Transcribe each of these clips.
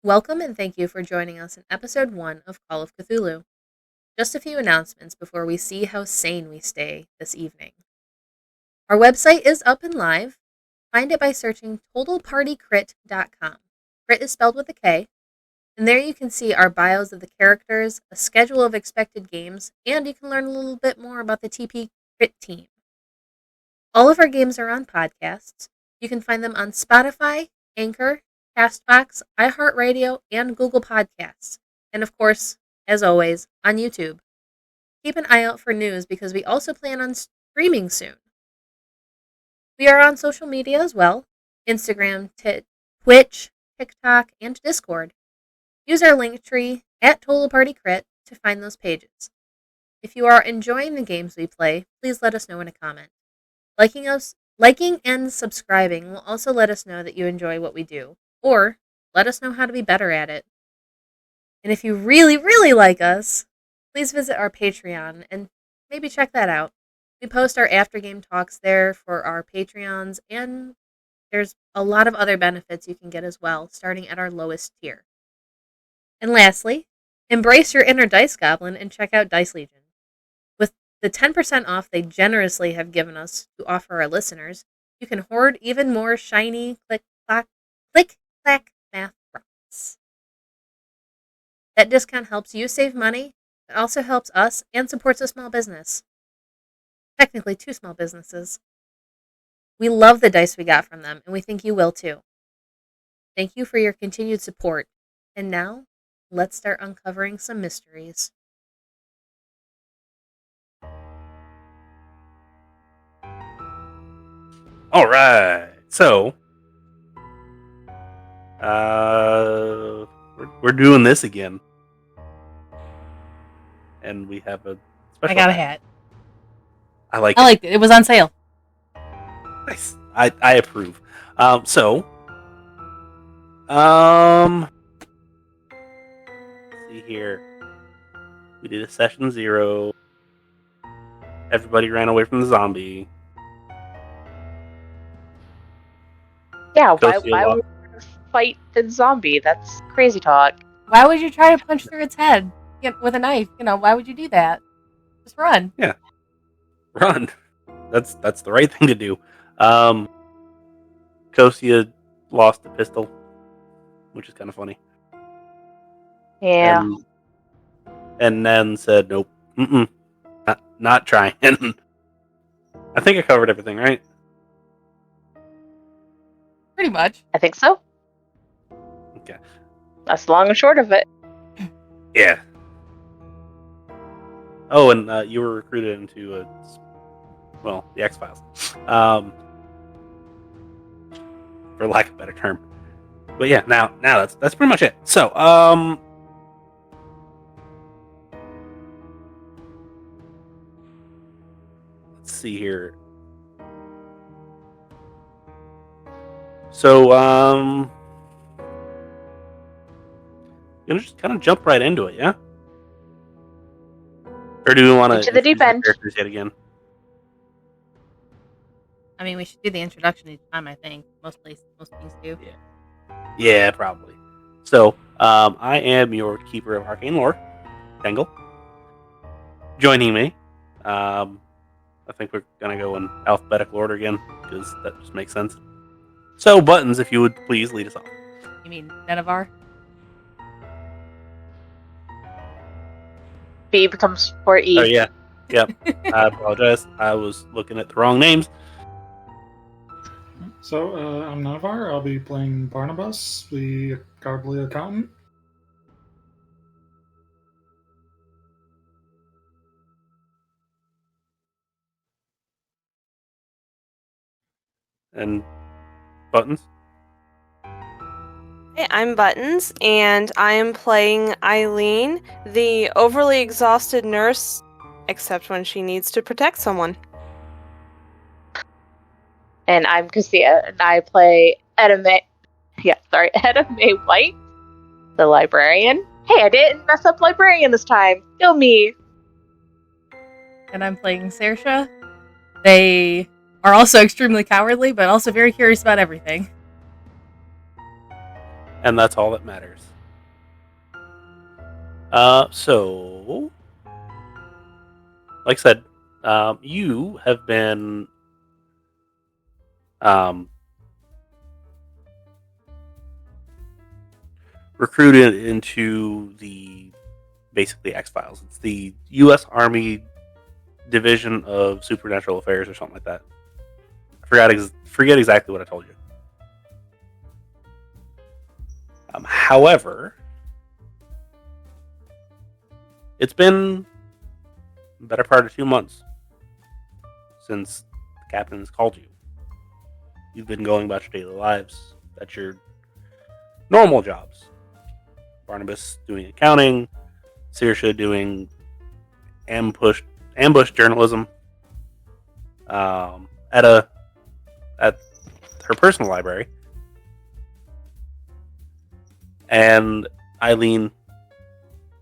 Welcome and thank you for joining us in episode 1 of Call of Cthulhu. Just a few announcements before we see how sane we stay this evening. Our website is up and live. Find it by searching totalpartykrit.com. Crit is spelled with a K, and there you can see our bios of the characters, a schedule of expected games, and you can learn a little bit more about the TPKrit team. All of our games are on podcasts. You can find them on Spotify, Anchor, Castbox, iHeartRadio, and Google Podcasts. And of course, as always, on YouTube. Keep an eye out for news because we also plan on streaming soon. We are on social media as well. Instagram, Twitch, TikTok, and Discord. Use our link tree at TotalPartyCrit to find those pages. If you are enjoying the games we play, please let us know in a comment. Liking and subscribing will also let us know that you enjoy what we do, or let us know how to be better at it. And if you really, really like us, please visit our Patreon and maybe check that out. We post our after-game talks there for our Patreons, and there's a lot of other benefits you can get as well, starting at our lowest tier. And lastly, embrace your inner Dice Goblin and check out Dice Legion. With the 10% off they generously have given us to offer our listeners, you can hoard even more shiny click-clack math props. That discount helps you save money. It also helps us and supports a small business. Technically, 2 small businesses. We love the dice we got from them, and we think you will too. Thank you for your continued support. And now, let's start uncovering some mysteries. All right, so we're doing this again, and we have a special. I got a hat. I liked it. It was on sale. Nice. I approve. Let's see here. We did a session 0. Everybody ran away from the zombie. Yeah, why would we fight the zombie? That's crazy talk. Why would you try to punch through its head with a knife? Why would you do that? Just run. Yeah. Run. That's the right thing to do. Kosia lost the pistol, which is kind of funny. Yeah. And then said, nope, not trying. I think I covered everything, right? Pretty much. I think so. Okay. That's the long and short of it. Yeah. Oh, and you were recruited into the X-Files. For lack of a better term. But yeah, now that's pretty much it. So, let's see here. So, gonna just kind of jump right into it, yeah? Or do we want to into the deep end characters yet again? I mean, we should do the introduction each time. I think most things do. Yeah, probably. So, I am your keeper of arcane lore, Tangle. Joining me, I think we're gonna go in alphabetical order again because that just makes sense. So, Buttons, if you would please lead us off. You mean Nenevar? B becomes for E. Oh yeah, yep. I apologize. I was looking at the wrong names. So, I'm Nenevar. I'll be playing Barnabas, the cowardly accountant. And Buttons? Hey, I'm Buttons, and I am playing Eileen, the overly exhausted nurse, except when she needs to protect someone. And I'm Kosia, and I play Etta May White, the librarian. Hey, I didn't mess up librarian this time. Kill me. And I'm playing Saoirse. They are also extremely cowardly, but also very curious about everything. And that's all that matters. So, like I said, you have been recruited into the basically X-Files. It's the U.S. Army Division of Supernatural Affairs or something like that. I forget exactly what I told you. However, it's been a better part of 2 months since the captain has called you. You've been going about your daily lives. That's your normal jobs. Barnabas doing accounting, Saoirse doing ambush journalism, Etta at her personal library, and Eileen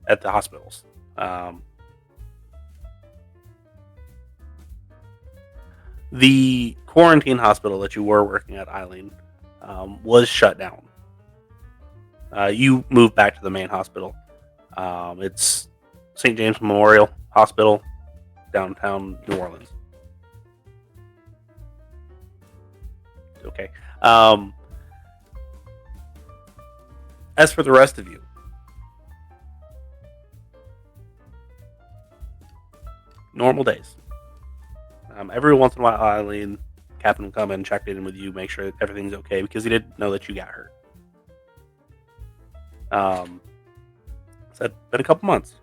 at the hospitals. The quarantine hospital that you were working at, Eileen, was shut down. You moved back to the main hospital. It's St. James Memorial Hospital, downtown New Orleans. Okay. As for the rest of you, normal days. Every once in a while, Eileen, Captain will come in, check in with you, make sure that everything's okay, because he didn't know that you got hurt. So it's been a couple months.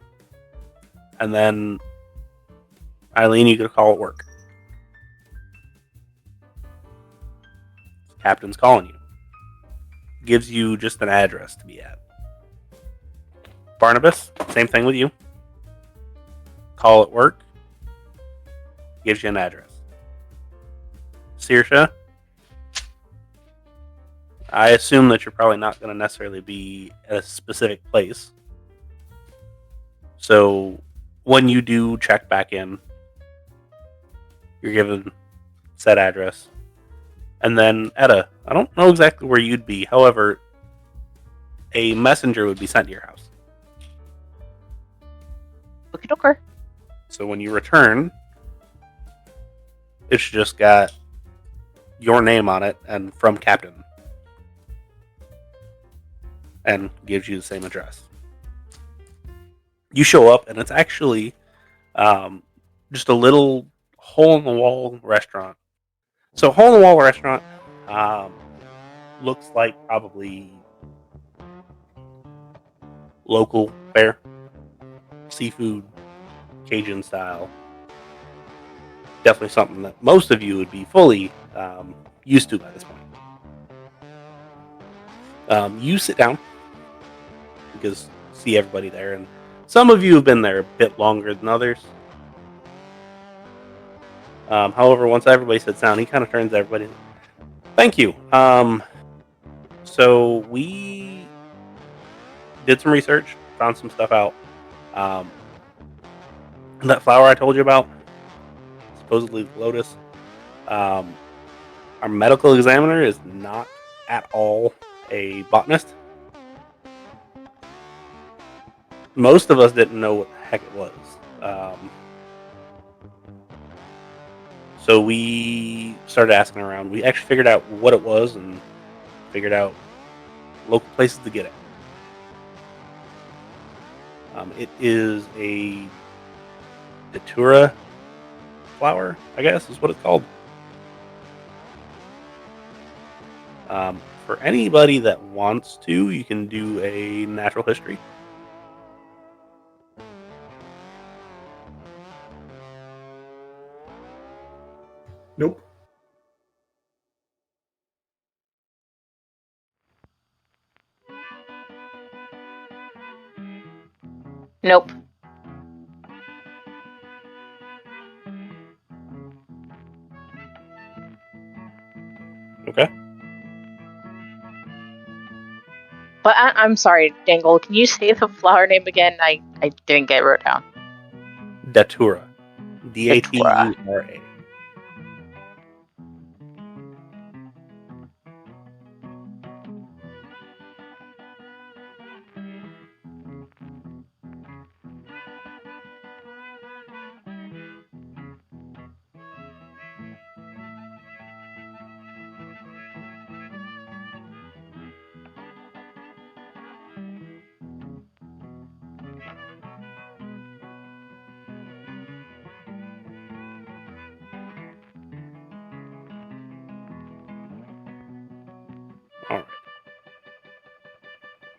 And then, Eileen, you get a call at work. Captain's calling you. Gives you just an address to be at. Barnabas, same thing with you. Call at work. Gives you an address. Saoirse, I assume that you're probably not going to necessarily be at a specific place. So when you do check back in, you're given said address. And then Etta, I don't know exactly where you'd be. However, a messenger would be sent to your house. Okie doker. So when you return, it's just got your name on it and from Captain. And gives you the same address. You show up and it's actually just a little hole-in-the-wall restaurant. So hole-in-the-wall restaurant looks like probably local fare. Seafood, Cajun style. Definitely something that most of you would be fully used to by this point. You sit down because see everybody there, and some of you have been there a bit longer than others. However, once everybody sits down, he kind of turns to everybody. Thank you. So we did some research, found some stuff out. That flower I told you about, supposedly lotus. Our medical examiner is not at all a botanist. Most of us didn't know what the heck it was. So we started asking around. We actually figured out what it was and figured out local places to get it. It is a datura flower, I guess is what it's called. For anybody that wants to, you can do a natural history. Nope. Nope. Okay. But I'm sorry, Dangle. Can you say the flower name again? I didn't get it wrote down. Datura. Datura.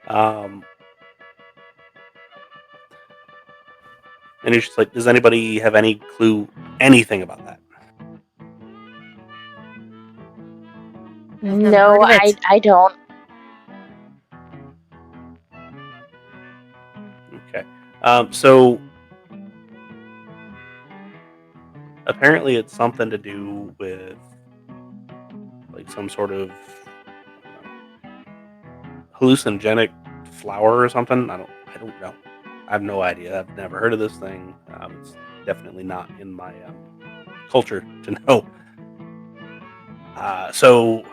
And he's just like, does anybody have any clue anything about that? I've never No, heard of it. I don't. Okay. So apparently it's something to do with like some sort of hallucinogenic flower or something. I don't know. I have no idea. I've never heard of this thing. It's definitely not in my culture to know. So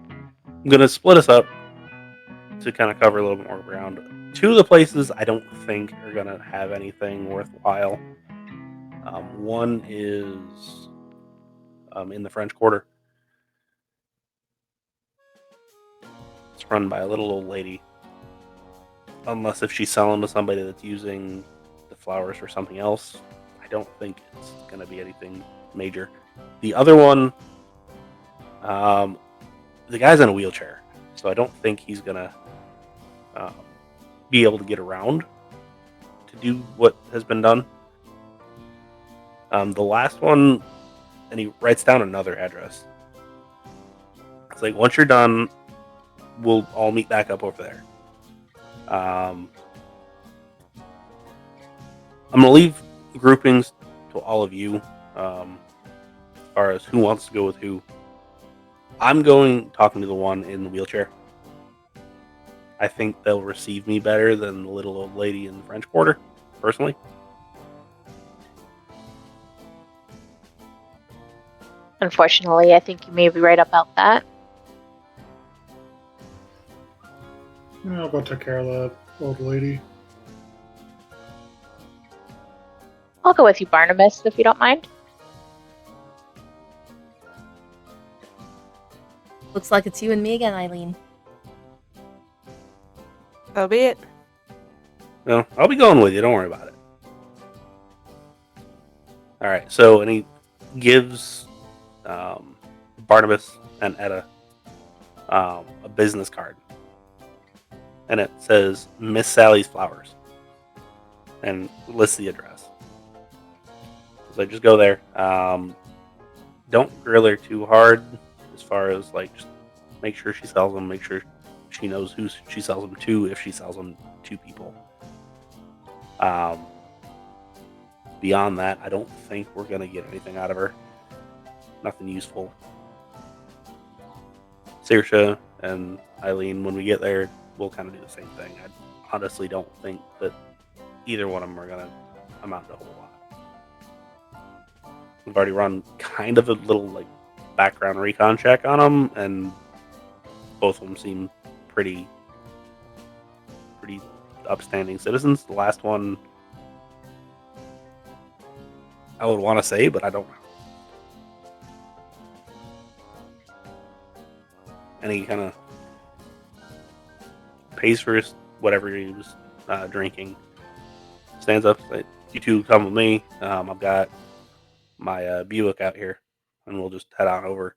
I'm gonna split us up to kind of cover a little bit more ground. Two of the places I don't think are gonna have anything worthwhile. One is in the French Quarter. It's run by a little old lady. Unless if she's selling to somebody that's using the flowers for something else, I don't think it's going to be anything major. The other one, the guy's in a wheelchair, so I don't think he's going to be able to get around to do what has been done. The last one, and he writes down another address. It's like, once you're done, we'll all meet back up over there. I'm going to leave groupings to all of you as far as who wants to go with who. I'm talking to the one in the wheelchair. I think they'll receive me better than the little old lady in the French Quarter, personally. Unfortunately, I think you may be right about that. Yeah, I'll go take care of that old lady. I'll go with you, Barnabas, if you don't mind. Looks like it's you and me again, Eileen. So be it. No, I'll be going with you. Don't worry about it. All right. So, and he gives Barnabas and Etta a business card. And it says Miss Sally's Flowers. And lists the address. So just go there. Don't grill her too hard as far as like just make sure she sells them, make sure she knows who she sells them to if she sells them to people. Beyond that, I don't think we're going to get anything out of her. Nothing useful. Saoirse and Eileen, when we get there, we'll kind of do the same thing. I honestly don't think that either one of them are going to amount to a whole lot. We've already run kind of a little like background recon check on them, and both of them seem pretty upstanding citizens. The last one, I would want to say, but I don't know. And he kind of pays for whatever he was drinking. Stands up, like, you two come with me. I've got my Buick out here, and we'll just head on over.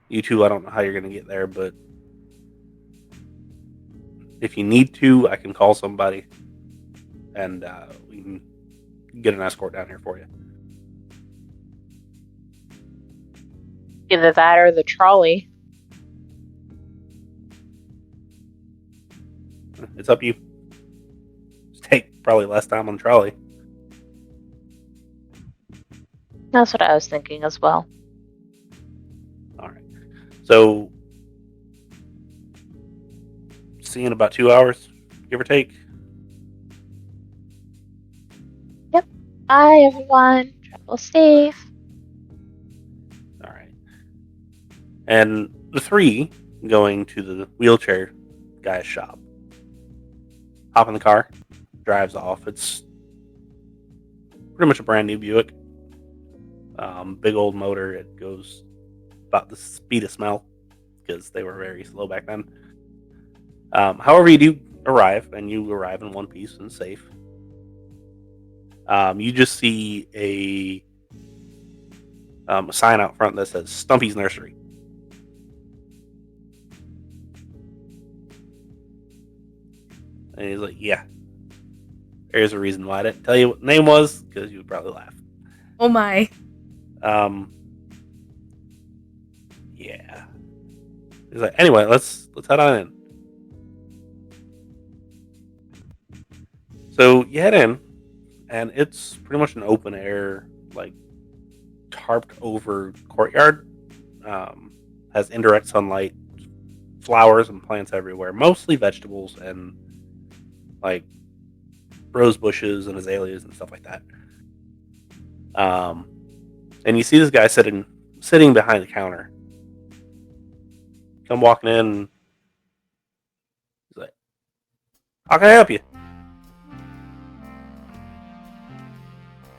You two, I don't know how you're going to get there, but if you need to, I can call somebody, and we can get an escort down here for you. Either that or the trolley. It's up to you. Just take probably less time on the trolley. That's what I was thinking as well. All right. So, see you in about 2 hours, give or take. Yep. Bye, everyone. Travel safe. All right. And the three going to the wheelchair guy's shop. Hop in the car, drives off. It's pretty much a brand new Buick. Big old motor. It goes about the speed of smell because they were very slow back then. However, you do arrive, and you arrive in one piece and safe. You just see a sign out front that says Stumpy's Nursery. And he's like, yeah. There's a reason why I didn't tell you what the name was, because you would probably laugh. Oh my. Yeah. He's like, anyway, let's head on in. So you head in, and it's pretty much an open air, like tarped over courtyard. Has indirect sunlight, flowers and plants everywhere, mostly vegetables and like rose bushes and azaleas and stuff like that. And you see this guy sitting behind the counter. Come walking in. He's like, how can I help you?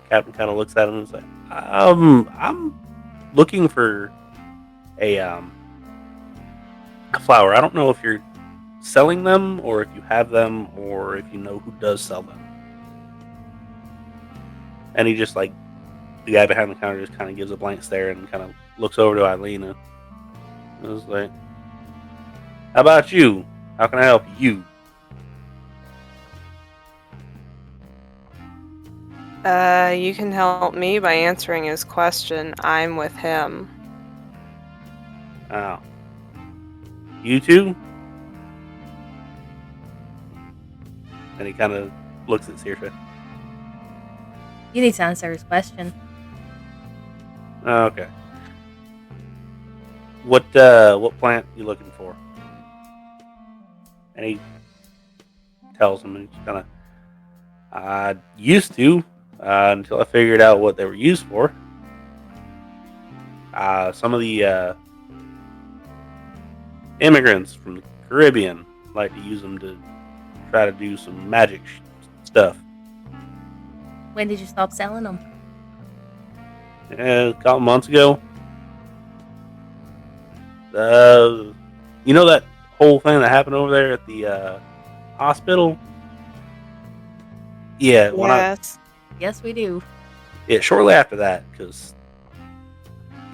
Captain kind of looks at him and is like, I'm looking for a flower. I don't know if you're selling them or if you have them or if you know who does sell them. And he just like, the guy behind the counter just kind of gives a blank stare and kind of looks over to Eileen and was like, how about you? How can I help you? You can help me by answering his question. I'm with him. Oh. You too? And he kind of looks at Saoirse. You need to answer his question. Oh, okay. What plant you looking for? And he tells him, and he's kind of, I used to, until I figured out what they were used for. Some of the immigrants from the Caribbean like to use them to try to do some magic stuff. When did you stop selling them? A couple months ago. You know that whole thing that happened over there at the hospital? Yeah. Yes. Yes, we do. Yeah, shortly after that, because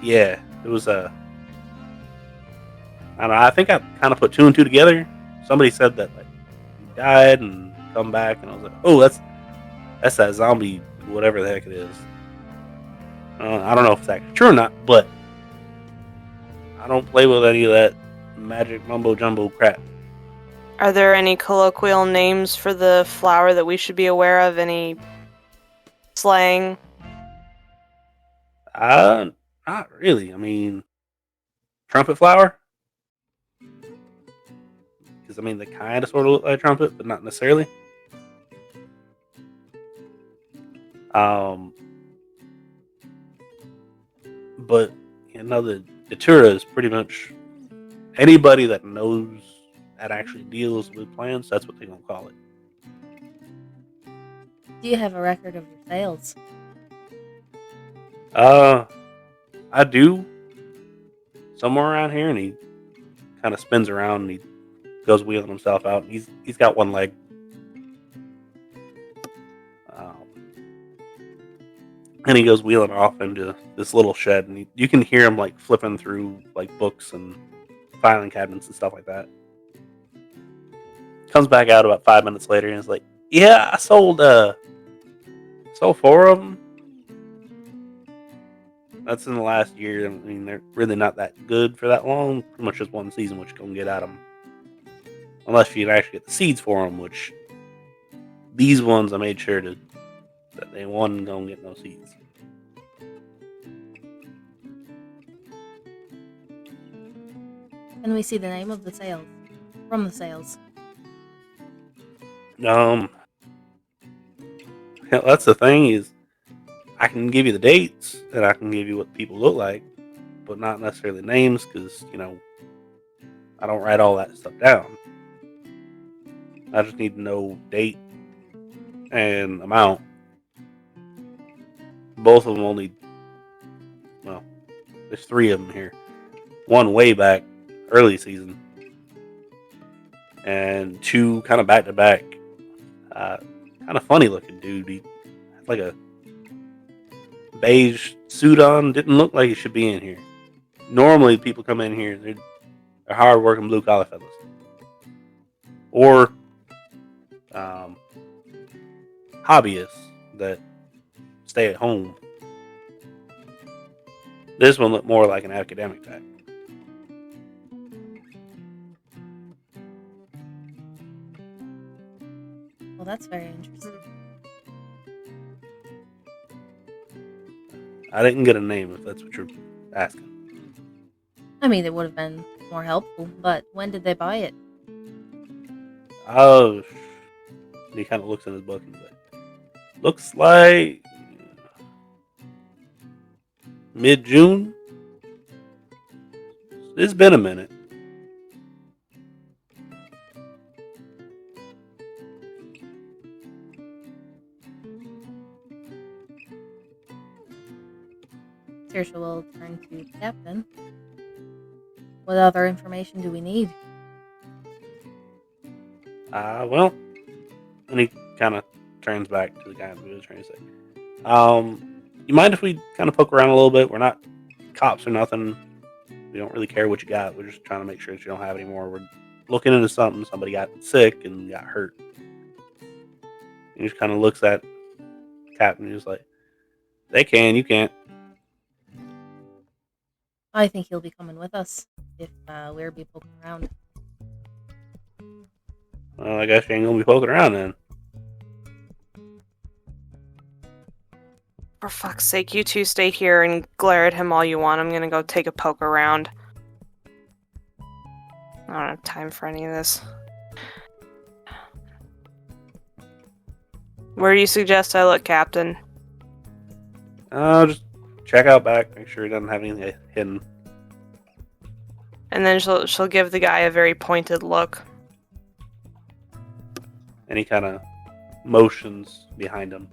it was I don't know. I think I kind of put two and two together. Somebody said that like he died and come back, and I was like, oh, that's that zombie, whatever the heck it is. I don't know if it's actually true or not, but I don't play with any of that magic mumbo jumbo crap. Are there any colloquial names for the flower that we should be aware of? Any slang? Not really. I mean, trumpet flower? Because, I mean, they kind of sort of look like a trumpet, but not necessarily. But, you know, the Datura is pretty much anybody that knows, that actually deals with plants, that's what they're going to call it. Do you have a record of your sales? I do. Somewhere around here, and he kind of spins around and he goes wheeling himself out. He's got one leg. And he goes wheeling off into this little shed, and you can hear him like flipping through like books and filing cabinets and stuff like that. Comes back out about 5 minutes later and is like, "Yeah, I sold 4 of them. That's in the last year. I mean, they're really not that good for that long. Pretty much just one season, which you can get at them, unless you can actually get the seeds for them. Which these ones, I made sure that they wasn't gonna get no seeds." Can we see the name of the sales? From the sales. That's the thing is, I can give you the dates and I can give you what people look like, but not necessarily names because, you know, I don't write all that stuff down. I just need to know date and amount. Both of them only, well, there's 3 of them here. One way back, early season, and 2 kind of back to back. Kind of funny looking dude. He had like a beige suit on. Didn't look like he should be in here. Normally, people come in here, they're hard working blue collar fellas, or hobbyists that stay at home. This one looked more like an academic type. Well, that's very interesting. I didn't get a name, if that's what you're asking. I mean, it would have been more helpful, but when did they buy it? Oh, he kind of looks in his book and he's like, looks like mid-June. It's been a minute. Saoirse will turn to the captain. What other information do we need? Well, and he kind of turns back to the guy who was trying to say, you mind if we kind of poke around a little bit? We're not cops or nothing. We don't really care what you got. We're just trying to make sure that you don't have any more. We're looking into something. Somebody got sick and got hurt. And he just kind of looks at Captain and he's like, they can, you can't. I think he'll be coming with us if we're be poking around. Well, I guess you ain't gonna be poking around then. For fuck's sake, you two stay here and glare at him all you want. I'm gonna go take a poke around. I don't have time for any of this. Where do you suggest I look, Captain? Just check out back. Make sure he doesn't have anything hidden. And then she'll give the guy a very pointed look. And he kind of motions behind him.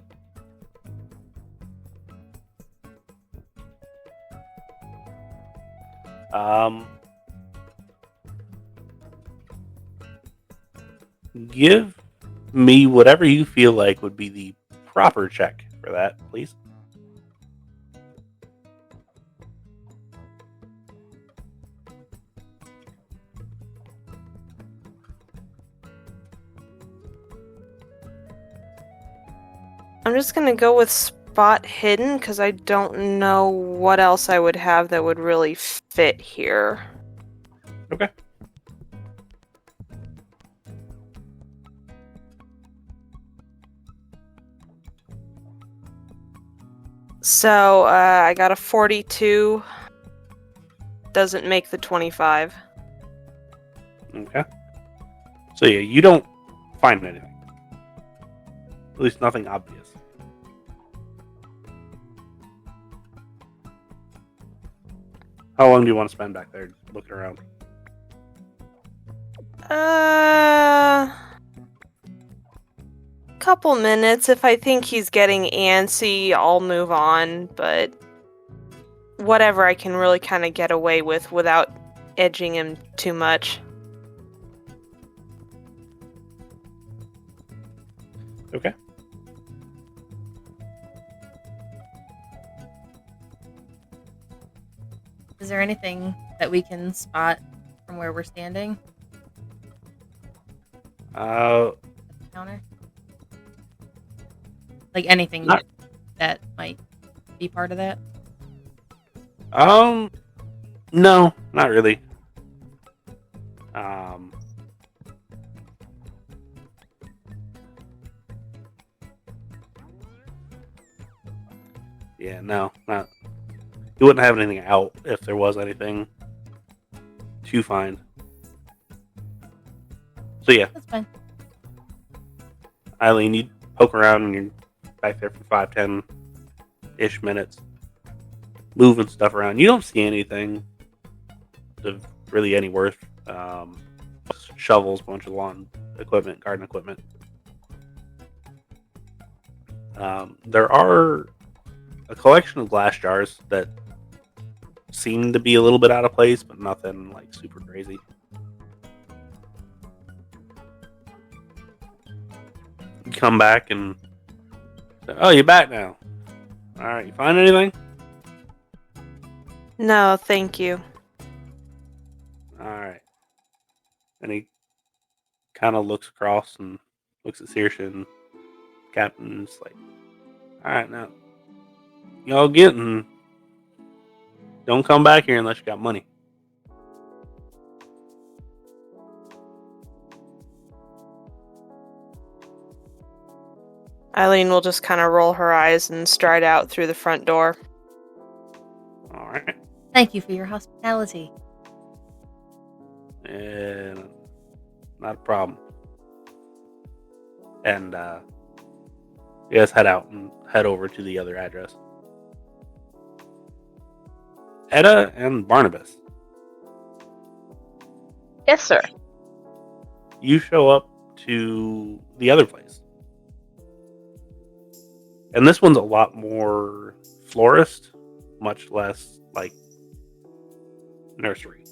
Give me whatever you feel like would be the proper check for that, please. I'm just gonna go with spot hidden because I don't know what else I would have that would really fit here. Okay. So, I got a 42. Doesn't make the 25. Okay. So yeah, you don't find anything. At least nothing obvious. How long do you want to spend back there looking around? Couple minutes. If I think he's getting antsy, I'll move on, but whatever I can really kind of get away with without edging him too much. Okay. Is there anything that we can spot from where we're standing? Uh, At the counter? Like anything Not- that might be part of that? no, not really. Yeah, no, not. You wouldn't have anything out if there was anything to find. So yeah, That's fine. Eileen, you poke around and you're back there for 5-10-ish minutes, moving stuff around. You don't see anything of really any worth. Shovels, a bunch of lawn equipment, garden equipment. There are a collection of glass jars that seem to be a little bit out of place, but nothing like super crazy. You come back and oh, you're back now. All right, you find anything? No, thank you. All right. And he kind of looks across and looks at Saoirse and Captain's like, alright, now, y'all getting, don't come back here unless you got money. Eileen will just kind of roll her eyes and stride out through the front door. Alright. Thank you for your hospitality. And not a problem. And you guys head out and head over to the other address. Etta and Barnabas. Yes, sir. You show up to the other place. And this one's a lot more florist, much less like nursery.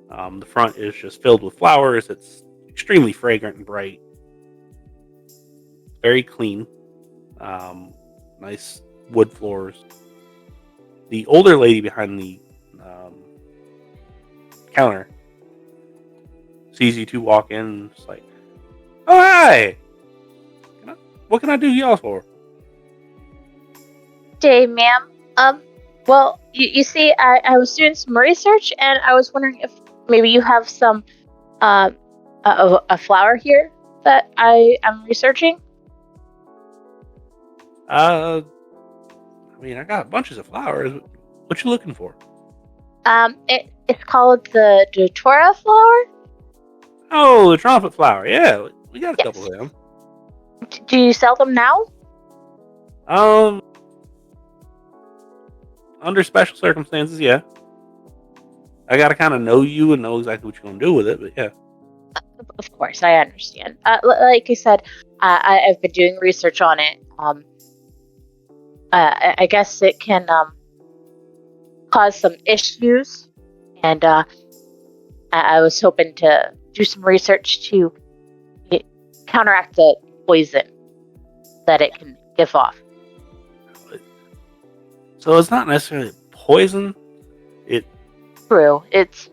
The front is just filled with flowers. It's extremely fragrant and bright. Very clean. Nice wood floors. The older lady behind the counter sees you two walk in and is like, oh, hi! What can I do y'all for? Day, ma'am. Well, you see, I was doing some research, and I was wondering if maybe you have some, a flower here that I am researching. I mean, I got bunches of flowers. What you looking for? It's called the Datura flower. Oh, the trumpet flower. Yeah, we got a couple of them. Do you sell them now? Under special circumstances, yeah. I gotta kind of know you and know exactly what you're gonna do with it, but yeah. Of course, I understand. Like I said, I've been doing research on it. I guess it can cause some issues, and I was hoping to do some research to counteract the poison that it can give off. So it's not necessarily poison. True, it's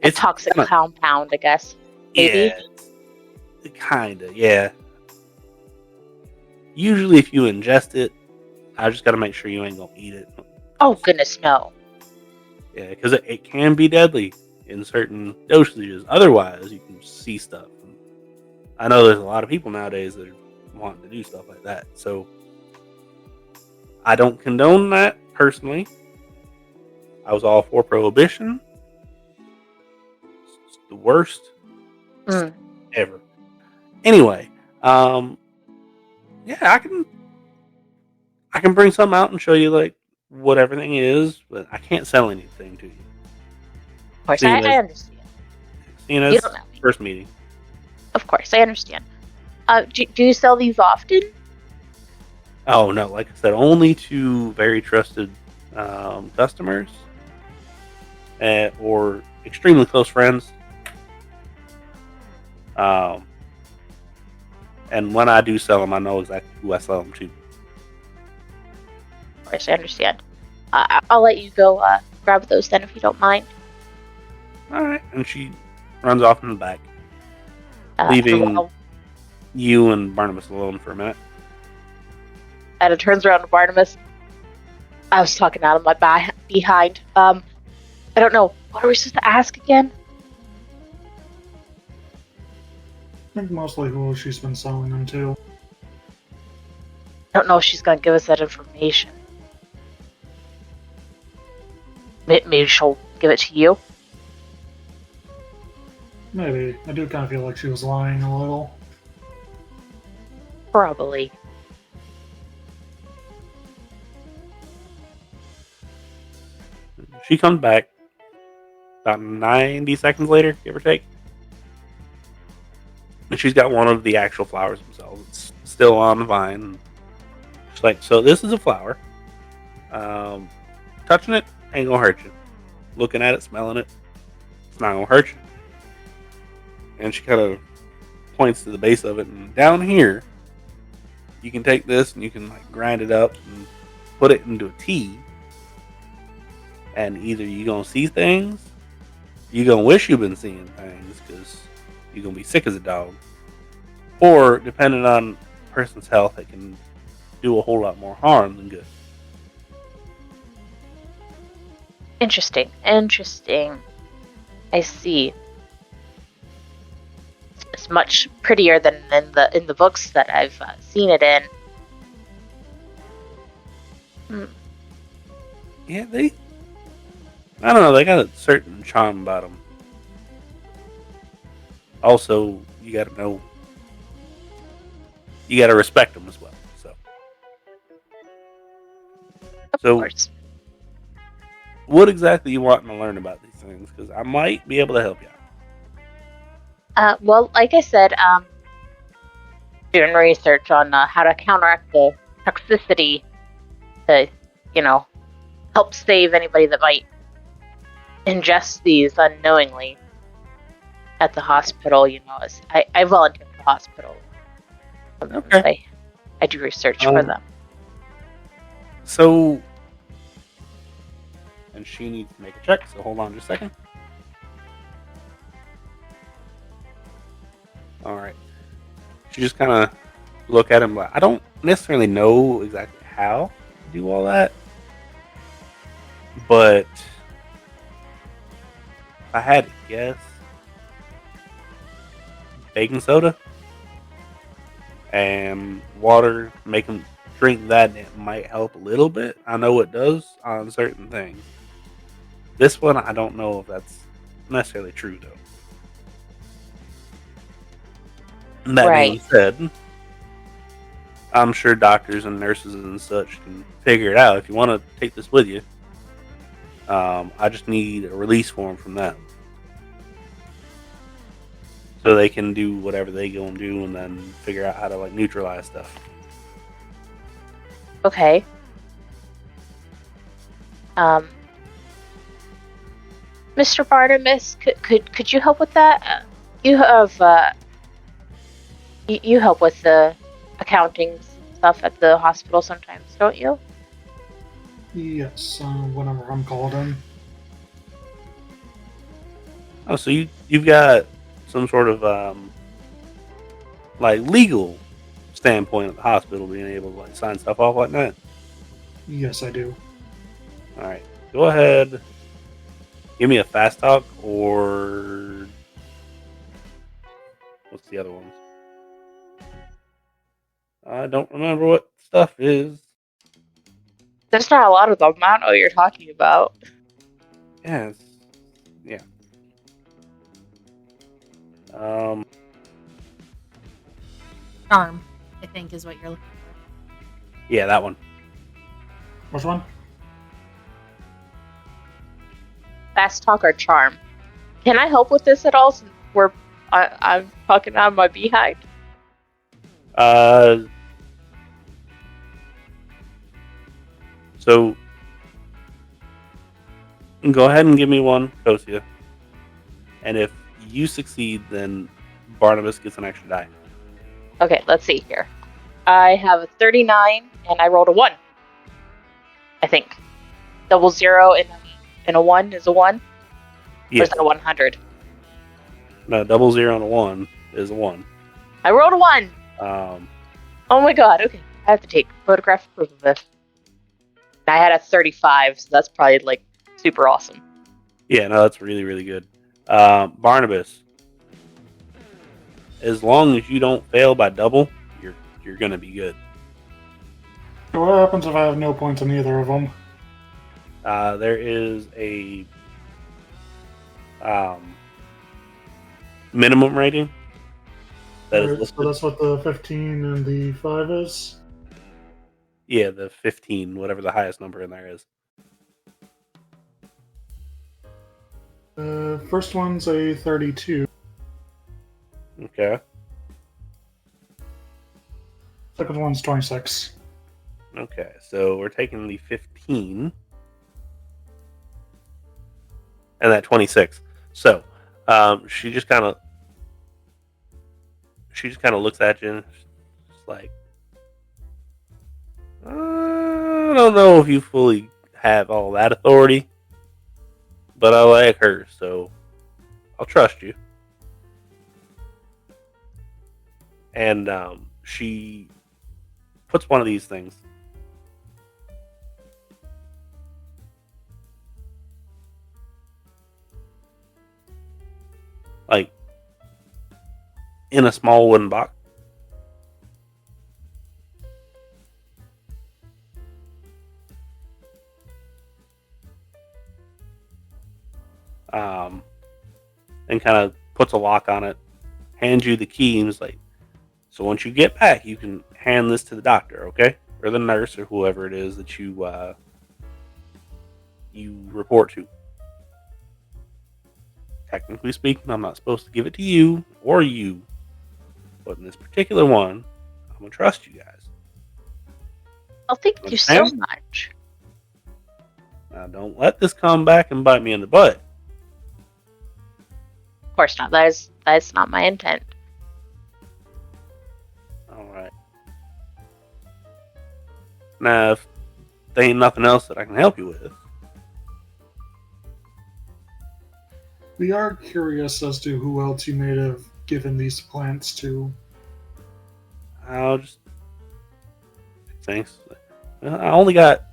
a toxic compound, I guess. Maybe? Yeah, kinda, yeah. Usually if you ingest it, I just gotta make sure you ain't gonna eat it. Oh, goodness, no. Yeah, because it can be deadly in certain dosages. Otherwise, you can see stuff. I know there's a lot of people nowadays that are wanting to do stuff like that. So, I don't condone that, personally. I was all for prohibition. It's the worst ever. Anyway, yeah, I can bring some out and show you like what everything is, but I can't sell anything to you. Of course, I understand. You know, first meeting. Of course, I understand. Do you sell these often? Oh no, like I said, only to very trusted customers or extremely close friends. And when I do sell them, I know exactly who I sell them to. Of course, I understand. I'll let you go grab those then, if you don't mind. All right, and she runs off in the back, leaving you and Barnabas alone for a minute. Etta turns around to Barnabas. I was talking out of my behind. I don't know. What are we supposed to ask again? I think mostly who she's been selling them to. I don't know if she's going to give us that information. Maybe she'll give it to you? Maybe. I do kind of feel like she was lying a little. Probably. She comes back about 90 seconds later, give or take. And she's got one of the actual flowers themselves. It's still on the vine. She's like, so this is a flower. Touching it ain't gonna hurt you. Looking at it, smelling it, it's not gonna hurt you. And she kind of points to the base of it. And down here, you can take this and you can like grind it up and put it into a tea. And either you're gonna see things, you're gonna wish you've been seeing things because you're gonna be sick as a dog, Or, depending on a person's health, it can do a whole lot more harm than good. Interesting. I see. It's much prettier than in the books that I've seen it in. Yeah, I don't know, they got a certain charm about them. Also, you gotta know, you gotta respect them as well. Of So, course. what exactly you want to learn about these things? Because I might be able to help you out. Well, like I said, doing research on how to counteract the toxicity to, help save anybody that might ingest these unknowingly at the hospital. I volunteer for the hospital. Okay. I do research for them. So, and she needs to make a check, so hold on just a second. Alright. She just kind of look at him like, I don't necessarily know exactly how to do all that, but if I had to guess, baking soda and water, make them drink that, and it might help a little bit. I know it does on certain things. This one, I don't know if that's necessarily true, though. That being said, I'm sure doctors and nurses and such can figure it out. If you want to take this with you, I just need a release form from them, so they can do whatever they go and do, and then figure out how to neutralize stuff. Okay. Mr. Barnabas, could you help with that? You have you help with the accounting stuff at the hospital sometimes, don't you? Yes, whenever I'm called in. Oh, so you've got some sort of legal standpoint at the hospital, being able to sign stuff off like that? Yes, I do. All right, go ahead. Give me a fast talk, or what's the other ones? I don't remember what stuff is. There's not a lot of them. I don't know what you're talking about. Yes. Yeah. Charm, I think, is what you're looking for. Yeah, that one. Which one? Fast talk or charm? Can I help with this at all? Since I'm talking out of my behind. So go ahead and give me one, Kosia. And if you succeed, then Barnabas gets an extra die. Okay, let's see here. I have a 39, and I rolled a 1. I think. Double 0 and a 1 is a 1? Yeah. Or is that a 100? No, 00 and a 1 is a 1. I rolled a 1! Oh my god, okay. I have to take photographic proof of this. I had a 35, so that's probably, super awesome. Yeah, no, that's really, really good. Barnabas, as long as you don't fail by double, you're going to be good. What happens if I have no points on either of them? There is a minimum rating. So that's what the 15 and the 5 is? Yeah, the 15, whatever the highest number in there is. First one's a 32. Okay. Second one's 26. Okay, so we're taking the 15 and that 26. So, she just kind of looks at you and just like, I don't know if you fully have all that authority, but I like her, so I'll trust you. and she puts one of these things like in a small wooden box. And kind of puts a lock on it, hands you the key, and is like, so once you get back, you can hand this to the doctor, okay? Or the nurse, or whoever it is that you report to. Technically speaking, I'm not supposed to give it to you or you, but in this particular one, I'm gonna trust you guys. Well, thank you so much. Now, don't let this come back and bite me in the butt. Of course not. That's not my intent. All right. Now, if there ain't nothing else that I can help you with, We are curious as to who else you may have given these plants to. I'll just thanks. I only got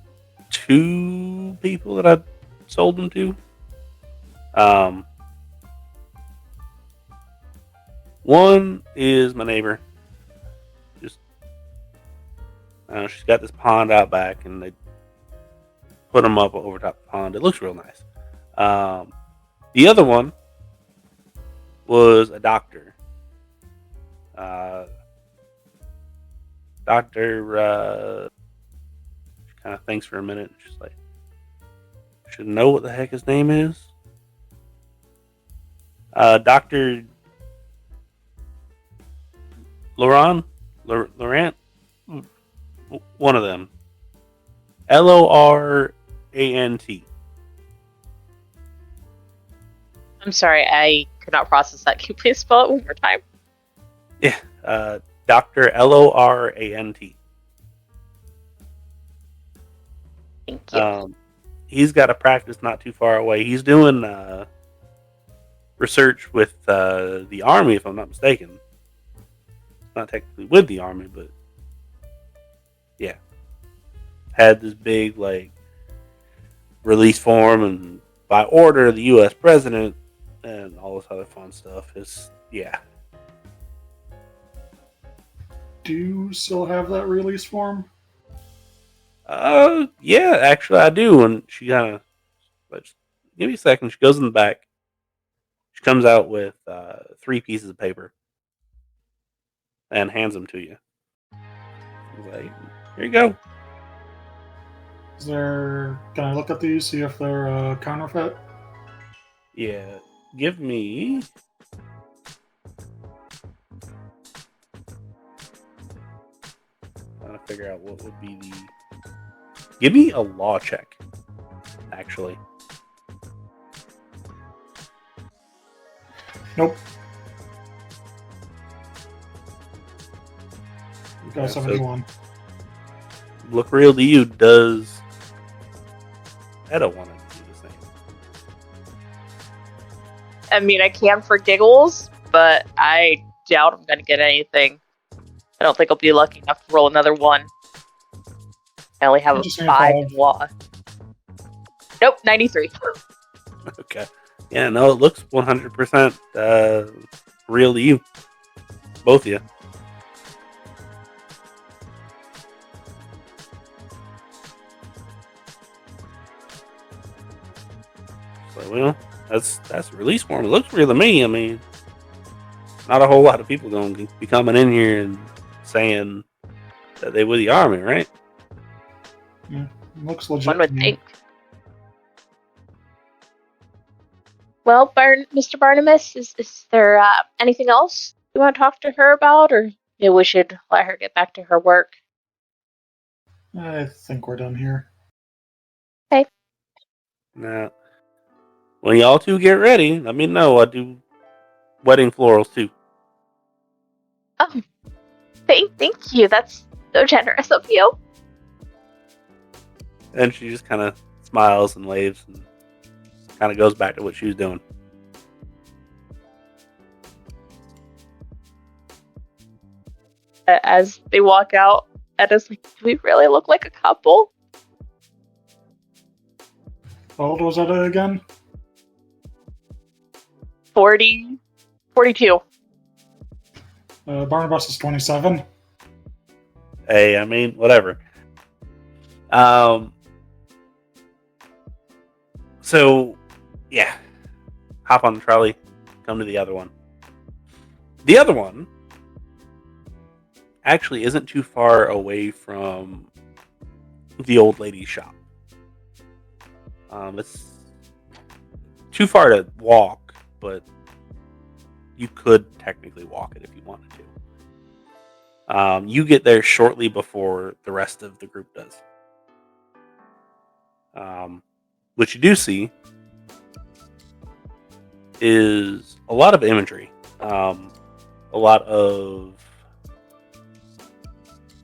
2 people that I sold them to. One is my neighbor. Just she's got this pond out back, and they put them up over top the pond. It looks real nice. The other one was a doctor. Doctor she kind of thinks for a minute. She's like, should know what the heck his name is. Dr. Laurent? One of them. Lorant. I'm sorry, I could not process that. Can you please spell it one more time? Yeah, Dr. Lorant. Thank you. He's got a practice not too far away. He's doing research with the Army, if I'm not mistaken. Not technically with the Army, but yeah. Had this big, like, release form, and by order of the U.S. President, and all this other fun stuff. Yeah. Do you still have that release form? Yeah, actually I do. And she kind of, give me a second. She goes in the back. She comes out with 3 pieces of paper and hands them to you. She's like, here you go. Can I look at these, see if they're counterfeit? Yeah, give me. Trying to figure out what would be the. Give me a law check, actually. Nope. You got 71. Look real to you. Does Etta want to do the same? I mean, I can for giggles, but I doubt I'm going to get anything. I don't think I'll be lucky enough to roll another 1. I only have a 5 in law. Nope, 93. Okay. Yeah, no, it looks 100% real to you. Both of you. So, well, that's release form. It looks real to me. I mean, not a whole lot of people going to be coming in here and saying that they with the Army, right? Yeah, looks legit. One would think. Well, Mr. Barnabas, is there anything else you want to talk to her about, or maybe we should let her get back to her work? I think we're done here. Okay. Now, when y'all 2 get ready, let me know. I do wedding florals too. Oh, thank you. That's so generous of you. And she just kind of smiles and waves and kind of goes back to what she was doing. As they walk out, Etta's like, do we really look like a couple? How old was Etta again? 42. Barnabas is 27. Hey, I mean, whatever. So, yeah. Hop on the trolley, come to the other one. The other one actually isn't too far away from the old lady's shop. It's too far to walk, but you could technically walk it if you wanted to. You get there shortly before the rest of the group does. What you do see is a lot of imagery. A lot of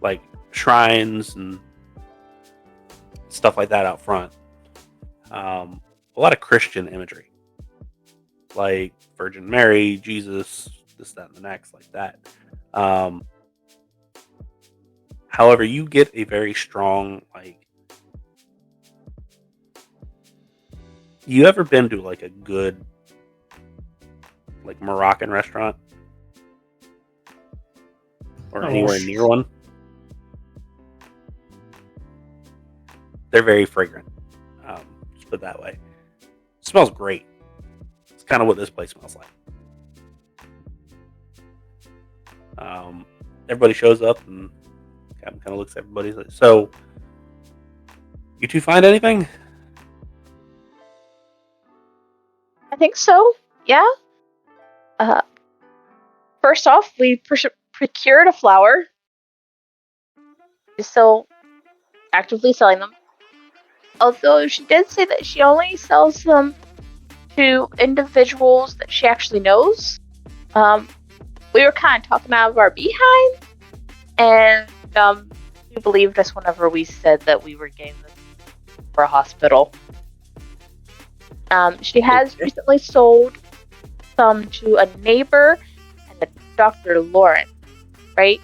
like shrines and stuff like that out front. A lot of Christian imagery, like Virgin Mary, Jesus, this, that, and the next, like that. However, you get a very strong, like, you ever been to like a good, like, Moroccan restaurant? Or anywhere near one? They're very fragrant. Just put it that way. It smells great. It's kind of what this place smells like. Everybody shows up and Captain kind of looks at everybody. Like, so, you two find anything? I think so, yeah. First off, we procured a flower. She's still actively selling them. Although she did say that she only sells them to individuals that she actually knows. We were kind of talking out of our behind, and she believed us whenever we said that we were getting this for a hospital. She has recently sold some to a neighbor and a Dr. Lauren, right?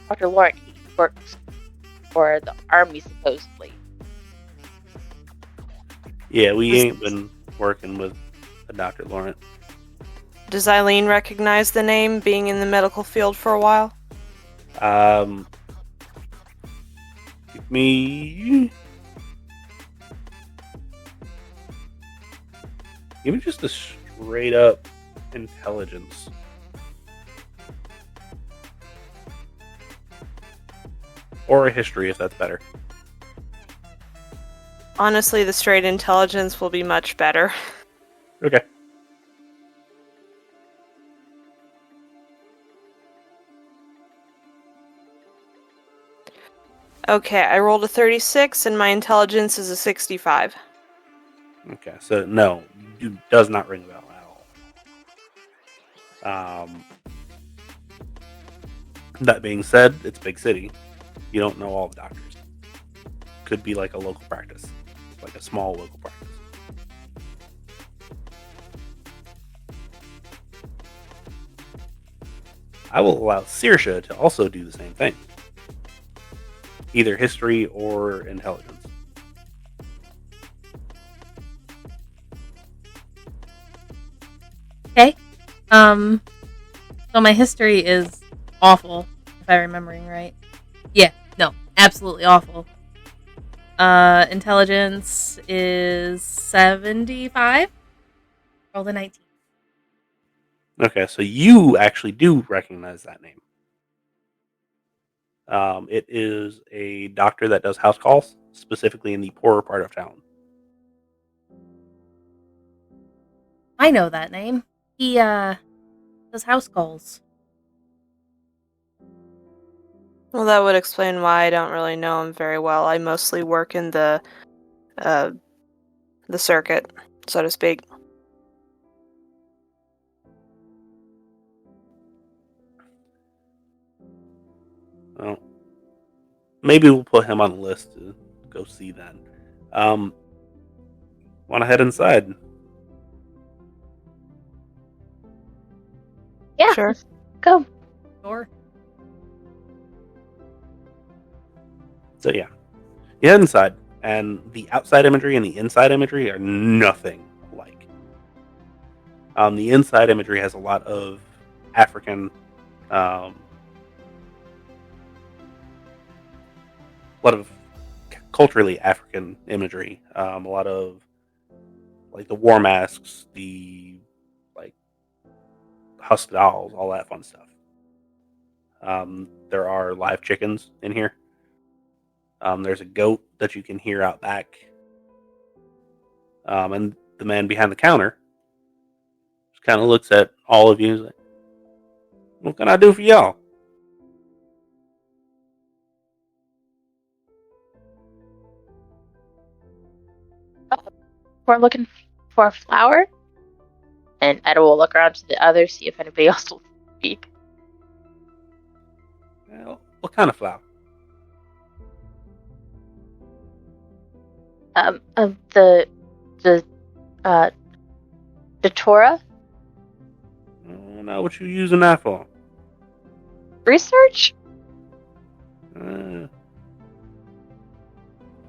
Dr. Lauren, he works for the army, supposedly. Yeah, we ain't been working with a Dr. Lauren. Does Eileen recognize the name, being in the medical field for a while? Give me just a straight up intelligence. Or a history, if that's better. Honestly, the straight intelligence will be much better. Okay. Okay, I rolled a 36 and my intelligence is a 65. Okay, so no, it does not ring a bell at all. That being said, it's a big city. You don't know all the doctors. Could be like a local practice, like a small local practice. I will allow Saoirse to also do the same thing. Either history or intelligence. Okay. So my history is awful, if I'm remembering right. Yeah, no, absolutely awful. Intelligence is 75. Roll the 19. Okay, so you actually do recognize that name. It is a doctor that does house calls, specifically in the poorer part of town. I know that name. He, does house calls. Well, that would explain why I don't really know him very well. I mostly work in the circuit, so to speak. Well, maybe we'll put him on the list to go see then. Want to head inside? Yeah, Sure. go. Sure. So yeah, you head inside, and the outside imagery and the inside imagery are nothing alike. The inside imagery has a lot of African, a lot of culturally African imagery. A lot of like the war masks, the like hospitals, all that fun stuff. There are live chickens in here. There's a goat that you can hear out back. And the man behind the counter just kind of looks at all of you and is like, what can I do for y'all? We're looking for a flower. And Etta will look around to the others, see if anybody else will speak. Well, what kind of flower? The Torah? Now what you using that for? Research?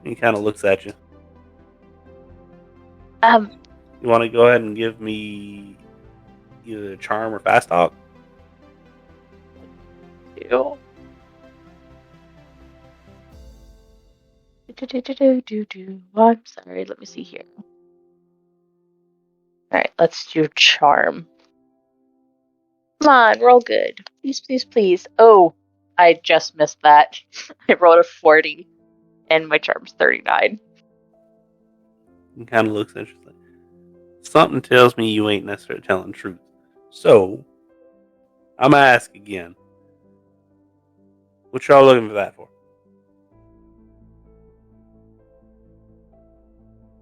He kind of looks at you. You want to go ahead and give me either charm or fast talk? Oh, I'm sorry, let me see here. Alright, let's do charm. Come on, roll good. Please, please, please. Oh, I just missed that. I rolled a 40, and my charm's 39. He kind of looks interesting. Something tells me you ain't necessarily telling the truth. So, I'm going to ask again. What y'all looking for that for?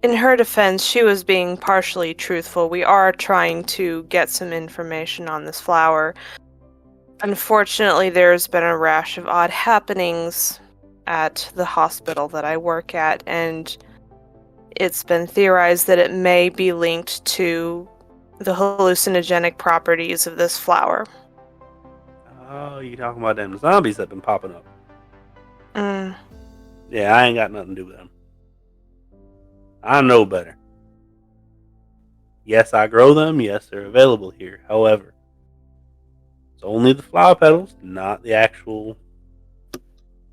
In her defense, she was being partially truthful. We are trying to get some information on this flower. Unfortunately, there's been a rash of odd happenings at the hospital that I work at, and it's been theorized that it may be linked to the hallucinogenic properties of this flower. Oh, you talking about them zombies that been popping up? Mm. Yeah, I ain't got nothing to do with them. I know better. Yes, I grow them. Yes, they're available here. However, it's only the flower petals, not the actual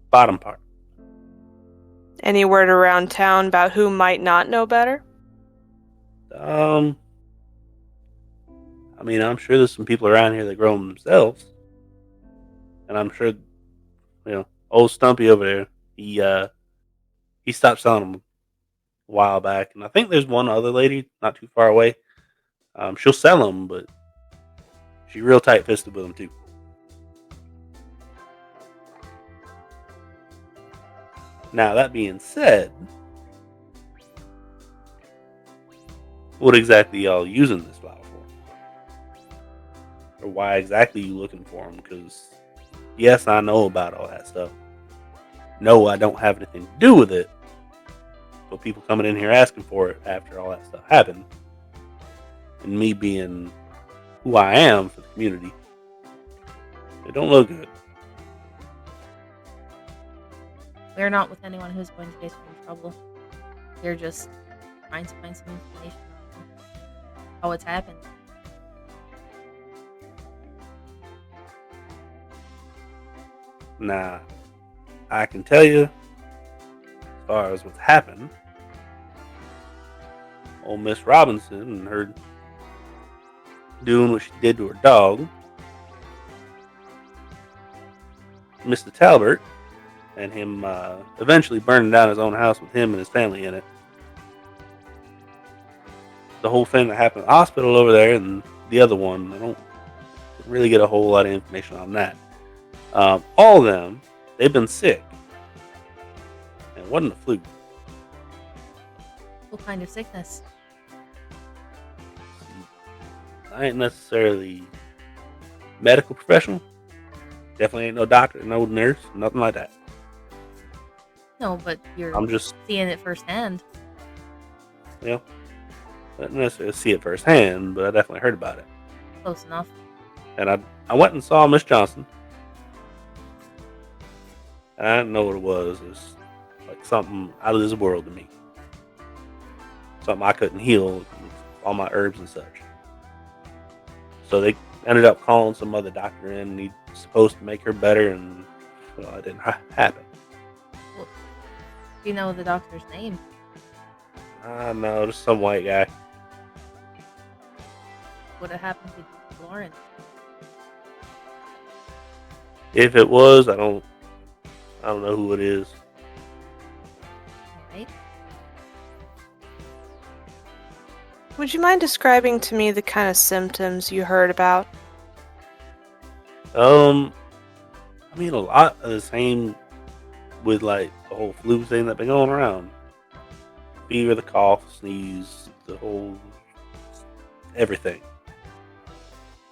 bottom part. Any word around town about who might not know better? I mean, I'm sure there's some people around here that grow them themselves. And I'm sure, old Stumpy over there, he stopped selling them a while back. And I think there's one other lady not too far away. She'll sell them, but she's real tight-fisted with them, too. Now, that being said, what exactly y'all using this flower for? Or why exactly you looking for them? Because, yes, I know about all that stuff. No, I don't have anything to do with it. But people coming in here asking for it after all that stuff happened, and me being who I am for the community, it don't look good. We're not with anyone who's going to face some trouble. We're just trying to find some information on how it's happened. Nah, I can tell you, as far as what's happened, old Miss Robinson and her doing what she did to her dog, Mr. Talbert, and him eventually burning down his own house with him and his family in it. The whole thing that happened at the hospital over there and the other one, I don't really get a whole lot of information on that. All of them, they've been sick. And it wasn't a flu. What kind of sickness? I ain't necessarily medical professional. Definitely ain't no doctor, no nurse, nothing like that. No, but I'm just seeing it firsthand. I didn't necessarily see it firsthand, but I definitely heard about it. Close enough. And I went and saw Miss Johnson. I didn't know what it was. It was something out of this world to me. Something I couldn't heal with all my herbs and such. So they ended up calling some other doctor in, and he's supposed to make her better, and well, it didn't happen. Well, do you know the doctor's name? I don't know, just some white guy. What had happened to Lauren? If it was, I don't know who it is. Right? Would you mind describing to me the kind of symptoms you heard about? I mean, a lot of the same with like the whole flu thing that's been going around. Fever, the cough, sneeze, the whole everything.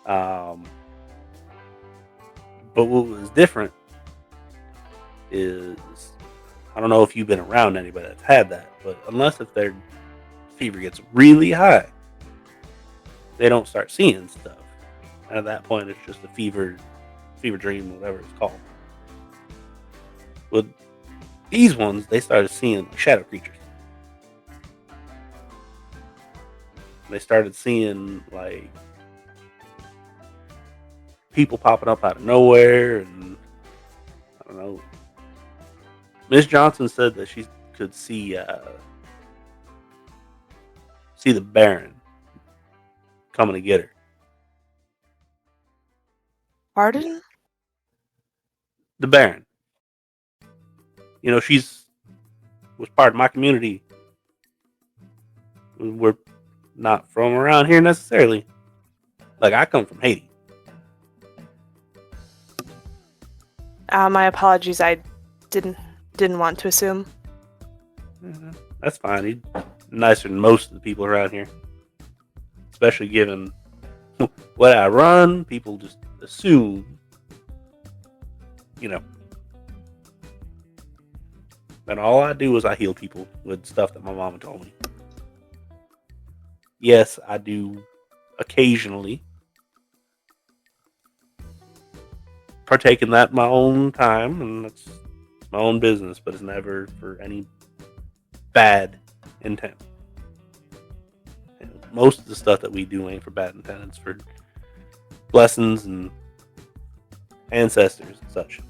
But what was different is, I don't know if you've been around anybody that's had that, but unless if their fever gets really high, they don't start seeing stuff. And at that point, it's just a fever dream, whatever it's called. With these ones, they started seeing shadow creatures. They started seeing like people popping up out of nowhere, and I don't know. Miss Johnson said that she could see the Baron coming to get her. Pardon? The Baron. You know, was part of my community. We're not from around here necessarily. Like, I come from Haiti. My apologies. I didn't want to assume. That's fine. He's nicer than most of the people around here. Especially given what I run, people just assume, you know. And all I do is I heal people with stuff that my mama told me. Yes, I do occasionally partake in that in my own time, and it's my own business, but it's never for any bad intent. And most of the stuff that we do ain't for bad intent. It's for blessings and ancestors and such.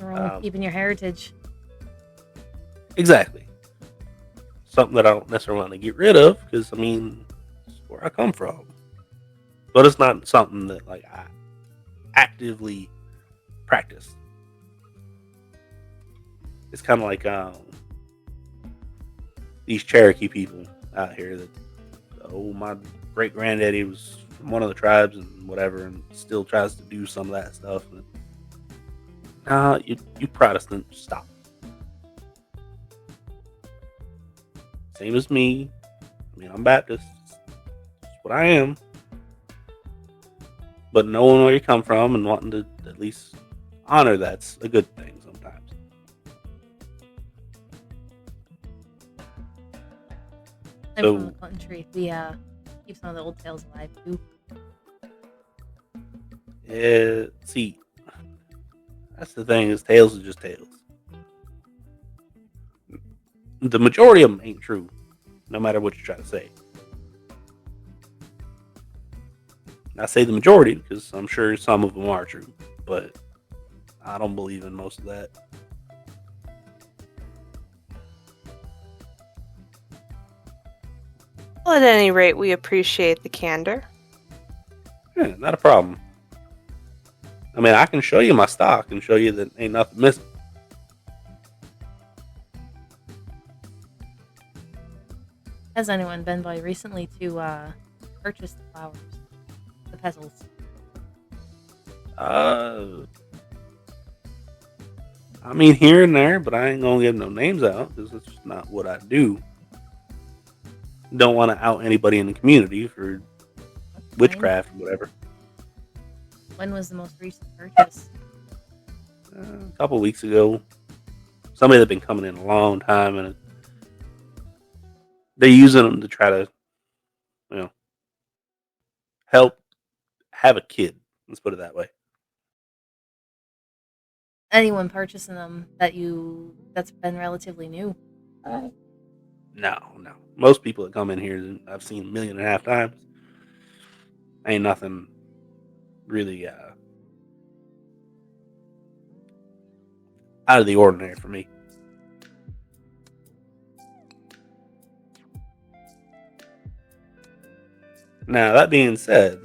We're only keeping your heritage. Exactly. Something that I don't necessarily want to get rid of, because, I mean, it's where I come from. But it's not something that, like, I actively practice. It's kind of like these Cherokee people out here that, my great-granddaddy was from one of the tribes and whatever, and still tries to do some of that stuff. And, you Protestants, stop. Same as me. I mean, I'm Baptist. That's what I am. But knowing where you come from and wanting to at least honor that's a good thing sometimes. I'm from the country. We keep some of the old tales alive too. Yeah, see, that's the thing, is tales are just tales. The majority of them ain't true, no matter what you try to say. I say the majority because I'm sure some of them are true, but I don't believe in most of that. Well, at any rate, we appreciate the candor. Yeah, not a problem. I mean, I can show you my stock and show you that ain't nothing missing. Has anyone been by recently to purchase the flowers? The petals? I mean, here and there, but I ain't gonna give no names out because it's just not what I do. Don't want to out anybody in the community for witchcraft or whatever. When was the most recent purchase? A couple weeks ago. Somebody that's been coming in a long time, and they're using them to try to, help have a kid. Let's put it that way. Anyone purchasing them that's been relatively new? No. Most people that come in here, I've seen 1.5 million times. Ain't nothing really out of the ordinary for me. Now, that being said,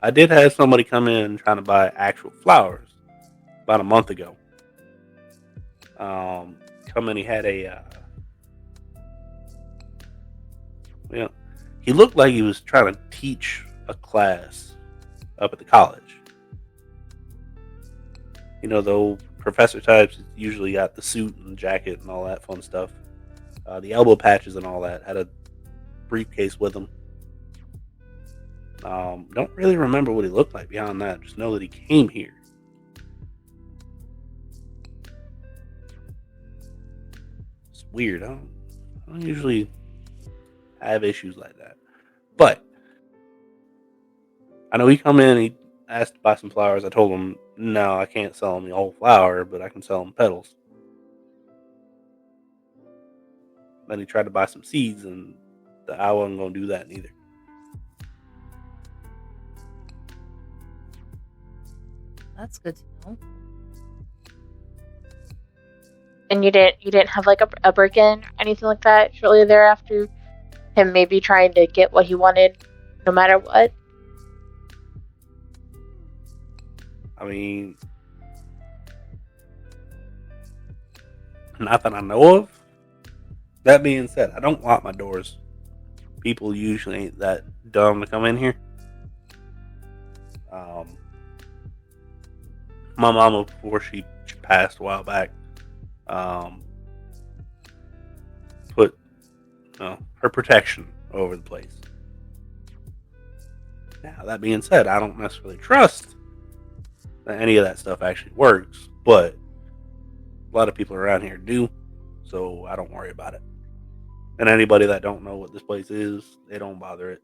I did have somebody come in trying to buy actual flowers about a month ago. Come in, he had he looked like he was trying to teach a class up at the college. You know, the old professor types usually got the suit and jacket and all that fun stuff. The elbow patches and all that. Had a briefcase with him. Don't really remember what he looked like beyond that. Just know that he came here. It's weird. I don't usually have issues like that. But I know he come in, he asked to buy some flowers. I told him, no, I can't sell him the whole flower, but I can sell him petals. Then he tried to buy some seeds, and I wasn't going to do that neither. That's good to know. And you didn't have like a break-in, anything like that shortly thereafter? Him maybe trying to get what he wanted, no matter what? I mean, not that I know of. That being said, I don't lock my doors. People usually ain't that dumb to come in here. My mama, before she passed a while back, put her protection over the place. Now, that being said, I don't necessarily trust that any of that stuff actually works, but a lot of people around here do, so I don't worry about it. And anybody that don't know what this place is, they don't bother it.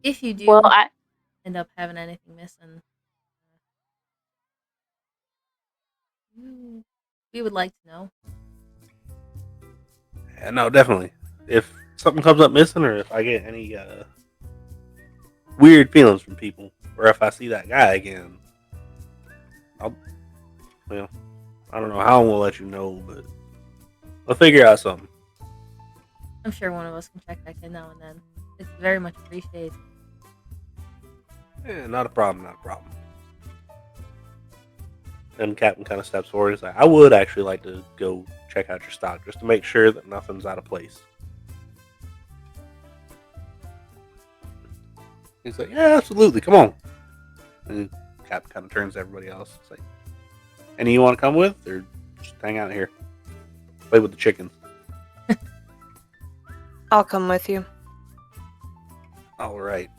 If you do end up having anything missing, we would like to know. Yeah, no, definitely. If something comes up missing, or if I get any weird feelings from people, or if I see that guy again, I don't know how we'll let you know, but we'll figure out something. I'm sure one of us can check back in now and then. It's very much appreciated. Yeah, not a problem. And Captain kind of steps forward and is like, I would actually like to go check out your stock just to make sure that nothing's out of place. He's like, yeah, absolutely, come on. And Captain kind of turns to everybody else. It's like, any you want to come with, or just hang out here? Play with the chickens. I'll come with you. All right.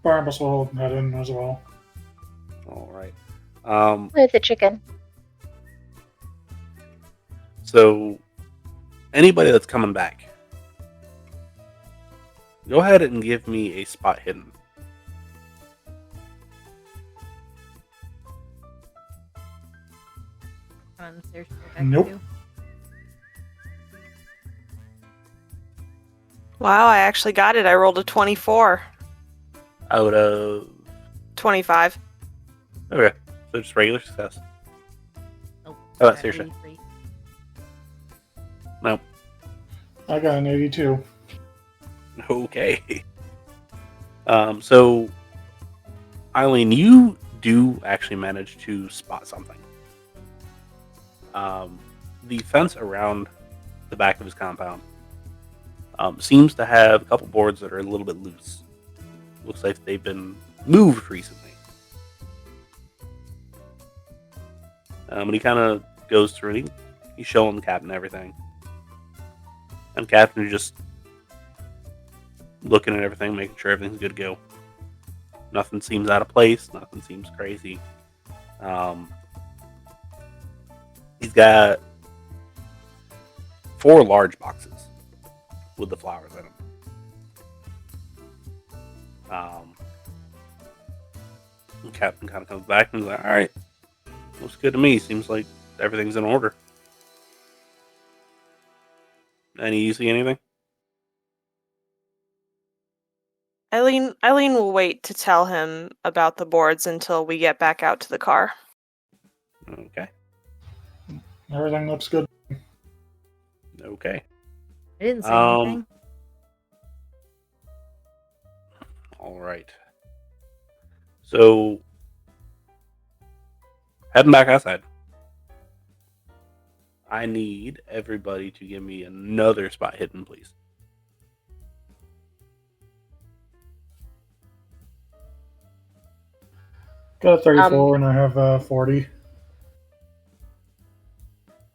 Barnabas will head in as well. All right. With the chicken. So, anybody that's coming back, go ahead and give me a spot hidden. Nope. Wow, I actually got it. I rolled a 24. Out of 25. Okay, so just regular success. Nope. How about Saoirse? Nope. I got an 82. Okay. So Eileen, you do actually manage to spot something. The fence around the back of his compound seems to have a couple boards that are a little bit loose. Looks like they've been moved recently. And he kind of goes through it. He's showing the captain everything. And Captain is just looking at everything, making sure everything's good to go. Nothing seems out of place. Nothing seems crazy. He's got 4 large boxes with the flowers in them. The captain kind of comes back and is like, all right, looks good to me. Seems like everything's in order. Any you see anything? Eileen will wait to tell him about the boards until we get back out to the car. Okay. Everything looks good. Okay. I didn't say anything. All right. So, heading back outside. I need everybody to give me another spot hidden, please. Got a 34 and I have 40.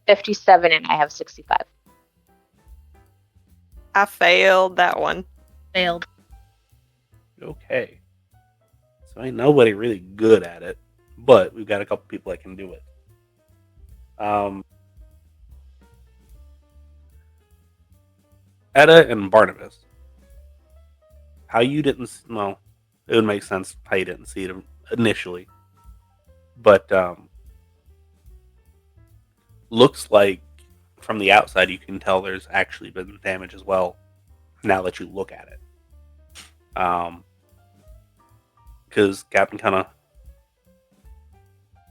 57 and I have 65. I failed that one. Failed. Okay. So ain't nobody really good at it, but we've got a couple people that can do it. Etta and Barnabas. How you didn't... Well, it would make sense how you didn't see it initially. But, looks like from the outside you can tell there's actually been damage as well now that you look at it. Because Captain kind of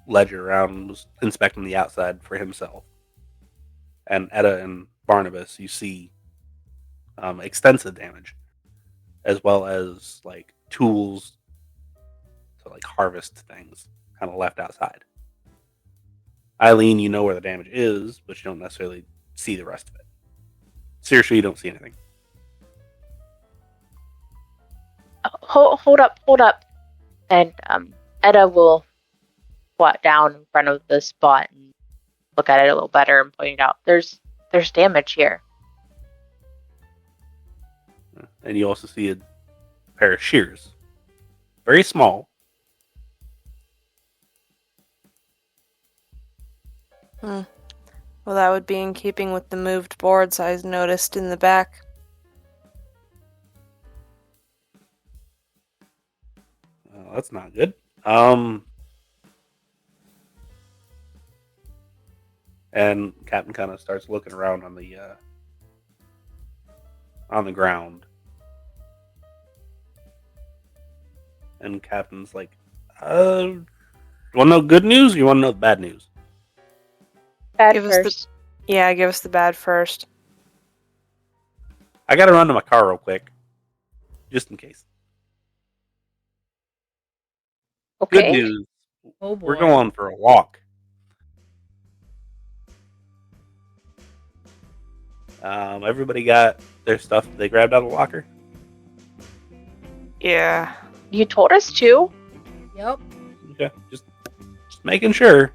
led you around and was inspecting the outside for himself. And Etta and Barnabas, you see extensive damage, as well as like tools to like harvest things kind of left outside. Eileen, you know where the damage is, but you don't necessarily see the rest of it. Seriously, you don't see anything. Hold up. And Etta will squat down in front of the spot and look at it a little better and point out there's damage here. And you also see a pair of shears. Very small. Well, that would be in keeping with the moved boards I noticed in the back. That's not good. And Captain kind of starts looking around on the ground. And Captain's like, you want to know good news or you want to know bad news? Bad Give first. us give us the bad first. I got to run to my car real quick. Just in case. Okay. Good news. Oh boy. We're going for a walk. Everybody got their stuff they grabbed out of the locker? Yeah. You told us to. Yep. Okay. Just making sure.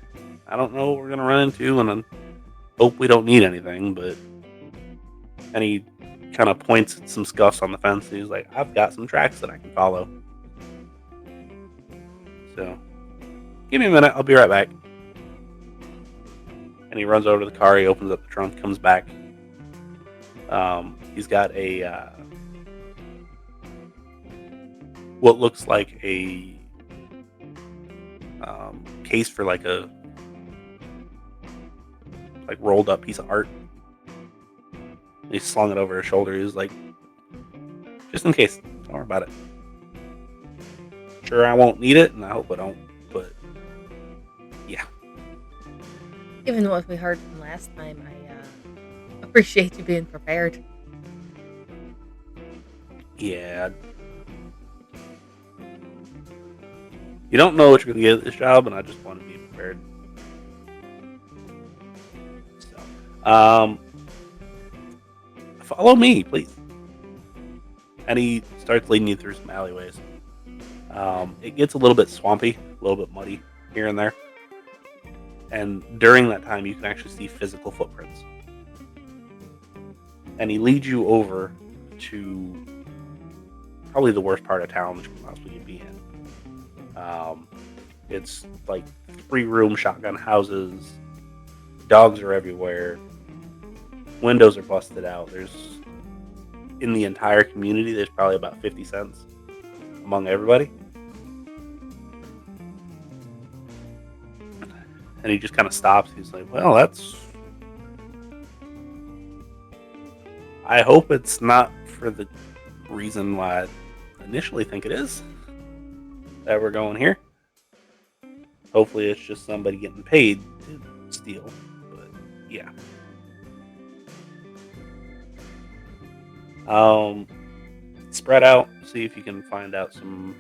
I don't know what we're going to run into, and I hope we don't need anything, but... And he kind of points at some scuffs on the fence, and he's like, I've got some tracks that I can follow. So, give me a minute, I'll be right back. And he runs over to the car, he opens up the trunk, comes back. He's got a... what looks like a case for like a rolled up piece of art. He slung it over his shoulder. He was like, just in case, don't worry about it. Sure, I won't need it, and I hope I don't, but yeah. Given what we heard from last time, I appreciate you being prepared. Yeah. You don't know what you're going to get at this job, and I just want to be prepared. So, follow me, please. And he starts leading you through some alleyways. It gets a little bit swampy, a little bit muddy here and there. And during that time, you can actually see physical footprints. And he leads you over to probably the worst part of town that you can possibly be in. It's like 3-room shotgun houses, Dogs are everywhere. Windows are busted out. In the entire community, there's probably about 50 cents among everybody. And he just kind of stops. He's like, well, I hope it's not for the reason why I initially think it is that we're going here. Hopefully it's just somebody getting paid to steal. But, yeah. Spread out, see if you can find out some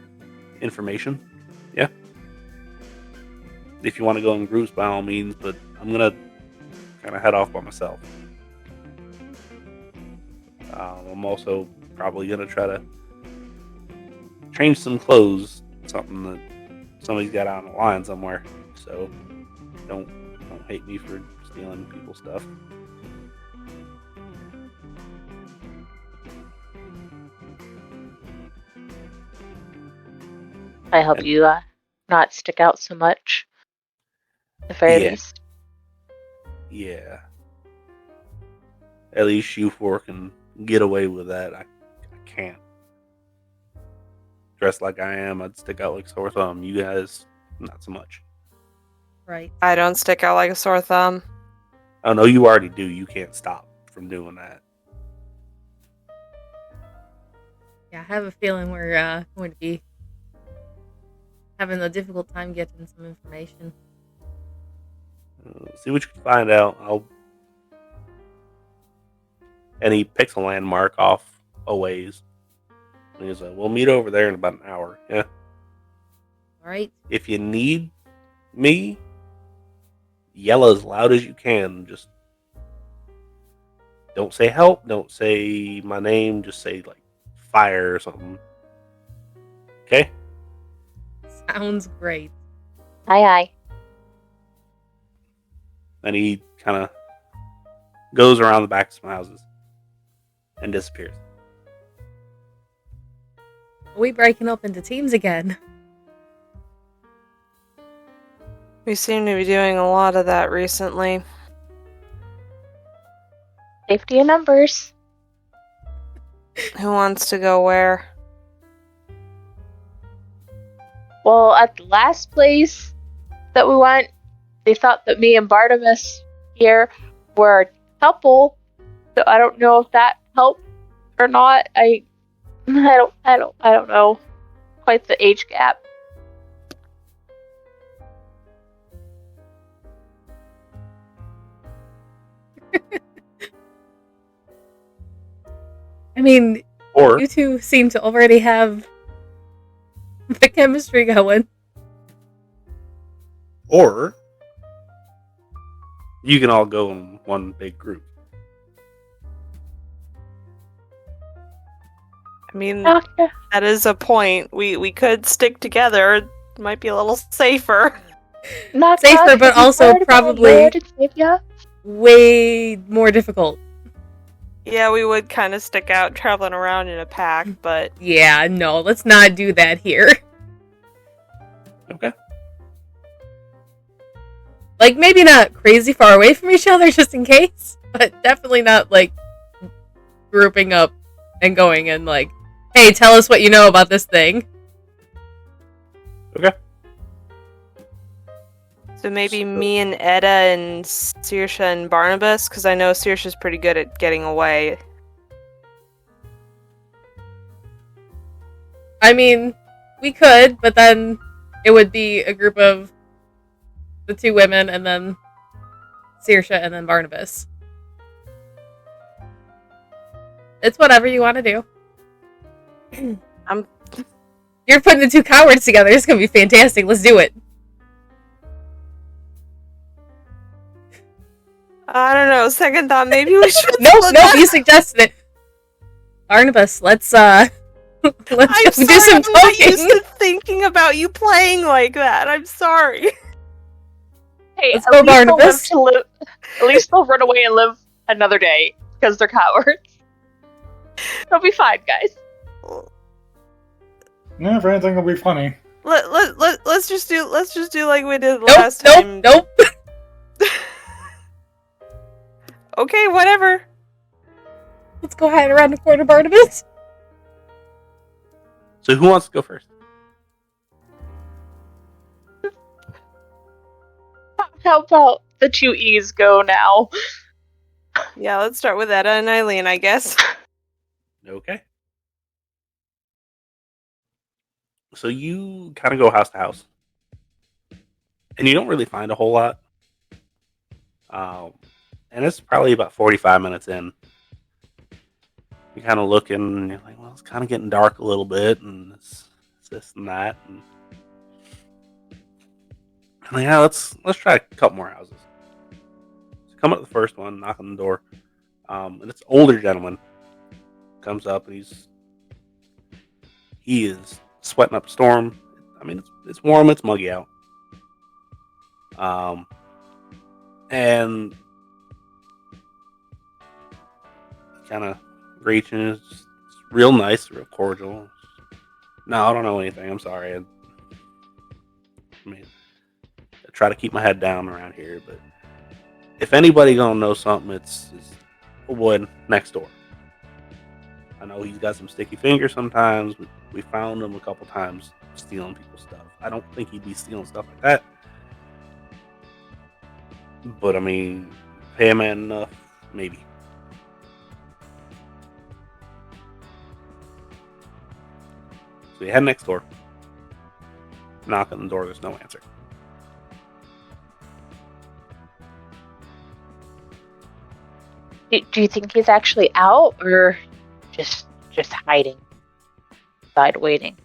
information. Yeah. If you want to go in groups, by all means, but I'm gonna kind of head off by myself. I'm also probably gonna try to change some clothes, something that somebody's got out on the line somewhere. So don't hate me for stealing people's stuff. I hope you not stick out so much. At the very least. Yeah. At least you four can get away with that. I can't. Dressed like I am, I'd stick out like a sore thumb. You guys, not so much. Right. I don't stick out like a sore thumb. Oh no, you already do. You can't stop from doing that. Yeah, I have a feeling we're going to be having a difficult time getting some information. See what you can find out. And he picks a landmark off a ways. And he's like, we'll meet over there in about an hour. Yeah. All right. If you need me, yell as loud as you can. Just don't say help. Don't say my name. Just say, like, fire or something. Okay? Sounds great. Aye. And he kind of goes around the back of some houses and disappears. Are we breaking up into teams again? We seem to be doing a lot of that recently. Safety in numbers. Who wants to go where? Well, at the last place that we went, they thought that me and Barnabas here were a couple, so I don't know if that helped or not. I don't know. Quite the age gap. I mean, Or you two seem to already have the chemistry going. Or you can all go in one big group. I mean, Okay. that is a point. We could stick together. It might be a little safer. Not Safer, but also worried about probably Lord and Savior. way more difficult. Yeah, we would kind of stick out traveling around in a pack, but Yeah, no, let's not do that here. Okay. Like, maybe not crazy far away from each other just in case, but definitely not, like, grouping up and going and, like, hey, tell us what you know about this thing. Okay. so maybe me and Etta and Saoirse and Barnabas, because I know Saoirse's pretty good at getting away. I mean, we could, but then it would be a group of the two women and then Saoirse and then Barnabas. It's whatever you want to do. You're putting the two cowards together. It's going to be fantastic. Let's do it. I don't know. Second thought, maybe we should. Nope, you suggested it. Barnabas, let's I'm do sorry, some I'm not talking. used to thinking about you playing like that. I'm sorry. Hey, Let's at go, least they'll Barnabas. At least they'll run away and live another day because they're cowards. They'll be fine, guys. Yeah, if anything, it'll be funny. Let's just do like we did Nope, last time. nope. Okay, whatever. Let's go hide around the corner, Barnabas. So who wants to go first? How about the two E's go now? Yeah, let's start with Etta and Eileen, I guess. Okay. So you kind of go house to house. And you don't really find a whole lot. And it's probably about 45 minutes in. You kind of look and you're like, well, it's kind of getting dark a little bit, and it's this and that. And yeah, let's try a couple more houses. So come up to the first one, knock on the door. And it's an older gentleman. Comes up and he is sweating up a storm. I mean, it's warm, it's muggy out. And kind of greets you. It's real nice, real cordial. No, I don't know anything. I'm sorry. I try to keep my head down around here, but if anybody gonna know something, it's a boy next door. I know he's got some sticky fingers sometimes. We found him a couple times stealing people's stuff. I don't think he'd be stealing stuff like that. But, I mean, pay a man enough, maybe. So you head next door. Knock on the door, there's no answer. Do you think he's actually out, or just hiding, side waiting?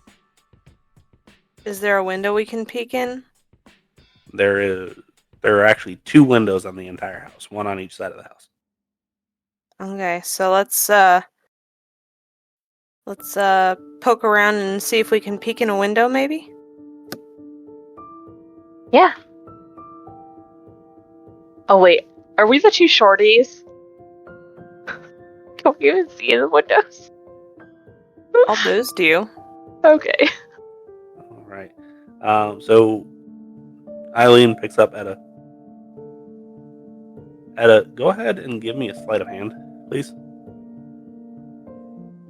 Is there a window we can peek in? There are actually 2 windows on the entire house, one on each side of the house. Okay, so let's poke around and see if we can peek in a window, maybe? Yeah. Oh wait, are we the 2 shorties? Can we even see in the windows? I'll boost you. Okay. All right. So Eileen picks up Etta. Etta, go ahead and give me a sleight of hand, please.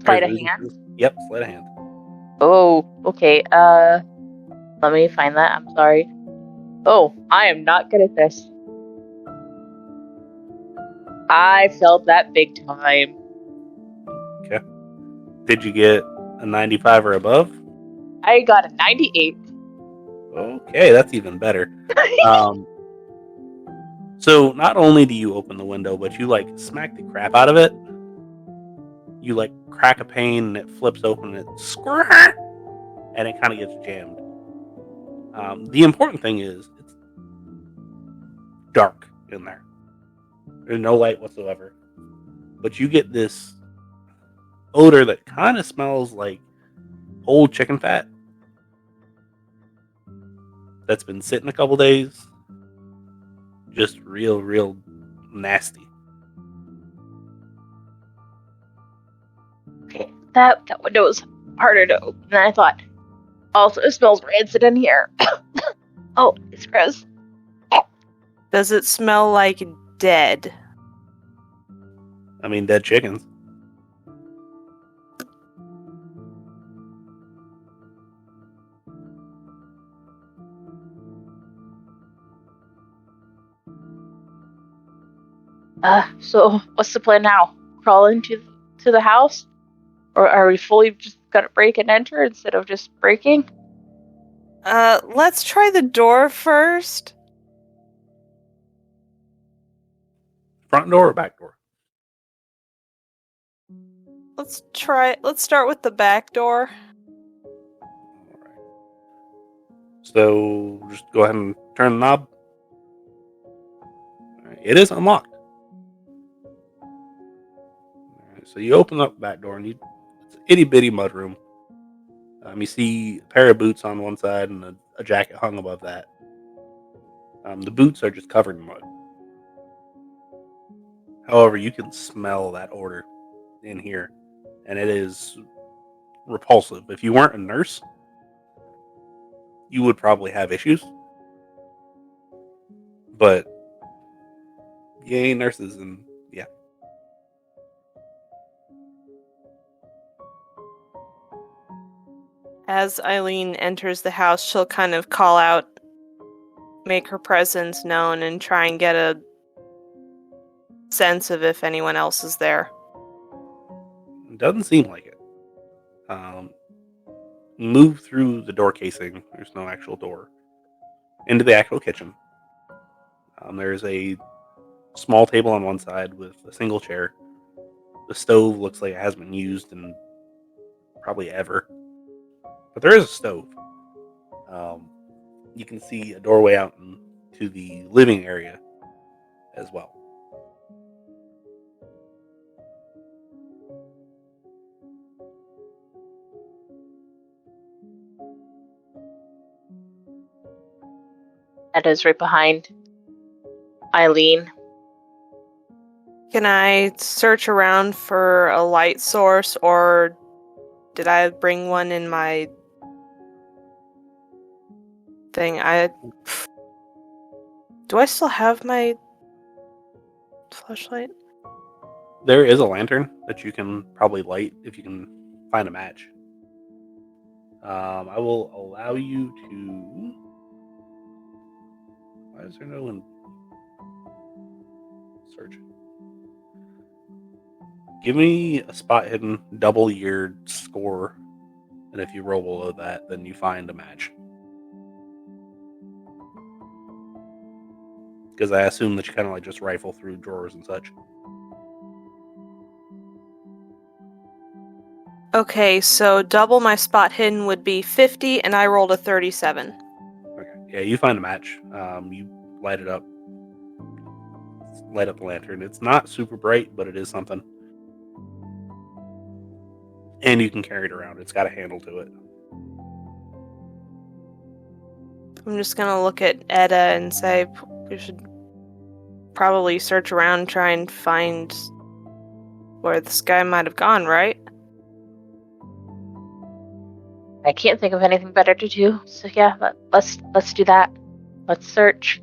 Sleight of hand? Yep, sleight of hand. Oh, okay. Let me find that. I'm sorry. Oh, I am not good at this. I failed that big time. Okay. Did you get a 95 or above? I got a 98. Okay, that's even better. So not only do you open the window, but you smack the crap out of it. You crack a pane and it flips open and it squirt, and it kind of gets jammed. The important thing is it's dark in there. There's no light whatsoever. But you get this odor that kind of smells like old chicken fat that's been sitting a couple days. Just real nasty. Okay, that window was harder to open than I thought. Also, it smells rancid in here. Oh, it's gross. Does it smell like dead? I mean, dead chickens. So what's the plan now? Crawl into the house? Or are we fully just gonna break and enter instead of just breaking? Let's try the door first. Front door or back door? Let's start with the back door. All right. So just go ahead and turn the knob. All right. It is unlocked. All right. So you open up the back door and it's an itty bitty mudroom. You see a pair of boots on one side and a jacket hung above that. The boots are just covered in mud. However, you can smell that odor in here, and it is repulsive. If you weren't a nurse, you would probably have issues. But you ain't nurses, and As Eileen enters the house, she'll kind of call out, make her presence known, and try and get a sense of if anyone else is there. Doesn't seem like it. Move through the door casing. There's no actual door. Into the actual kitchen. There's a small table on one side with a single chair. The stove looks like it hasn't been used in probably ever. But there is a stove. You can see a doorway out into the living area as well. Etta's right behind Eileen. Can I search around for a light source, or did I bring one in my thing? Do I still have my flashlight? There is a lantern that you can probably light if you can find a match. I will allow you to... Why is there no one? Search. Give me a spot hidden, double your score, and if you roll below that, then you find a match. Because I assume that you kind of like just rifle through drawers and such. Okay, so double my spot hidden would be 50, and I rolled a 37. Okay, yeah, you find a match. You light it up. Light up the lantern. It's not super bright, but it is something. And you can carry it around. It's got a handle to it. I'm just gonna look at Etta and say we should probably search around, try and find where this guy might have gone, right? I can't think of anything better to do. So yeah, let's do that. Let's search.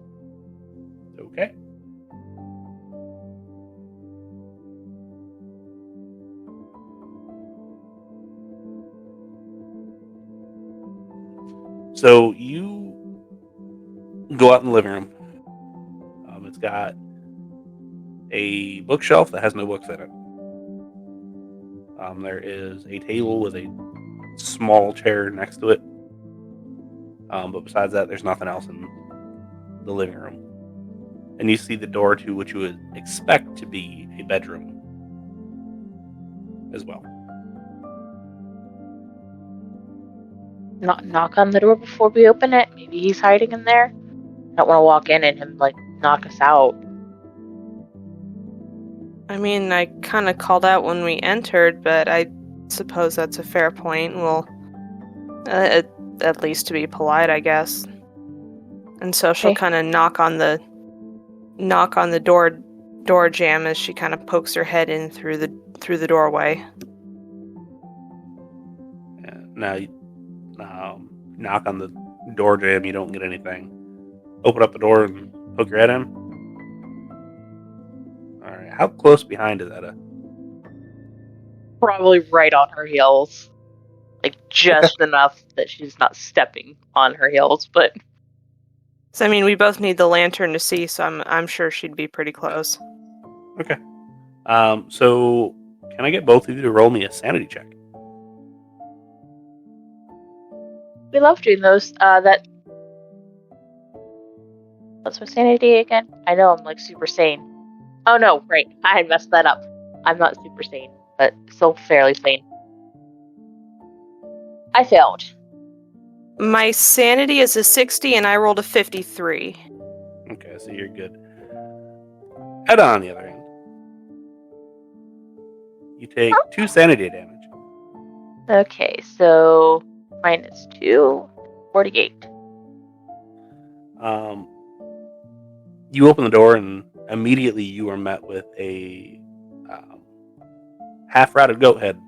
Okay. So you go out in the living room. It's got a bookshelf that has no books in it. There is a table with a small chair next to it. But besides that, there's nothing else in the living room. And you see the door to what you would expect to be a bedroom as well. Knock on the door before we open it. Maybe he's hiding in there. I don't want to walk in and him knock us out. I mean, I kind of called out when we entered, but I suppose that's a fair point. Well, at least to be polite, I guess. And so she'll kind of knock on the door jamb as she kind of pokes her head in through the doorway. Yeah, now you knock on the door jamb, you don't get anything. Open up the door and poke your head in. All right, how close behind is Etta? Probably right on her heels. Just enough that she's not stepping on her heels, but... So, I mean, we both need the lantern to see, so I'm sure she'd be pretty close. Okay. So, can I get both of you to roll me a sanity check? We love doing those. What's my sanity again? I know I'm super sane. Oh no, right. I messed that up. I'm not super sane, but still fairly sane. I failed. My sanity is a 60 and I rolled a 53. Okay, so you're good. Etta, on the other hand, you take 2 sanity damage. Okay, so -2, 48. You open the door and immediately you are met with a half-rotted goat head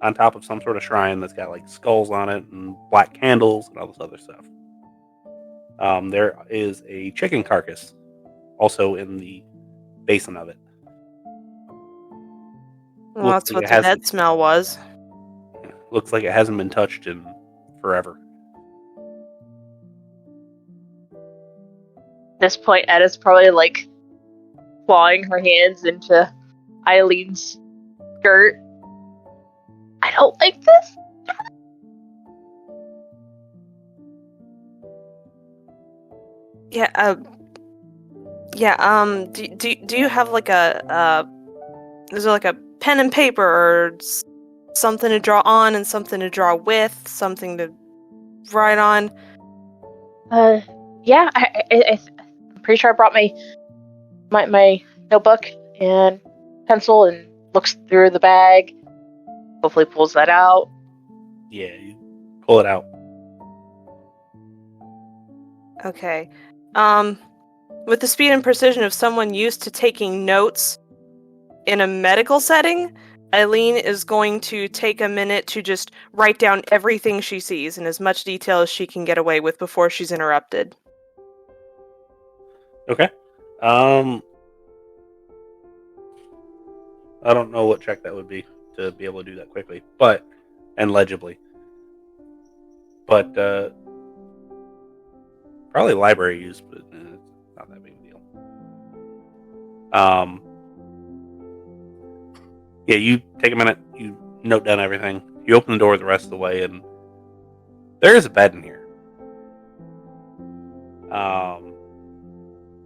on top of some sort of shrine that's got skulls on it and black candles and all this other stuff. There is a chicken carcass also in the basin of it. Well, that's what the dead smell was. looks like it hasn't been touched in forever. At this point, Etta's probably like clawing her hands into Eileen's skirt. I don't like this. Do you have like is there like a pen and paper or something to draw on and something to draw with, something to write on? Yeah, I'm pretty sure I brought my notebook and pencil and looks through the bag. Hopefully pulls that out. Yeah, you pull it out. Okay. With the speed and precision of someone used to taking notes in a medical setting, Eileen is going to take a minute to just write down everything she sees in as much detail as she can get away with before she's interrupted. Okay. I don't know what check that would be to be able to do that quickly, and legibly. But probably library use, but it's not that big a deal. Yeah, you take a minute, you note down everything, you open the door the rest of the way, and there is a bed in here.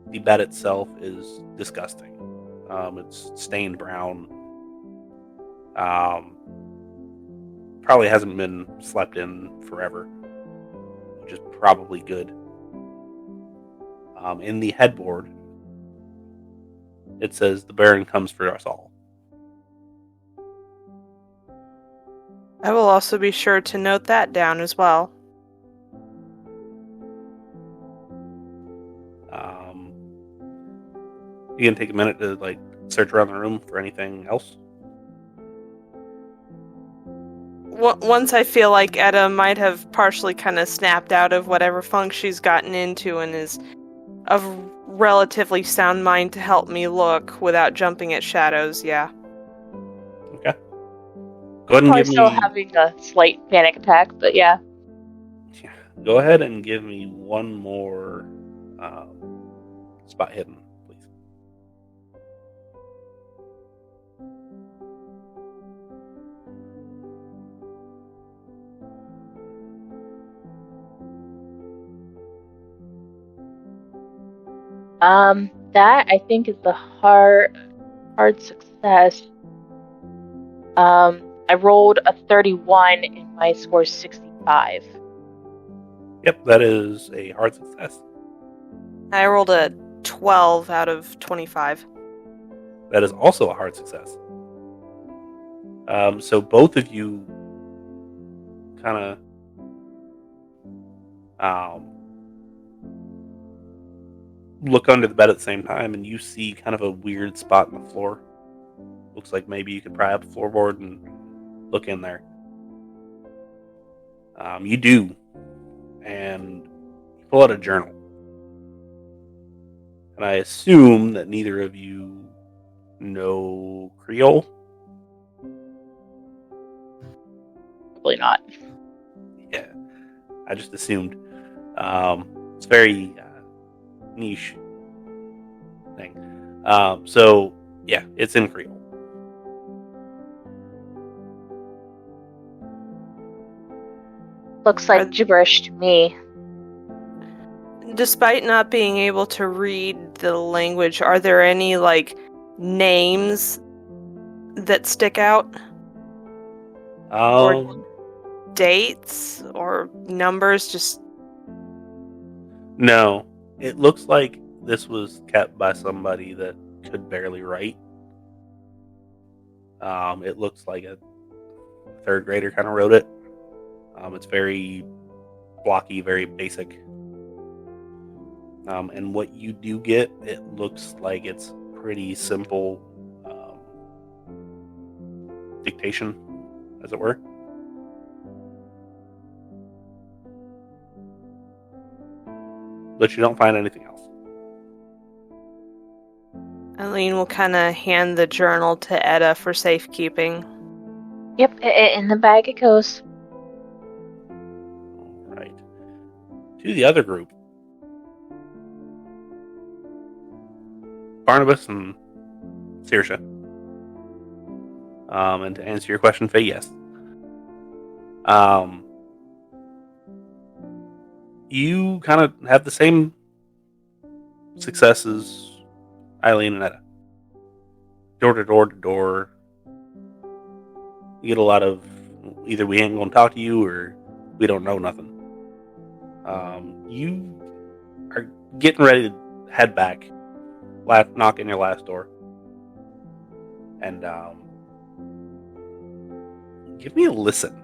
The bed itself is disgusting. It's stained brown. Probably hasn't been slept in forever, which is probably good. In the headboard, it says, "The Baron comes for us all." I will also be sure to note that down as well. You can take a minute to search around the room for anything else. Once I feel like Etta might have partially kind of snapped out of whatever funk she's gotten into and is of relatively sound mind to help me look without jumping at shadows, yeah. Okay. Go ahead and Probably give me... still having a slight panic attack, but yeah. Yeah. Go ahead and give me one more spot hidden, please. That I think is the hard success. I rolled a 31 and my score is 65. Yep, that is a hard success. I rolled a 12 out of 25. That is also a hard success. So both of you kind of look under the bed at the same time, and you see kind of a weird spot in the floor. Looks like maybe you could pry up the floorboard and look in there. You do, and you pull out a journal. And I assume that neither of you know Creole. Probably not. Yeah, I just assumed. It's very niche thing. So yeah, it's in Creole. Looks like gibberish to me. Despite not being able to read the language, are there any names that stick out? Or dates or numbers? Just no. It looks like this was kept by somebody that could barely write. It looks like a third grader kind of wrote it. It's very blocky, very basic. And what you do get, it looks like it's pretty simple dictation, as it were. But you don't find anything else. Eileen will kind of hand the journal to Etta for safekeeping. Yep, in the bag it goes. All right. To the other group. Barnabas and Saoirse. And to answer your question, Faye, yes. You kind of have the same success as Eileen and Etta. Door to door to door. You get a lot of either we ain't gonna talk to you or we don't know nothing. You are getting ready to head back, knock in your last door, and give me a listen.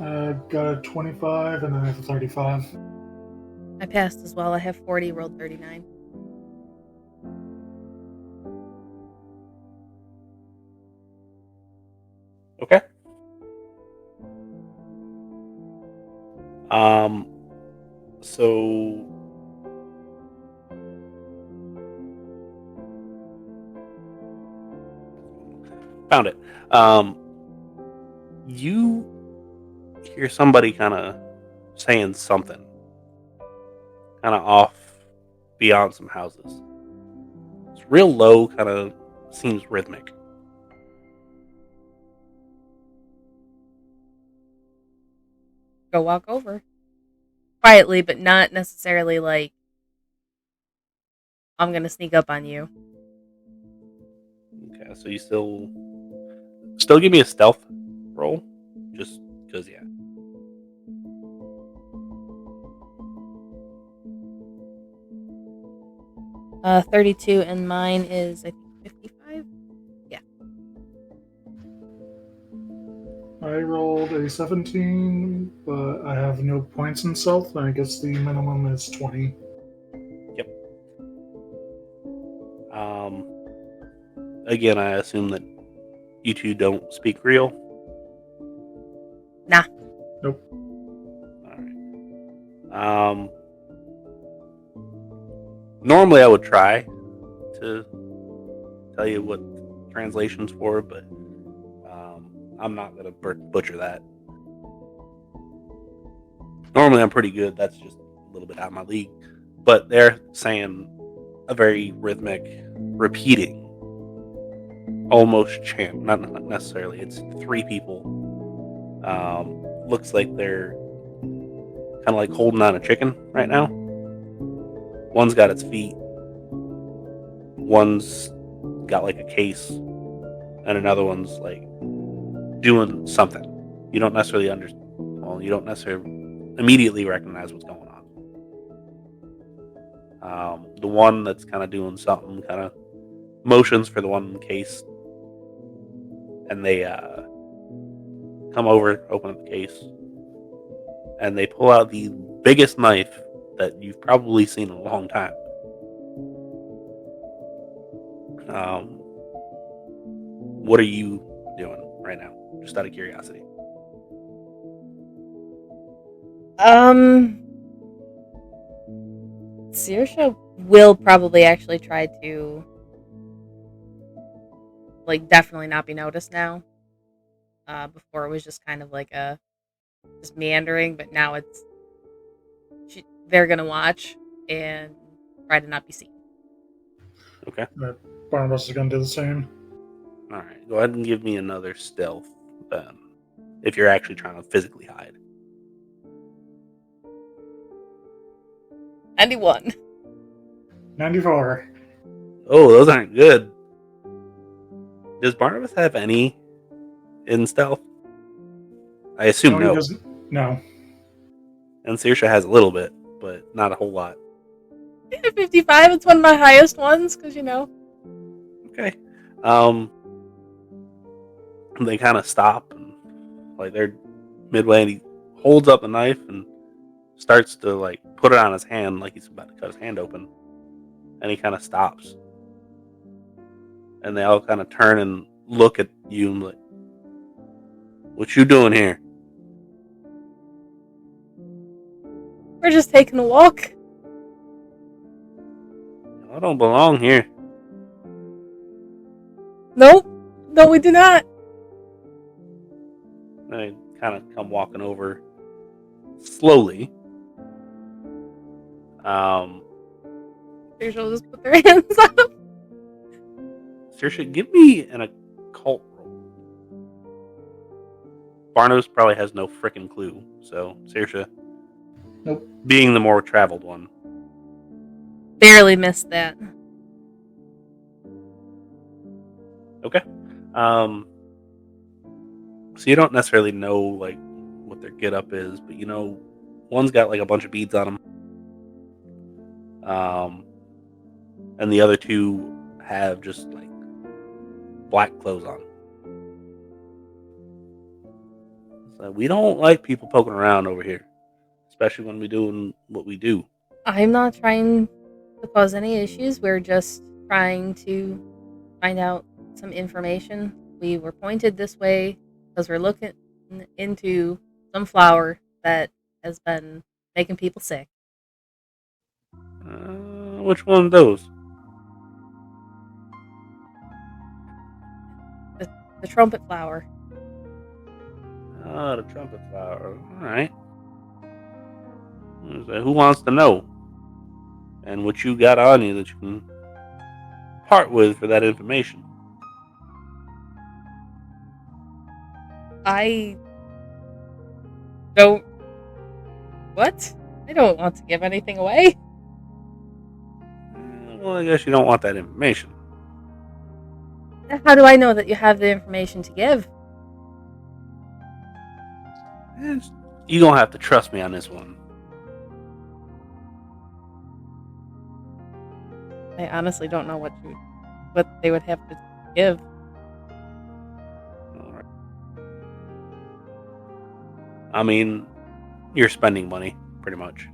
I've got a 25 and I have a 35. I passed as well. I have 40, rolled 39. Okay. So found it. You hear somebody kind of saying something, kind of off beyond some houses. It's real low, kind of seems rhythmic. Go walk over. Quietly, but not necessarily like, I'm going to sneak up on you. Okay, so you still give me a stealth roll, just because, yeah. Uh, 32, and mine is, I think, 55? Yeah. I rolled a 17, but I have no points in stealth, and I guess the minimum is 20. Yep. Again, I assume that you two don't speak real? Nah. Nope. Alright. Normally I would try to tell you what translation's for, but I'm not going to butcher that. Normally I'm pretty good. That's just a little bit out of my league. But they're saying a very rhythmic, repeating, almost chant. Not necessarily. It's three people. Looks like they're kind of like holding on a chicken right now. One's got its feet. One's got like a case. And another one's like doing something. You don't necessarily you don't necessarily immediately recognize what's going on. The one that's kind of doing something kind of motions for the one in the case. And they come over, open up the case. And they pull out the biggest knife that you've probably seen in a long time. What are you doing right now? Just out of curiosity. Saoirse will probably actually try to, like, definitely not be noticed now. Before it was just kind of like just meandering, but now they're gonna watch and try to not be seen. Okay. Barnabas is going to do the same. Alright, go ahead and give me another stealth then. If you're actually trying to physically hide. 91. 94. Oh, those aren't good. Does Barnabas have any in stealth? I assume no. He doesn't. No. And Saoirse has a little bit, but not a whole lot. 55, it's one of my highest ones, because, Okay. They kind of stop, and like they're midway, and he holds up the knife and starts to like put it on his hand, like he's about to cut his hand open, and he kind of stops, and they all kind of turn and look at you and like, "What you doing here?" We're just taking a walk. I don't belong here. Nope. No, we do not. I kind of come walking over slowly. Saoirse will just put their hands up. Saoirse, give me an occult roll. Barnabas probably has no frickin' clue, so Saoirse, Nope. being the more traveled one. Barely missed that. Okay. So you don't necessarily know like what their get up is, but you know one's got like a bunch of beads on them. And the other two have just like black clothes on. So we don't like people poking around over here, especially when we're doing what we do. I'm not trying to cause any issues. We're just trying to find out some information. We were pointed this way because we're looking into some flower that has been making people sick. Which one of those? The trumpet flower. Oh, the trumpet flower. All right. So who wants to know? And what you got on you that you can part with for that information? I don't... What? I don't want to give anything away. Well, I guess you don't want that information. How do I know that you have the information to give? You're going to have to trust me on this one. I honestly don't know what they would have to give. All right. I mean, you're spending money, pretty much.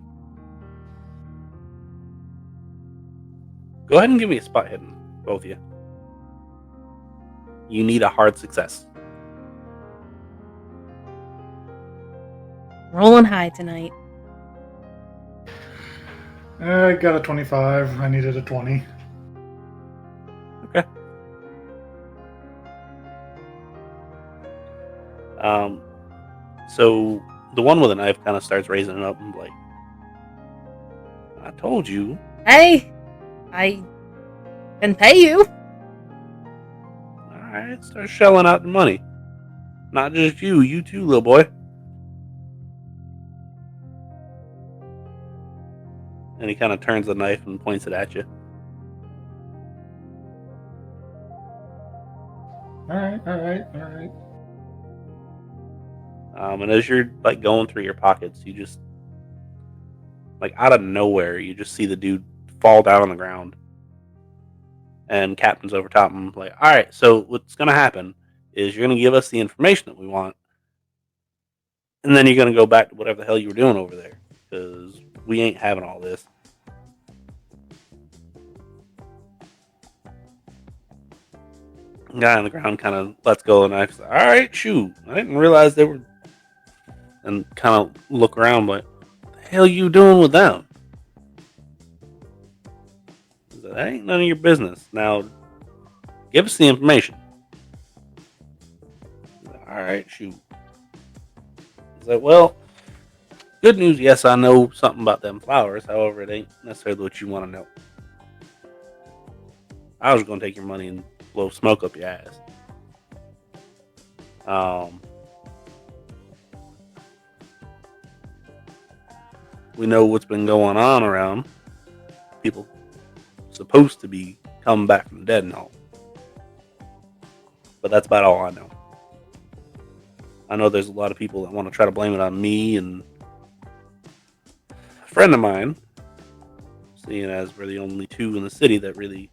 Go ahead and give me a spot hidden, both of you. You need a hard success. Rolling high tonight. I got a 25. I needed a 20. Okay. So the one with a knife kind of starts raising it up and like, I told you. Hey, I can pay you. Alright, start shelling out the money. Not just you too, little boy. And he kind of turns the knife and points it at you. Alright. And as you're like going through your pockets, you just like out of nowhere, you just see the dude fall down on the ground. And Captain's over top of him, like, all right, so what's going to happen is you're going to give us the information that we want. And then you're going to go back to whatever the hell you were doing over there. Because we ain't having all this. The guy on the ground kind of lets go of the knife. He's like, all right, shoot. I didn't realize they were... And kind of look around like, what the hell you doing with them? That ain't none of your business. Now, give us the information. Alright, shoot. He's like, well, good news, yes, I know something about them flowers. However, it ain't necessarily what you want to know. I was going to take your money and blow smoke up your ass. We know what's been going on around. People supposed to be coming back from the dead and all. But that's about all I know. I know there's a lot of people that want to try to blame it on me and a friend of mine, seeing as we're the only two in the city that really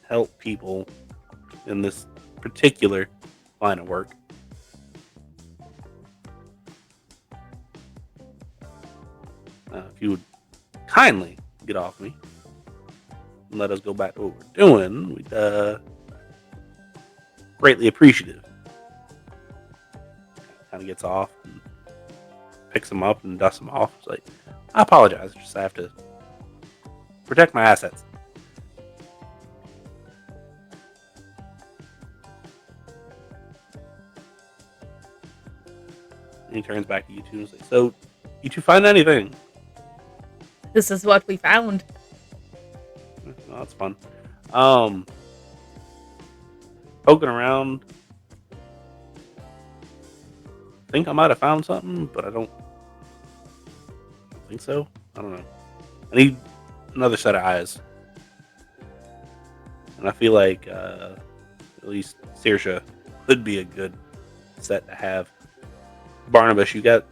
help people in this particular line of work. If you would kindly get off me and let us go back to what we're doing, we'd greatly appreciative. Kind of gets off and picks them up and dusts them off. It's like, I apologize. Just I have to protect my assets. And he turns back to you two and says, so, you two find anything? This is what we found. Oh, that's fun. Poking around. I think I might have found something, but I don't think so. I don't know. I need another set of eyes. And I feel like at least Saoirse would be a good set to have. Barnabas, you got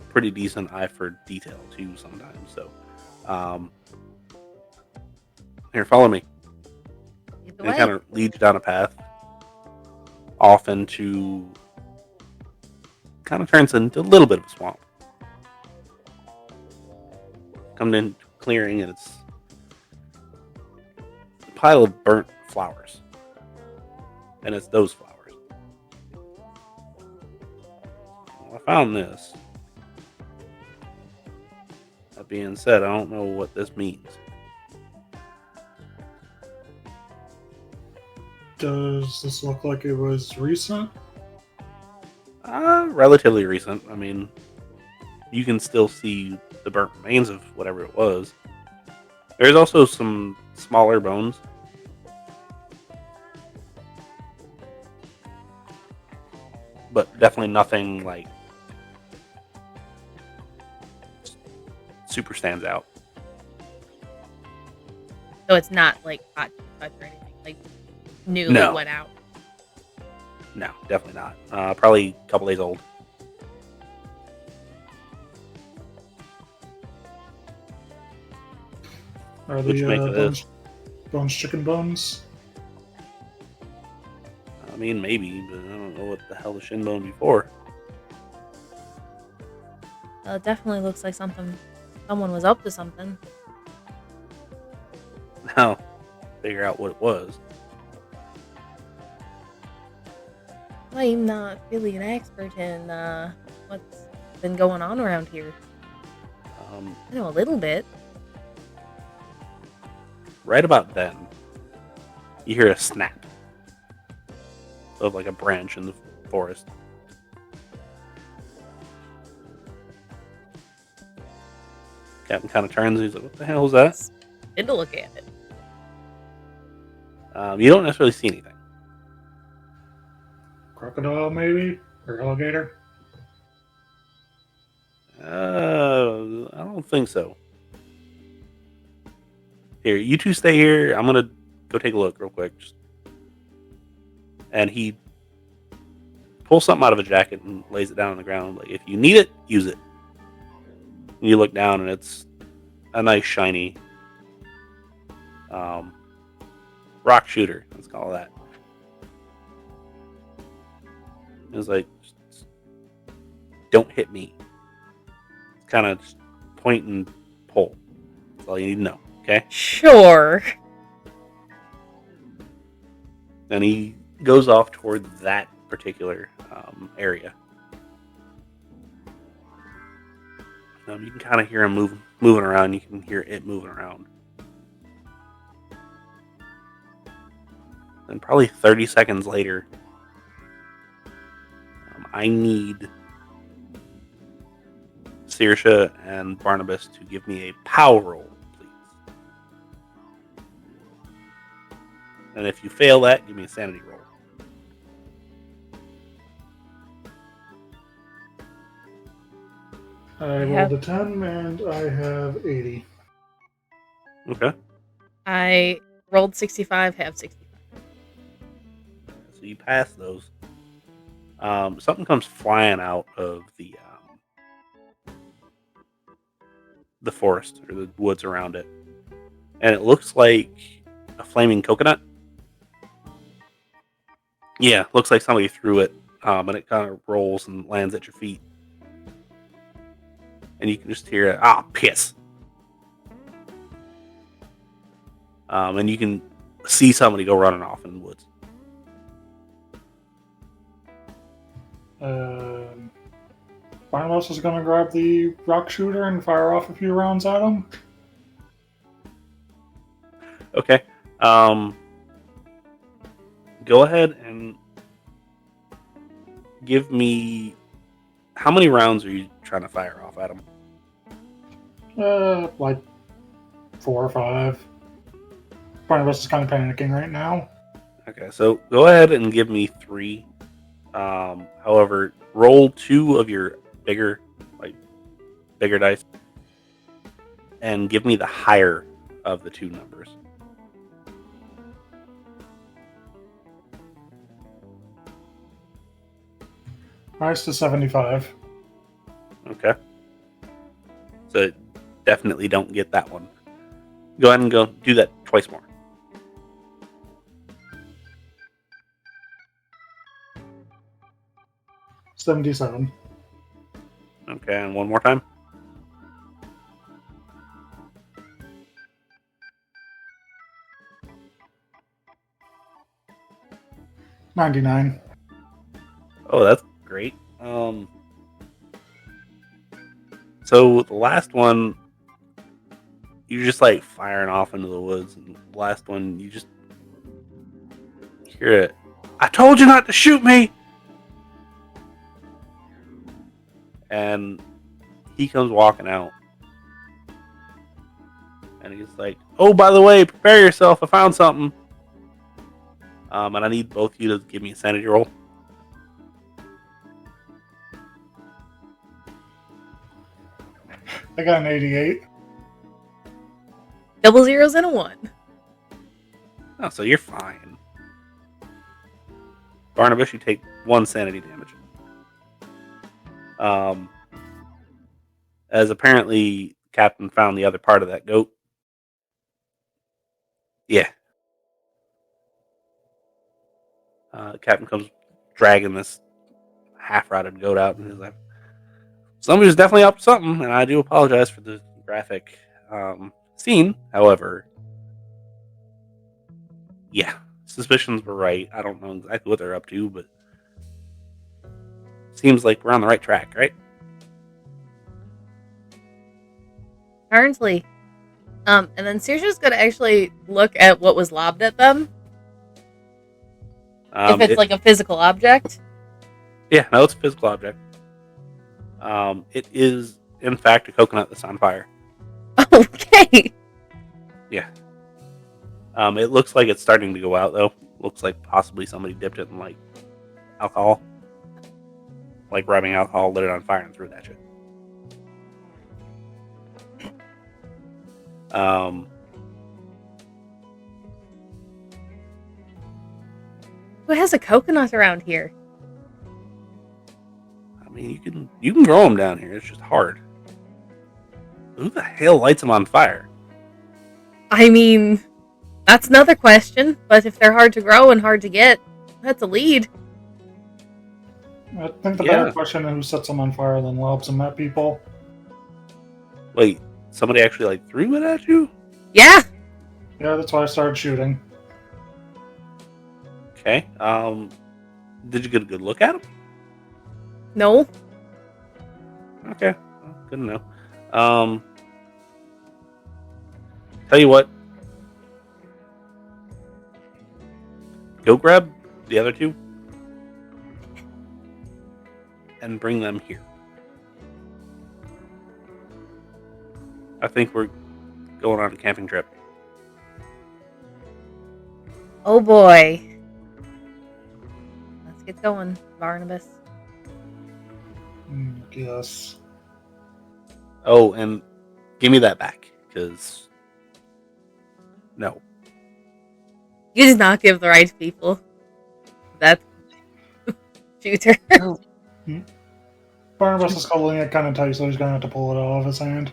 pretty decent eye for detail too sometimes. So, here, follow me. Either And it way. kind of leads you down a path off into, kind of turns into a little bit of a swamp. Coming in clearing, and it's a pile of burnt flowers, and it's those flowers. Well, I found this. That being said, I don't know what this means. Does this look like it was recent? Relatively recent. I mean, you can still see the burnt remains of whatever it was. There's also some smaller bones. But definitely nothing like super stands out. So it's not like hot touch or anything. Like newly No. went out. No, definitely not. Probably a couple days old. Are What'd you the make of this? bones chicken bones? I mean, maybe, but I don't know what the hell the shin bone before. Well, it definitely looks like someone was up to something. Now, figure out what it was. I'm not really an expert in what's been going on around here. I know a little bit. Right about then, you hear a snap of like a branch in the forest. Captain kind of turns and he's like, what the hell is that? Did to look at it. You don't necessarily see anything. Crocodile, maybe? Or alligator? I don't think so. Here, you two stay here. I'm going to go take a look real quick. And he pulls something out of a jacket and lays it down on the ground. Like, if you need it, use it. And you look down, and it's a nice, shiny rock shooter. Let's call it that. It's like, just don't hit me. It's kind of just point and pull. That's all you need to know. Okay? Sure. And he goes off toward that particular area. You can kind of hear him moving around. You can hear it moving around. And probably 30 seconds later, I need Saoirse and Barnabas to give me a power roll, please. And if you fail that, give me a sanity roll. I rolled a 10 and I have 80. Okay. I rolled 65, have 65. So you pass those. Something comes flying out of the forest or the woods around it, and it looks like a flaming coconut. Yeah, looks like somebody threw it, and it kind of rolls and lands at your feet, and you can just hear it. Ah, piss! And you can see somebody go running off in the woods. Barnabas is going to grab the rock shooter and fire off a few rounds at him. Okay. Go ahead and give me... How many rounds are you trying to fire off at him? Like 4 or 5. Barnabas is kind of panicking right now. Okay, so go ahead and give me 3. However, roll 2 of your bigger dice, and give me the higher of the 2 numbers. Rise to 75. Okay. So definitely don't get that one. Go ahead and go do that twice more. $77. Okay, and one more time. $99. Oh, that's great. So the last one, you're just like firing off into the woods, and the last one, you just hear it. I told you not to shoot me! And he comes walking out. And he's like, oh, by the way, prepare yourself. I found something. And I need both of you to give me a sanity roll. I got an 88. Double zeros and a 1. Oh, so you're fine. Barnabas, you take 1 sanity damage. As apparently Captain found the other part of that goat. Yeah. Captain comes dragging this half-rotted goat out, and he's like, somebody's definitely up to something, and I do apologize for the graphic scene. However, yeah, suspicions were right. I don't know exactly what they're up to, but seems like we're on the right track, right? Apparently. And then Saoirse's going to actually look at what was lobbed at them. If it's like a physical object. Yeah, no, it's a physical object. It is, in fact, a coconut that's on fire. Okay. Yeah. It looks like it's starting to go out, though. Looks like possibly somebody dipped it in, like, alcohol. Like rubbing alcohol, lit it on fire, and threw that shit. Who has a coconut around here? I mean, you can grow them down here. It's just hard. Who the hell lights them on fire? I mean, that's another question. But if they're hard to grow and hard to get, that's a lead. I think the better question is who sets them on fire than lobs them at people. Wait, somebody actually like threw it at you? Yeah. Yeah, that's why I started shooting. Okay. Did you get a good look at him? No. Okay. Well, good to know. Tell you what. Go grab the other 2 and bring them here. I think we're going on a camping trip. Oh boy. Let's get going, Barnabas. Yes. Oh, and give me that back, because... No. You did not give the right people. That's shooter. Barnabas is holding it kind of tight, so he's going to have to pull it out of his hand.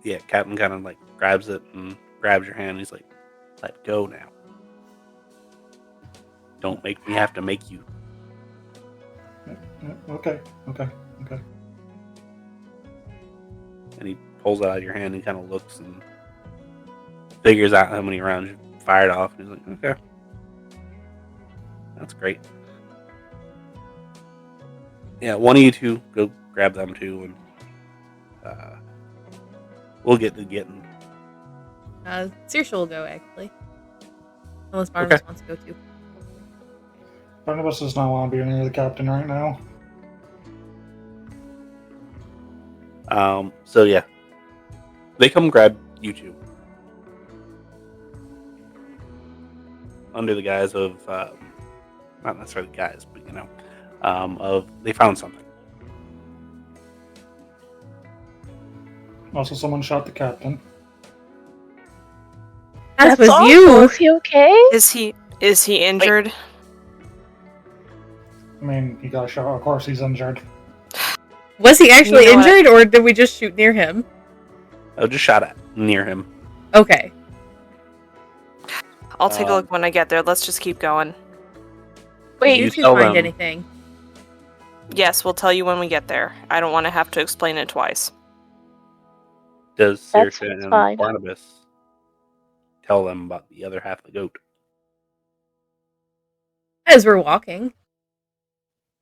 Yeah, Captain kind of like grabs it and grabs your hand. And he's like, "Let go now. Don't make me have to make you." Okay. And he pulls it out of your hand and kind of looks and figures out how many rounds you fired off. And he's like, "Okay, that's great." Yeah, one of you two go grab them too, and we'll get to getting. Saoirse will go, actually. Unless Barnabas wants to go too. Barnabas does not want to be near the captain right now. So yeah, they come grab you two under the guise of not necessarily guys, but of they found something. Also, someone shot the captain. That That's was you. Is he okay? Is he injured? I mean, he got shot. Of course, he's injured. Was he actually You know injured, or did we just shoot near him? I just shot at near him. Okay. I'll take a look when I get there. Let's just keep going. Wait, You you two tell find them. anything? Yes, we'll tell you when we get there. I don't want to have to explain it twice. Does That Saoirse sounds and fine. Barnabas tell them about the other half of the goat? As we're walking.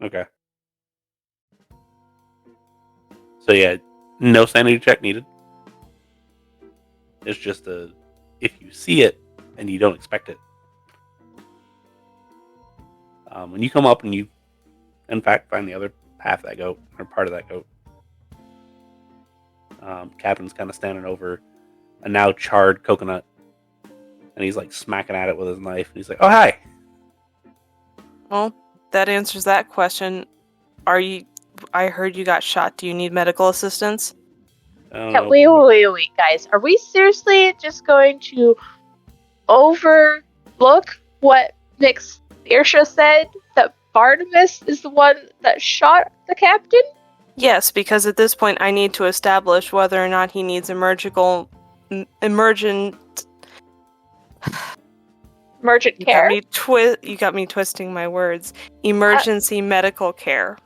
Okay. So yeah, no sanity check needed. It's just if you see it and you don't expect it. When you come up and you, in fact, find the other half of that goat, or part of that goat, Captain's kind of standing over a now charred coconut, and he's like smacking at it with his knife, and he's like, "Oh, hi." Well, that answers that question. I heard you got shot. Do you need medical assistance? Yeah, wait, guys. Are we seriously just going to overlook what Nick Saoirse said? That Barnabas is the one that shot the captain? Yes, because at this point I need to establish whether or not he needs emergent care? You got me twisting my words. Emergency medical care.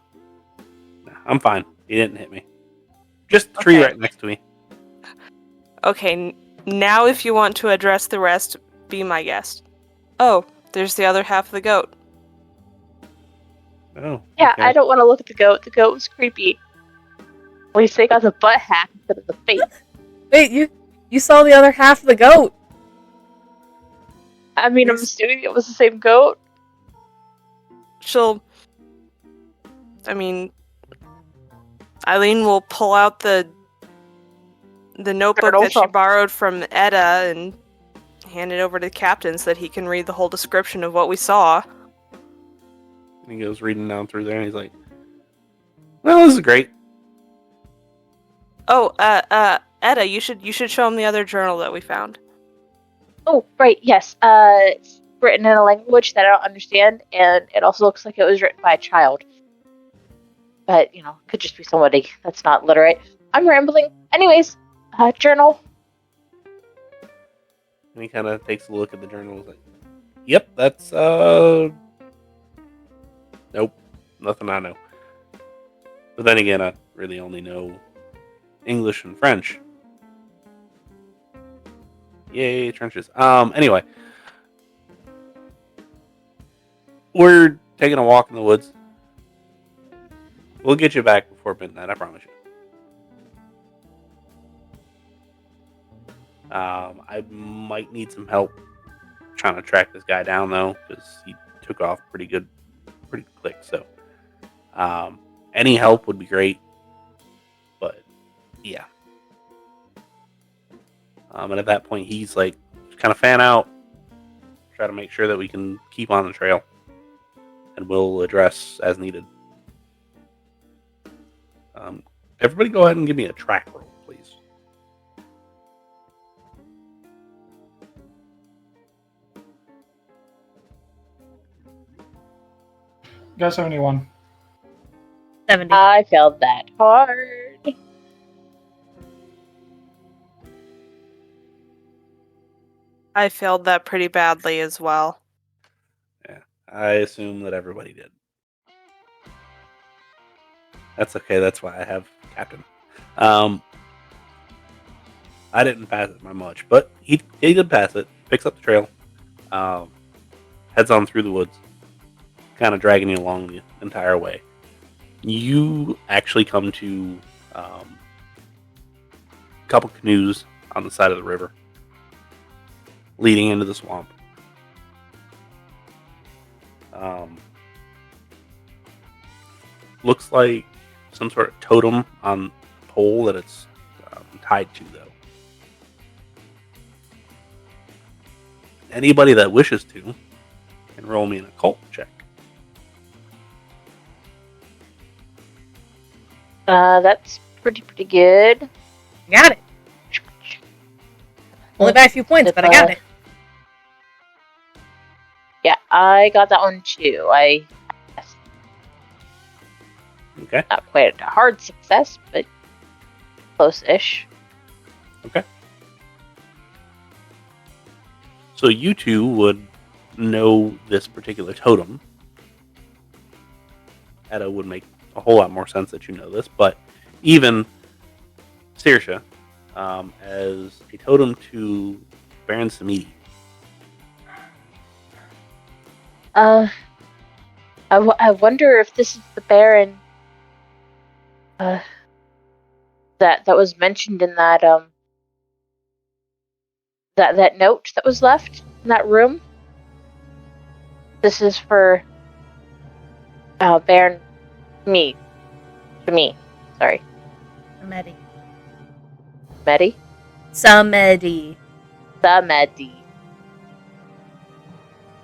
I'm fine. He didn't hit me. Just the tree Okay. right next to me. Okay, now if you want to address the rest, be my guest. Oh, there's the other half of the goat. Oh. Yeah, okay. I don't want to look at the goat. The goat was creepy. At least they got the butt half instead of the face. Wait, you saw the other half of the goat. I mean, I'm assuming it was the same goat. Eileen will pull out the notebook Journal that she from- borrowed from Etta and hand it over to the captain so that he can read the whole description of what we saw. And he goes reading down through there, and he's like, "Well, this is great." Oh, Etta, you should show him the other journal that we found. Oh, right, yes. It's written in a language that I don't understand, and it also looks like it was written by a child. But, could just be somebody that's not literate. I'm rambling. Anyways, journal. And he kind of takes a look at the journal and is like, "Yep, that's, nope, nothing I know." But then again, I really only know English and French. Yay, trenches. Anyway. We're taking a walk in the woods. We'll get you back before midnight, I promise you. I might need some help trying to track this guy down, though, because he took off pretty quick. So, any help would be great. But, yeah. And at that point, he's like, kind of fan out, try to make sure that we can keep on the trail, and we'll address as needed. Everybody go ahead and give me a track roll, please. Got 71. 70. I failed that hard. I failed that pretty badly as well. Yeah, I assume that everybody did. That's okay. That's why I have Captain. I didn't pass it by much, but he did pass it. Picks up the trail. Heads on through the woods, kind of dragging you along the entire way. You actually come to a couple canoes on the side of the river, leading into the swamp. Looks like some sort of totem on a pole that it's tied to, though. Anybody that wishes to can roll me an occult check. That's pretty good. Got it. Only by a few points, but I got it. Yeah, I got that one too. Okay. Not quite a hard success, but close-ish. Okay. So you two would know this particular totem. Etta would make a whole lot more sense that you know this, but even Saoirse, as a totem to Baron Samedi. I wonder if this is the Baron that was mentioned in that that note that was left in that room. This is for Baron me. Sorry. Samedi. Medi? Samedi. Samedi.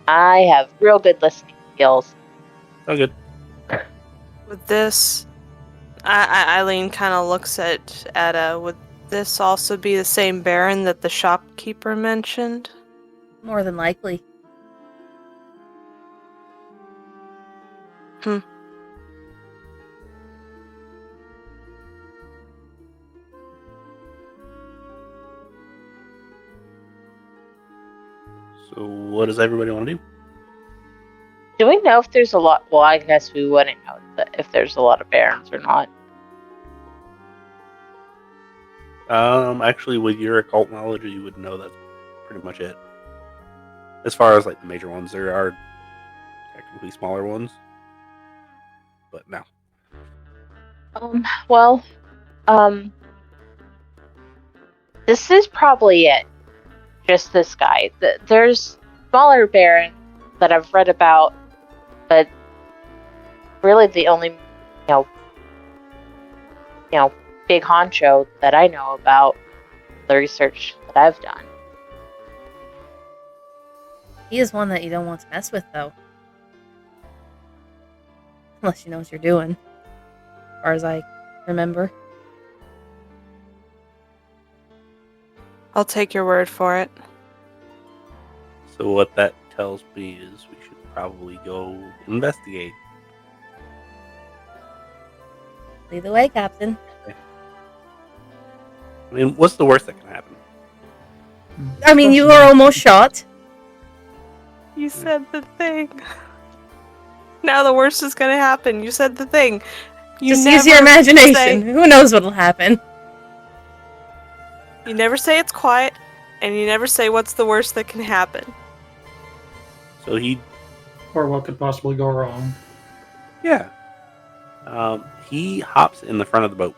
I have real good listening skills. Oh, good. With this, Eileen kind of looks at Etta. Would this also be the same Baron that the shopkeeper mentioned? More than likely. So what does everybody want to do? Do we know if there's a lot? Well, I guess we wouldn't know if there's a lot of Barons or not. Actually, with your occult knowledge, you would know that's pretty much it. As far as like the major ones, there are technically smaller ones, but no. This is probably it. Just this guy. There's smaller Baron that I've read about, but really the only, big honcho that I know about the research that I've done. He is one that you don't want to mess with, though. Unless you know what you're doing. As far as I remember. I'll take your word for it. So what that tells me is we should probably go investigate. Lead the way, Captain. I mean, what's the worst that can happen? I mean, you were almost shot. You said the thing. Now the worst is gonna happen. You said the thing. Just use your imagination. say- Who knows what'll happen? You never say it's quiet, and you never say what's the worst that can happen. So Or what could possibly go wrong. yeah. He hops in the front of the boat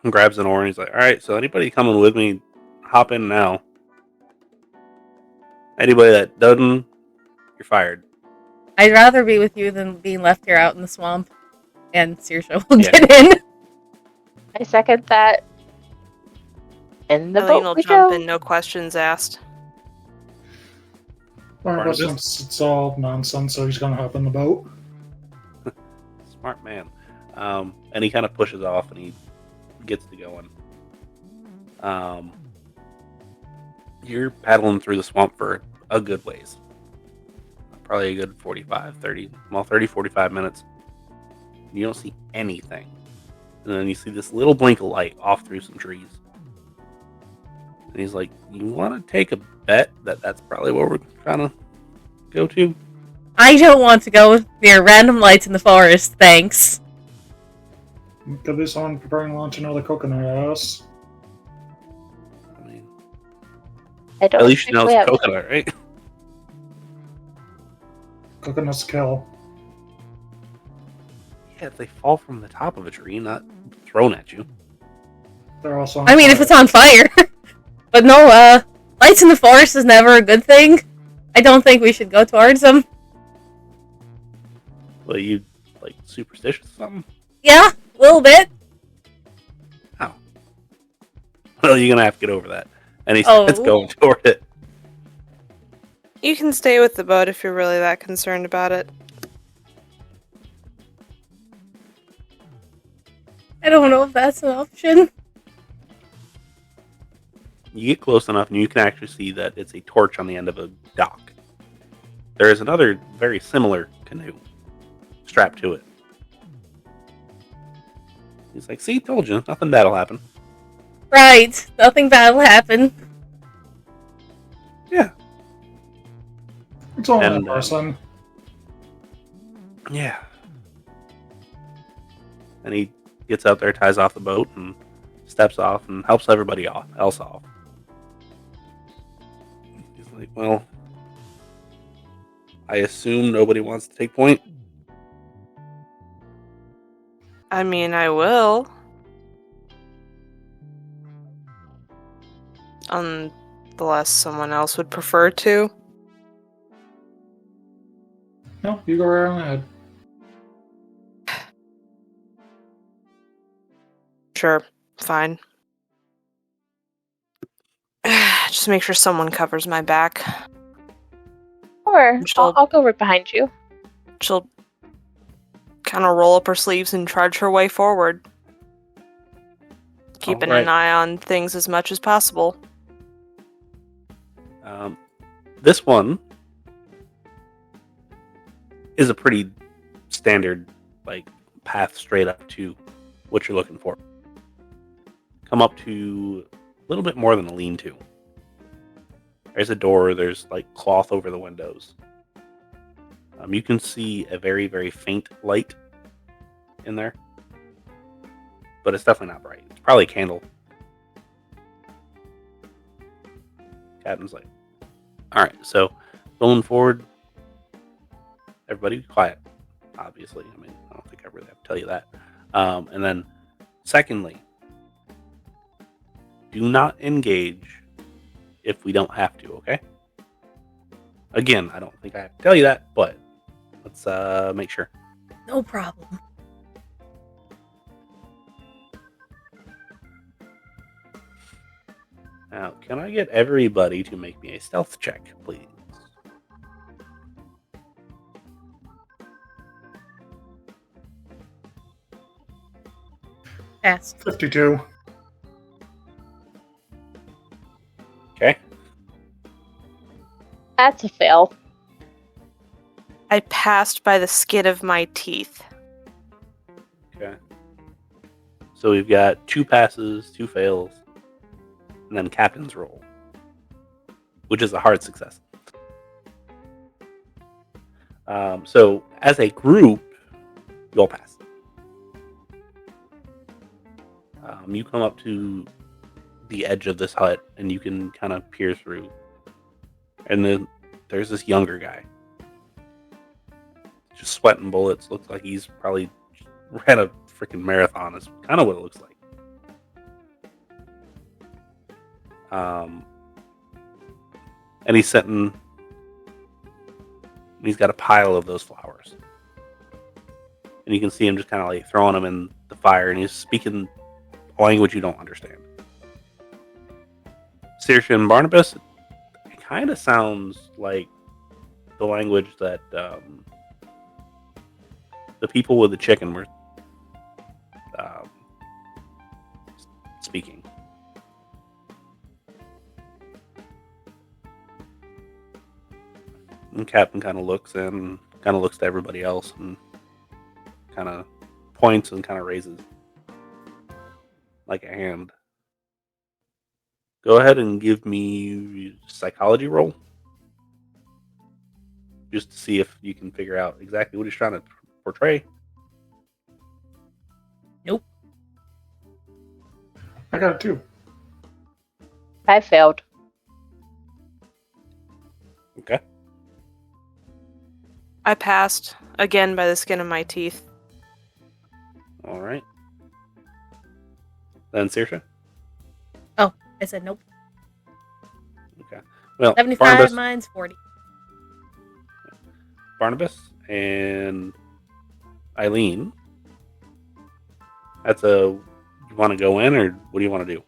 and grabs an oar and he's like, alright, so anybody coming with me, hop in now. Anybody that doesn't, you're fired. I'd rather be with you than being left here out in the swamp. And Saoirse will Yeah. get in. I second that. In the Eileen boat will we jump go. in, no questions asked. Barnabas Barnabas? thinks it's all nonsense, so he's gonna hop in the boat. Smart man. And he kind of pushes off and he gets to going. You're paddling through the swamp for a good ways. Probably a good 30, 45 minutes. You don't see anything. And then you see this little blink of light off through some trees. And he's like, you want to take a bet that that's probably where we're trying to go to? I don't want to go near random lights in the forest, thanks. Could be someone preparing to launch another coconut at us. I mean, I don't at least you know actually it's have- coconut, right? Coconuts kill. Yeah, if they fall from the top of a tree, not thrown at you. They're also on I mean, if it's on fire. But no, lights in the forest is never a good thing. I don't think we should go towards them. Well, you, like, superstitious or something? Yeah, a little bit. Oh. Well, you're gonna have to get over that. And he Oh. starts going toward it. You can stay with the boat if you're really that concerned about it. I don't know if that's an option. You get close enough and you can actually see that it's a torch on the end of a dock. There is another very similar canoe strapped to it. He's like, see, told you, nothing bad'll happen. Right, nothing bad will happen. Yeah. It's all And, in person. Yeah. And he gets out there, ties off the boat, and steps off and helps everybody else off. He's like, well, I assume nobody wants to take point. I mean, I will. Unless someone else would prefer to. No, you go right on ahead. Sure, fine. Just make sure someone covers my back. Or She'll- I'll go right behind you. She'll kind of roll up her sleeves and trudge her way forward. Keeping Alright. an eye on things as much as possible. This one is a pretty standard, like, path straight up to what you're looking for. Come up to a little bit more than a lean-to. There's a door, there's, like, cloth over the windows. You can see a very, very faint light in there. But it's definitely not bright. It's probably a candle. Captain's like, alright, so going forward, everybody be quiet, obviously. I mean, I don't think I really have to tell you that. And then, secondly, do not engage if we don't have to, okay? Again, I don't think I have to tell you that, but let's make sure. No problem. Now, can I get everybody to make me a stealth check, please? Pass. 52. Okay. That's a fail. I passed by the skin of my teeth. Okay. So we've got 2 passes, 2 fails, and then captain's roll, which is a hard success. So as a group, you'll pass. You come up to the edge of this hut, and you can kind of peer through. And then there's this younger guy, just sweating bullets. Looks like he's probably ran a freaking marathon. Is kind of what it looks like. And he's sitting. And he's got a pile of those flowers, and you can see him just kind of like throwing them in the fire, and he's speaking a language you don't understand. Saoirse and Barnabas, it kind of sounds like the language that the people with the chicken were speaking. And Captain kind of looks in, kind of looks to everybody else, and kind of points and kind of raises like a hand. Go ahead and give me a psychology roll, just to see if you can figure out exactly what he's trying to portray. I got it too. I failed. Okay. I passed, again by the skin of my teeth. All right. Then Saoirse? I said nope. Okay. Well, 75, mine's 40. Barnabas and Eileen. That's you want to go in, or what do you want to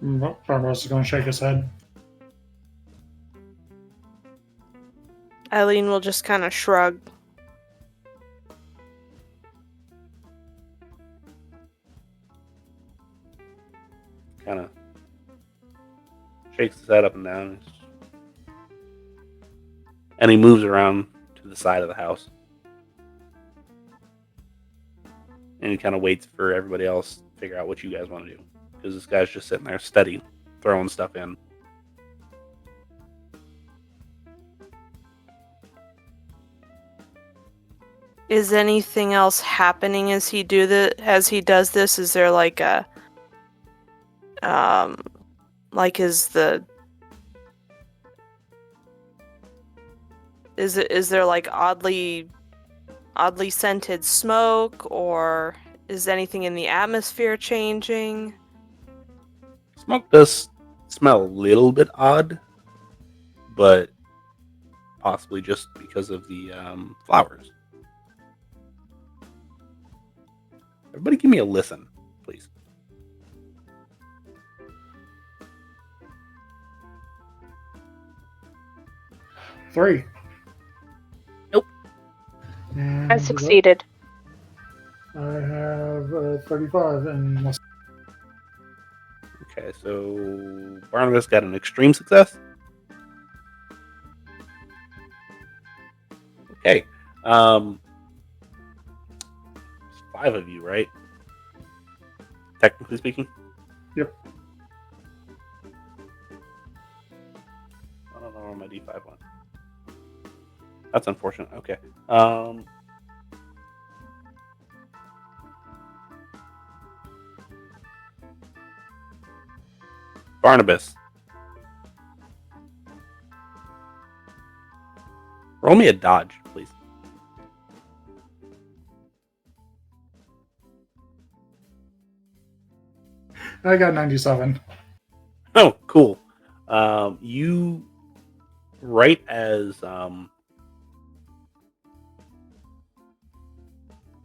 do? Barnabas is going to shake his head. Eileen will just kind of shrug. Kind of shakes his head up and down. And he moves around to the side of the house. And he kind of waits for everybody else to figure out what you guys want to do. Because this guy's just sitting there steady, throwing stuff in. Is anything else happening as he does this? Is there like a is there like oddly scented smoke, or is anything in the atmosphere changing? Smoke does smell a little bit odd, but possibly just because of the flowers. Everybody give me a listen, please. Three. Nope. And I succeeded. I have 35 and Okay, so Barnabas got an extreme success. Okay. There's 5 of you, right? Technically speaking? Yep. I don't know where my D5 went. That's unfortunate. Okay. Barnabas. Roll me a dodge, please. I got 97. Oh, cool. You, right as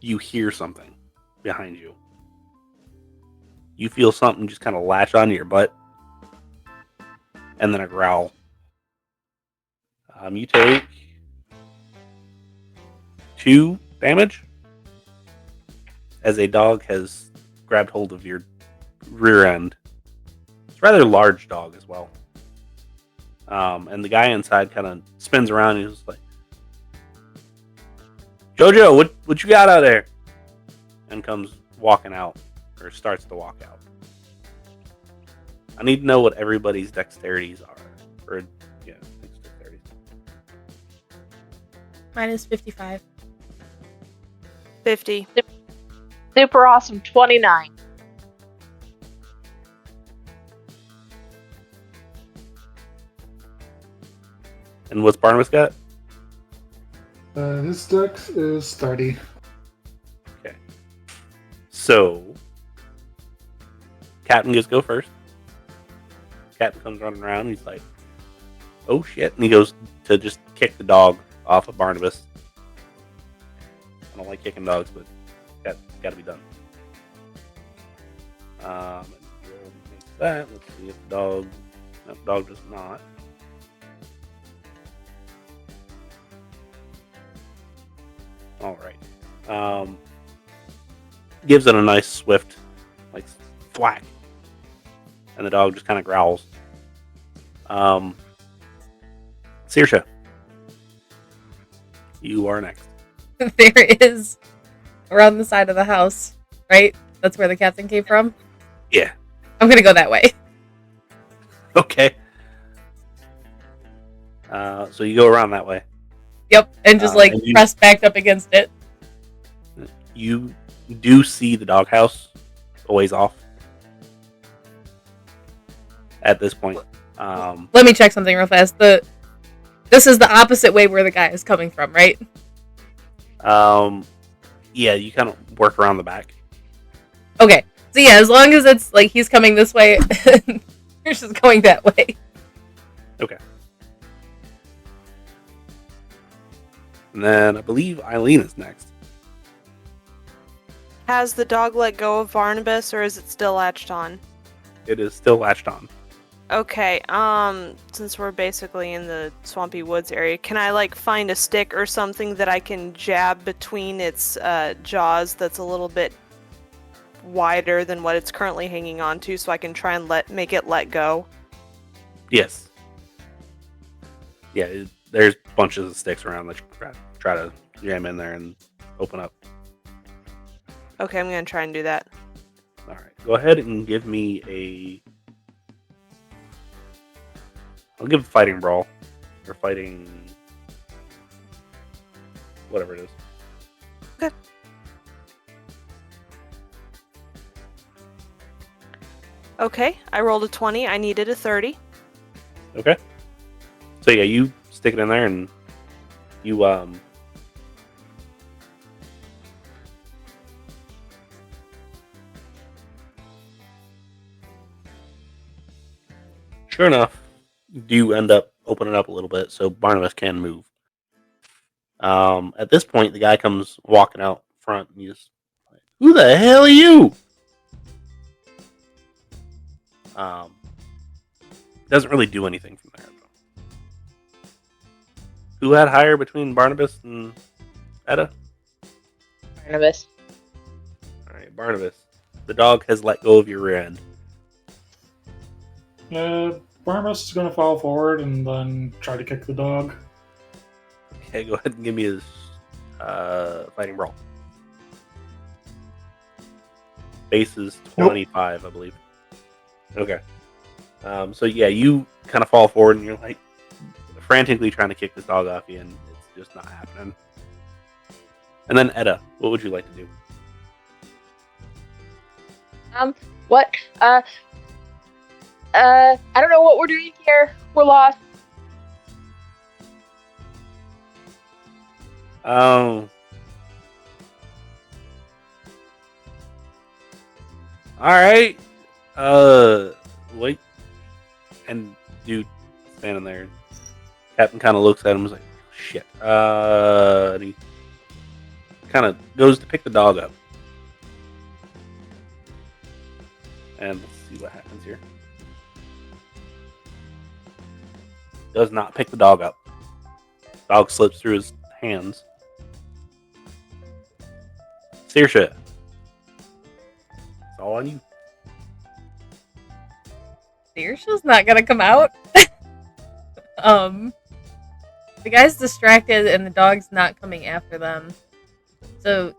you hear something behind you, you feel something just kind of latch onto your butt, and then a growl. You take 2 damage as a dog has grabbed hold of your rear end. It's a rather large dog as well. And the guy inside kind of spins around and he's like, Jojo, what you got out there? And comes walking out, or starts to walk out. I need to know what everybody's dexterities are. Or, yeah, dexterities. Mine is 55. 50. Super awesome 29. And what's Barnabas got? His dex is 30. Okay. So, Captain gets go first. Captain comes running around and he's like, oh shit. And he goes to just kick the dog off of Barnabas. I don't like kicking dogs, but that's got to be done. And that. Let's see if the dog does not. All right. Gives it a nice swift, like, thwack. And the dog just kind of growls. Saoirse, you are next. There is around the side of the house, right? That's where the captain came from? Yeah. I'm going to go that way. Okay. So you go around that way. Yep, and just press back up against it. You do see the doghouse a ways off at this point. Let me check something real fast. This is the opposite way where the guy is coming from, right? Yeah, you kind of work around the back. Okay. So yeah, as long as it's like he's coming this way, you're just going that way. Okay. And then I believe Eileen is next. Has the dog let go of Barnabas, or is it still latched on? It is still latched on. Okay, since we're basically in the swampy woods area, can I, like, find a stick or something that I can jab between its jaws that's a little bit wider than what it's currently hanging on to, so I can try and make it let go? Yes. Yeah, there's bunches of sticks around that you try to jam in there and open up. Okay, I'm gonna try and do that. Alright, go ahead and give me I'll give fighting brawl. Or fighting... whatever it is. Okay. Okay, I rolled a 20. I needed a 30. Okay. So yeah, you stick it in there and you sure enough, do end up opening up a little bit so Barnabas can move. At this point, the guy comes walking out front and he's like, "Who the hell are you?" Doesn't really do anything from there. Though. Who had higher between Barnabas and Etta? Barnabas. All right, Barnabas. The dog has let go of your rear end. Barnabas is going to fall forward and then try to kick the dog. Okay, go ahead and give me his fighting brawl. Base is 25, I believe. Okay. So yeah, you kind of fall forward and you're like frantically trying to kick this dog off you, and it's just not happening. And then Etta, what would you like to do? What? I don't know what we're doing here. We're lost. All right. Wait. And dude standing there. Captain kind of looks at him and is like, shit. And he kind of goes to pick the dog up. And let's see what happens here. Does not pick the dog up. Dog slips through his hands. Saoirse. It's all on you. Saoirse's not gonna come out. The guy's distracted and the dog's not coming after them. So,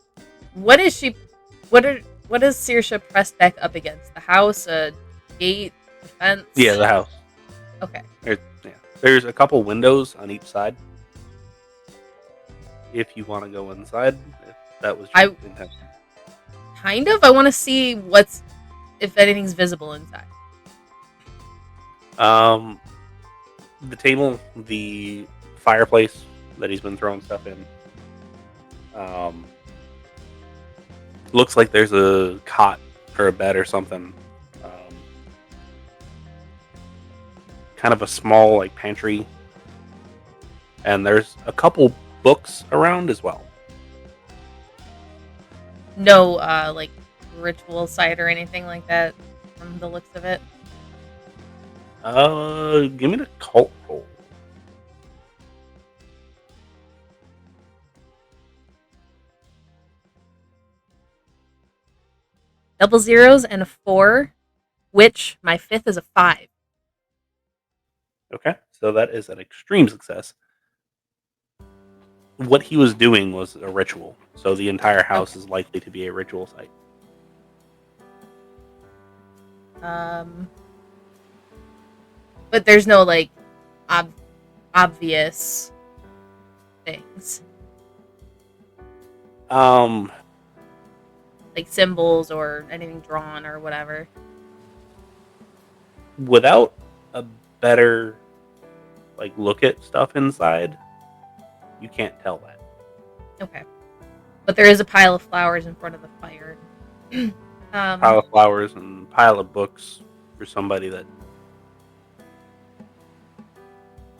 what is Saoirse pressed back up against? The house, a gate, a fence? Yeah, the house. Okay. There's a couple windows on each side. If you want to go inside, if that was your intention. Kind of. I want to see if anything's visible inside. The table, the fireplace that he's been throwing stuff in. Looks like there's a cot or a bed or something. Kind of a small like pantry, and there's a couple books around as well. No, like ritual site or anything like that from the looks of it. Give me the cult roll. Double zeros and a 4, which my 5th is a 5. Okay, so that is an extreme success. What he was doing was a ritual, so the entire house is likely to be a ritual site. But there's no like obvious things like symbols or anything drawn or whatever. Without a better like look at stuff inside, you can't tell that. Okay. But there is a pile of flowers in front of the fire. Pile of flowers and pile of books for somebody that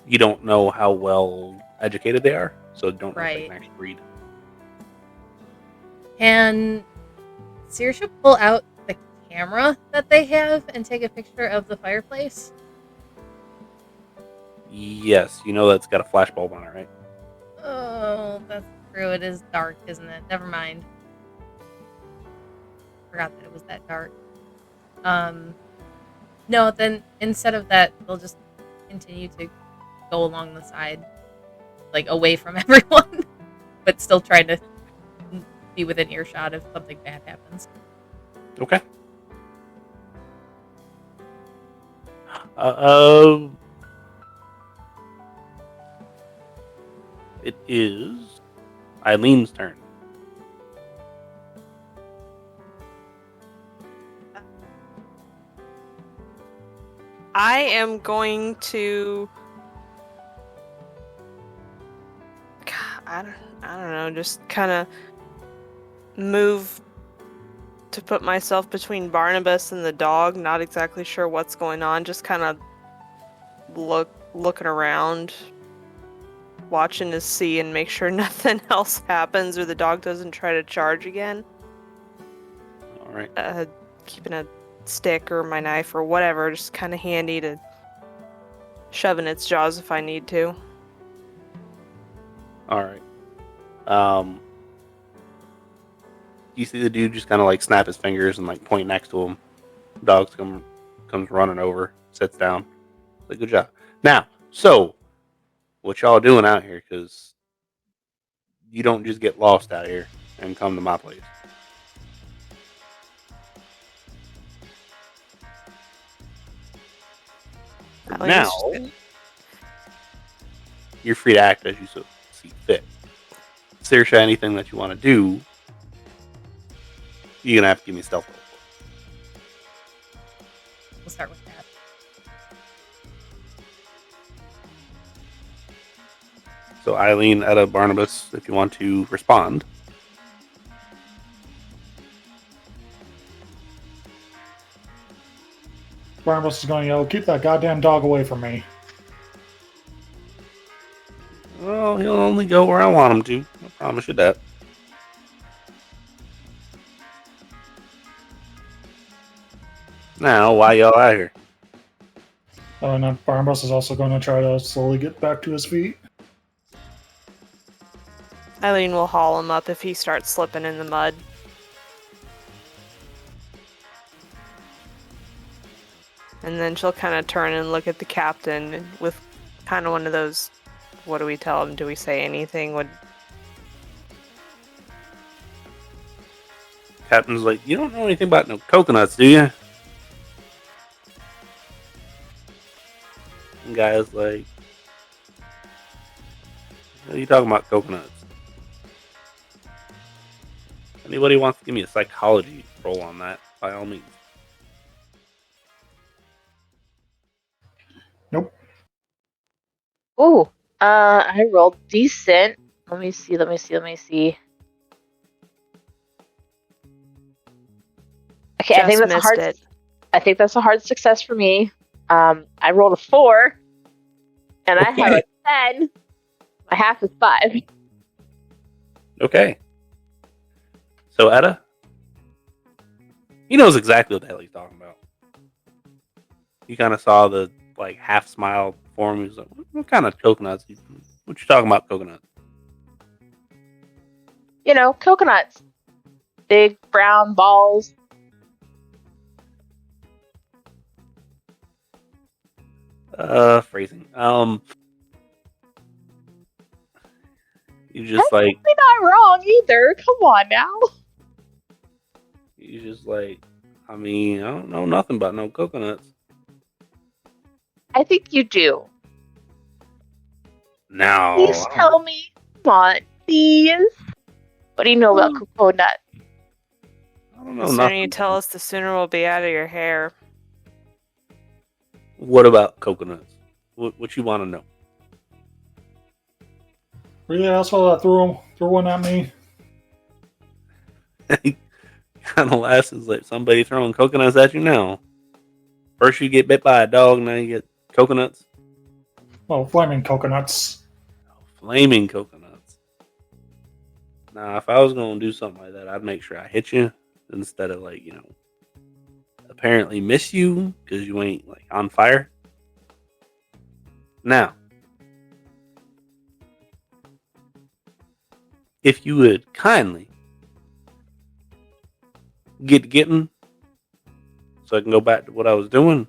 you don't know how well educated they are, so don't know if they can actually read. Can Saoirse pull out the camera that they have and take a picture of the fireplace? Yes, you know that's got a flash bulb on it, right? Oh, that's true. It is dark, isn't it? Never mind. Forgot that it was that dark. No, then instead of that, they'll just continue to go along the side, like away from everyone, but still trying to be within earshot if something bad happens. Okay. It is Eileen's turn. I am going to. I don't know, just kind of move to put myself between Barnabas and the dog. Not exactly sure what's going on. Just kind of looking around, watching to see and make sure nothing else happens or the dog doesn't try to charge again. All right. Keeping a stick or my knife or whatever, just kind of handy to shove in its jaws if I need to. All right. You see the dude just kind of like snap his fingers and like point next to him. Dog comes running over, sits down. Like, good job. Now, so what y'all doing out here? Because you don't just get lost out here and come to my place. Now, you're free to act as you see fit. Saoirse, anything that you want to do, you're going to have to give me stealth roll. We'll start with that. So Eileen, Etta, Barnabas, if you want to respond. Barnabas is going to yell, "Keep that goddamn dog away from me." Well, he'll only go where I want him to. I promise you that. Now, why y'all out here? And then Barnabas is also going to try to slowly get back to his feet. Eileen will haul him up if he starts slipping in the mud. And then she'll kind of turn and look at the captain with kind of one of those, what do we tell him? Do we say anything? Captain's like, you don't know anything about no coconuts, do you? And guy's like, what are you talking about coconuts? Anybody wants to give me a psychology roll on that, by all means. Nope. Ooh, I rolled decent. Let me see. Okay, I think that's a hard. I think that's a hard success for me. I rolled a 4, and I have a 10. My half is 5. Okay. So Etta, he knows exactly what the hell he's talking about. He kind of saw the like half smile form. He's like, "What kind of coconuts? What you talking about, coconuts?" You know, coconuts, big brown balls. Phrasing. You just That's like not wrong either. Come on now. you just like. I mean, I don't know nothing about no coconuts. I think you do. No. Please tell me. Come on, please. What do you know about coconut? I don't know The sooner nothing. you tell us, the sooner we'll be out of your hair. What about coconuts? What you want to know? Were you the asshole that threw one at me? Kind of laughs is like somebody throwing coconuts at you now. First you get bit by a dog, now you get coconuts. Oh, flaming coconuts. Flaming coconuts. Now, if I was going to do something like that, I'd make sure I hit you instead of apparently miss you because you ain't on fire. Now, if you would kindly get getting so I can go back to what I was doing.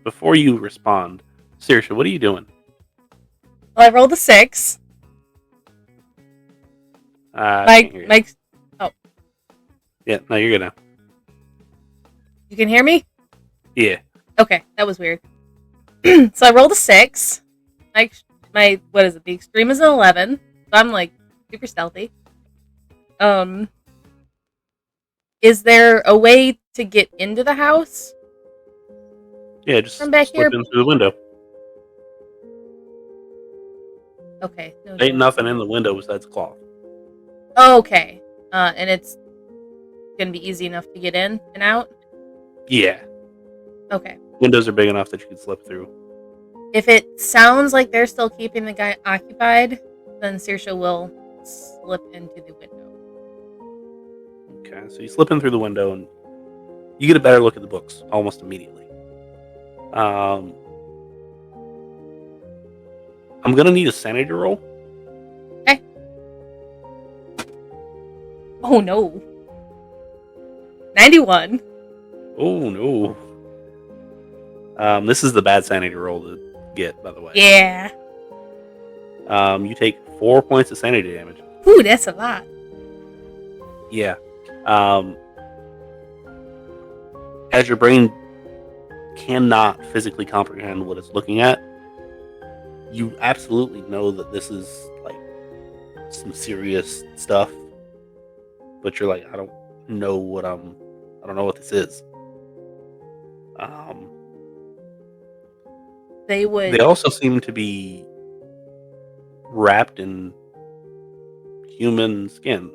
Before you respond, Saoirse, what are you doing? Well, I rolled a 6. I can't hear you. Oh. Yeah, no, you're good now. You can hear me? Yeah. Okay, that was weird. So I rolled a 6. My what is it? The extreme is an 11. So I'm super stealthy. Is there a way to get into the house? Yeah, just From back slip here? in through the window. Okay. No, Ain't nothing in the window besides cloth. Oh, okay. And it's gonna be easy enough to get in and out? Yeah. Okay. Windows are big enough that you can slip through. If it sounds like they're still keeping the guy occupied, then Saoirse will slip into the window. Okay, so you slip in through the window and you get a better look at the books almost immediately. I'm gonna need a sanity roll. Okay. Oh no. 91. Oh no. This is the bad sanity roll to get, by the way. Yeah. You take 4 points of sanity damage. Ooh, that's a lot. Yeah. As your brain cannot physically comprehend what it's looking at, you absolutely know that this is some serious stuff, but you're I don't know what this is. They also seem to be wrapped in human skin.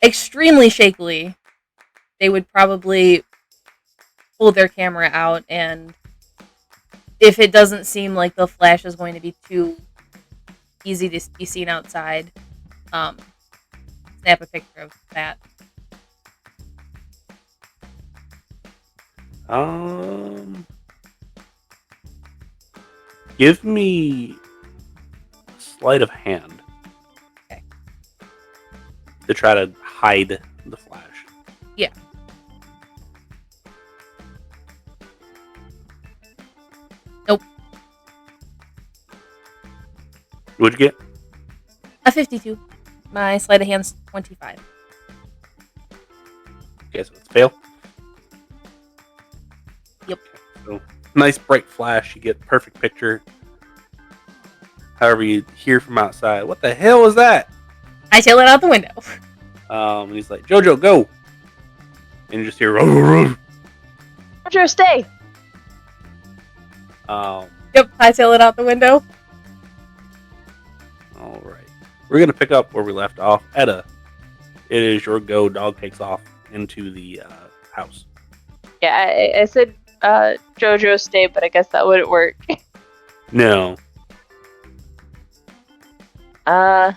Extremely shakily. They would probably pull their camera out, and if it doesn't seem like the flash is going to be too easy to be seen outside, snap a picture of that. Give me sleight of hand. Okay. To try to hide the flash. Yeah. Nope. What'd you get? A 52. My sleight of hand's 25. Okay, so it's fail. Yep. So nice bright flash. You get perfect picture. However, you hear from outside, "What the hell was that?" I tail it out the window. And he's like, "Jojo, go!" And you just hear, "Roo, roo." Jojo, stay! Yep, I tail it out the window. All right. We're going to pick up where we left off. Etta, it is your go. Dog takes off into the house. Yeah, I said Jojo, stay, but I guess that wouldn't work. No. Can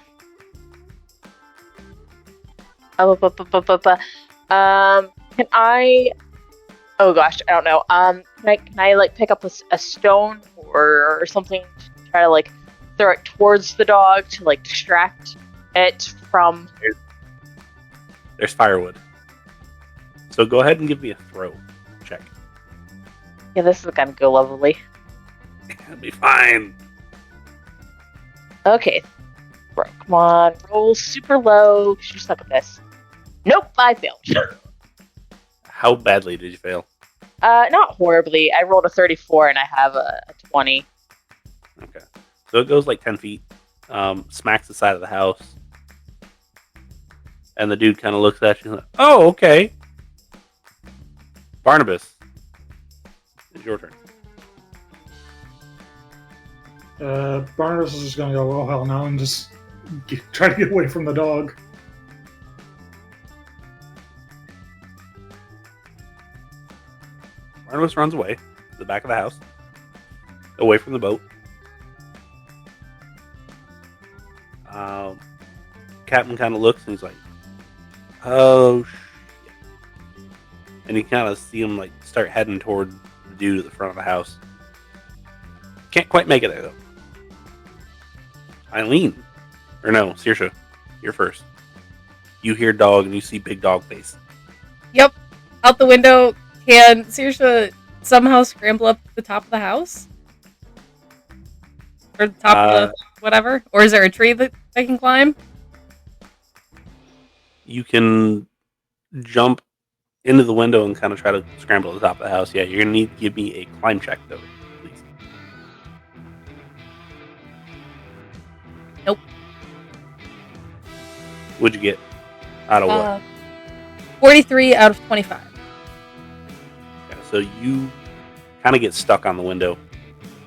I? Oh gosh, I don't know. Can I pick up a stone or something to try to throw it towards the dog to distract it from? There's firewood. So go ahead and give me a throw check. Yeah, this is gonna go lovely. It'll be fine. Okay, bro, come on, roll super low. You suck at this. Nope, I failed. How badly did you fail? Not horribly. I rolled a 34 and I have a 20. Okay. So it goes 10 feet, smacks the side of the house. And the dude kind of looks at you and like, "Oh, okay. Barnabas, is your turn. Barnabas is just going to go, oh hell no, and just try to get away from the dog. Barnabas runs away to the back of the house, away from the boat. Captain kind of looks and he's like, oh shit. And you kind of see him like start heading toward the dude at the front of the house. Can't quite make it there though. Eileen. Or no, Saoirse, you're first. You hear dog and you see big dog face. Yep. Out the window, can Saoirse somehow scramble up the top of the house? Or the top of the whatever? Or is there a tree that I can climb? You can jump into the window and kind of try to scramble to the top of the house. Yeah, you're going to need to give me a climb check though, please. Nope. What'd you get? Out of what? 43 out of 25. Yeah, so you kind of get stuck on the window.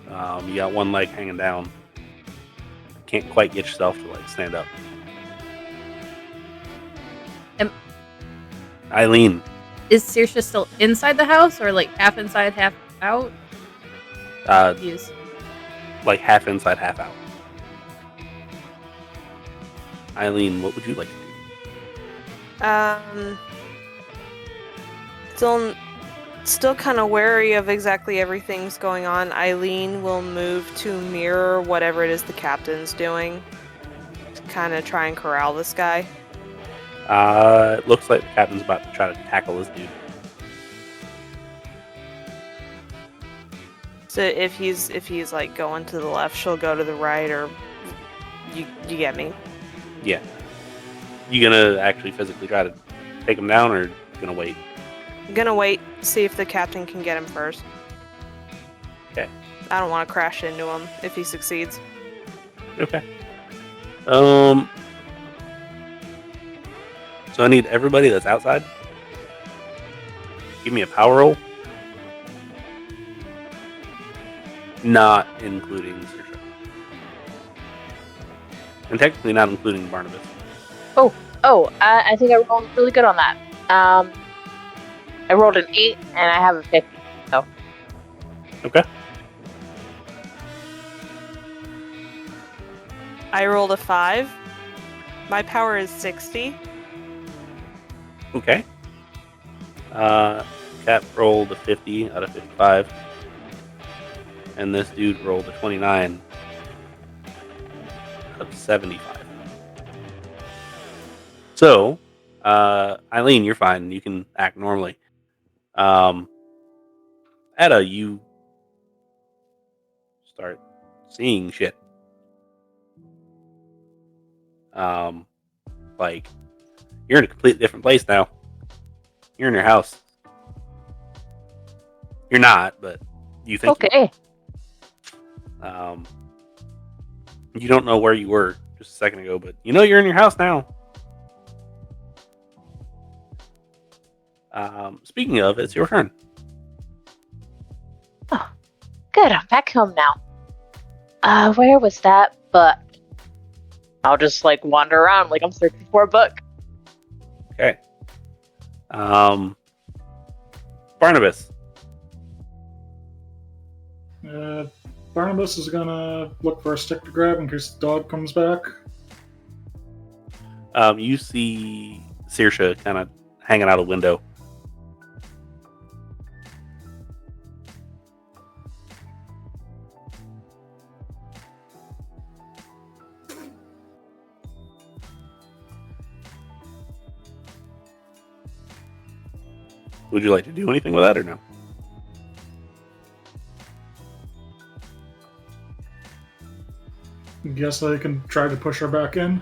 You got one leg hanging down. Can't quite get yourself to like stand up. Eileen. Is Saoirse still inside the house or like half inside, half out? Confused. Like half inside, half out. Eileen, what would you like to do? Still kind of wary of exactly everything's going on. Eileen will move to mirror whatever it is the captain's doing. To kind of try and corral this guy. It looks like the captain's about to try to tackle this dude. So if he's like going to the left, she'll go to the right, or you get me? Yeah. You gonna actually physically try to take him down, or gonna wait? I'm gonna wait, see if the captain can get him first. Okay. I don't want to crash into him if he succeeds. Okay. So I need everybody that's outside. Give me a power roll. Not including Saoirse. And technically not including Barnabas. I think I rolled really good on that. I rolled an 8 and I have a 50. So. Okay. I rolled a 5. My power is 60. Okay. Cap rolled a 50 out of 55. And this dude rolled a 29 out of 75. So, Eileen, you're fine. You can act normally. Etta, you start seeing shit. Like, you're in a completely different place now. You're in your house. You're not, but you think. Okay. You don't know where you were just a second ago, but you know you're in your house now. Speaking of, it's your turn. Oh, good. I'm back home now. Where was that book? I'll just like wander around like I'm searching for a book. Okay. Barnabas. Barnabas is gonna look for a stick to grab in case the dog comes back. You see Saoirse kind of hanging out a window. Would you like to do anything with that or no? Guess I can try to push her back in.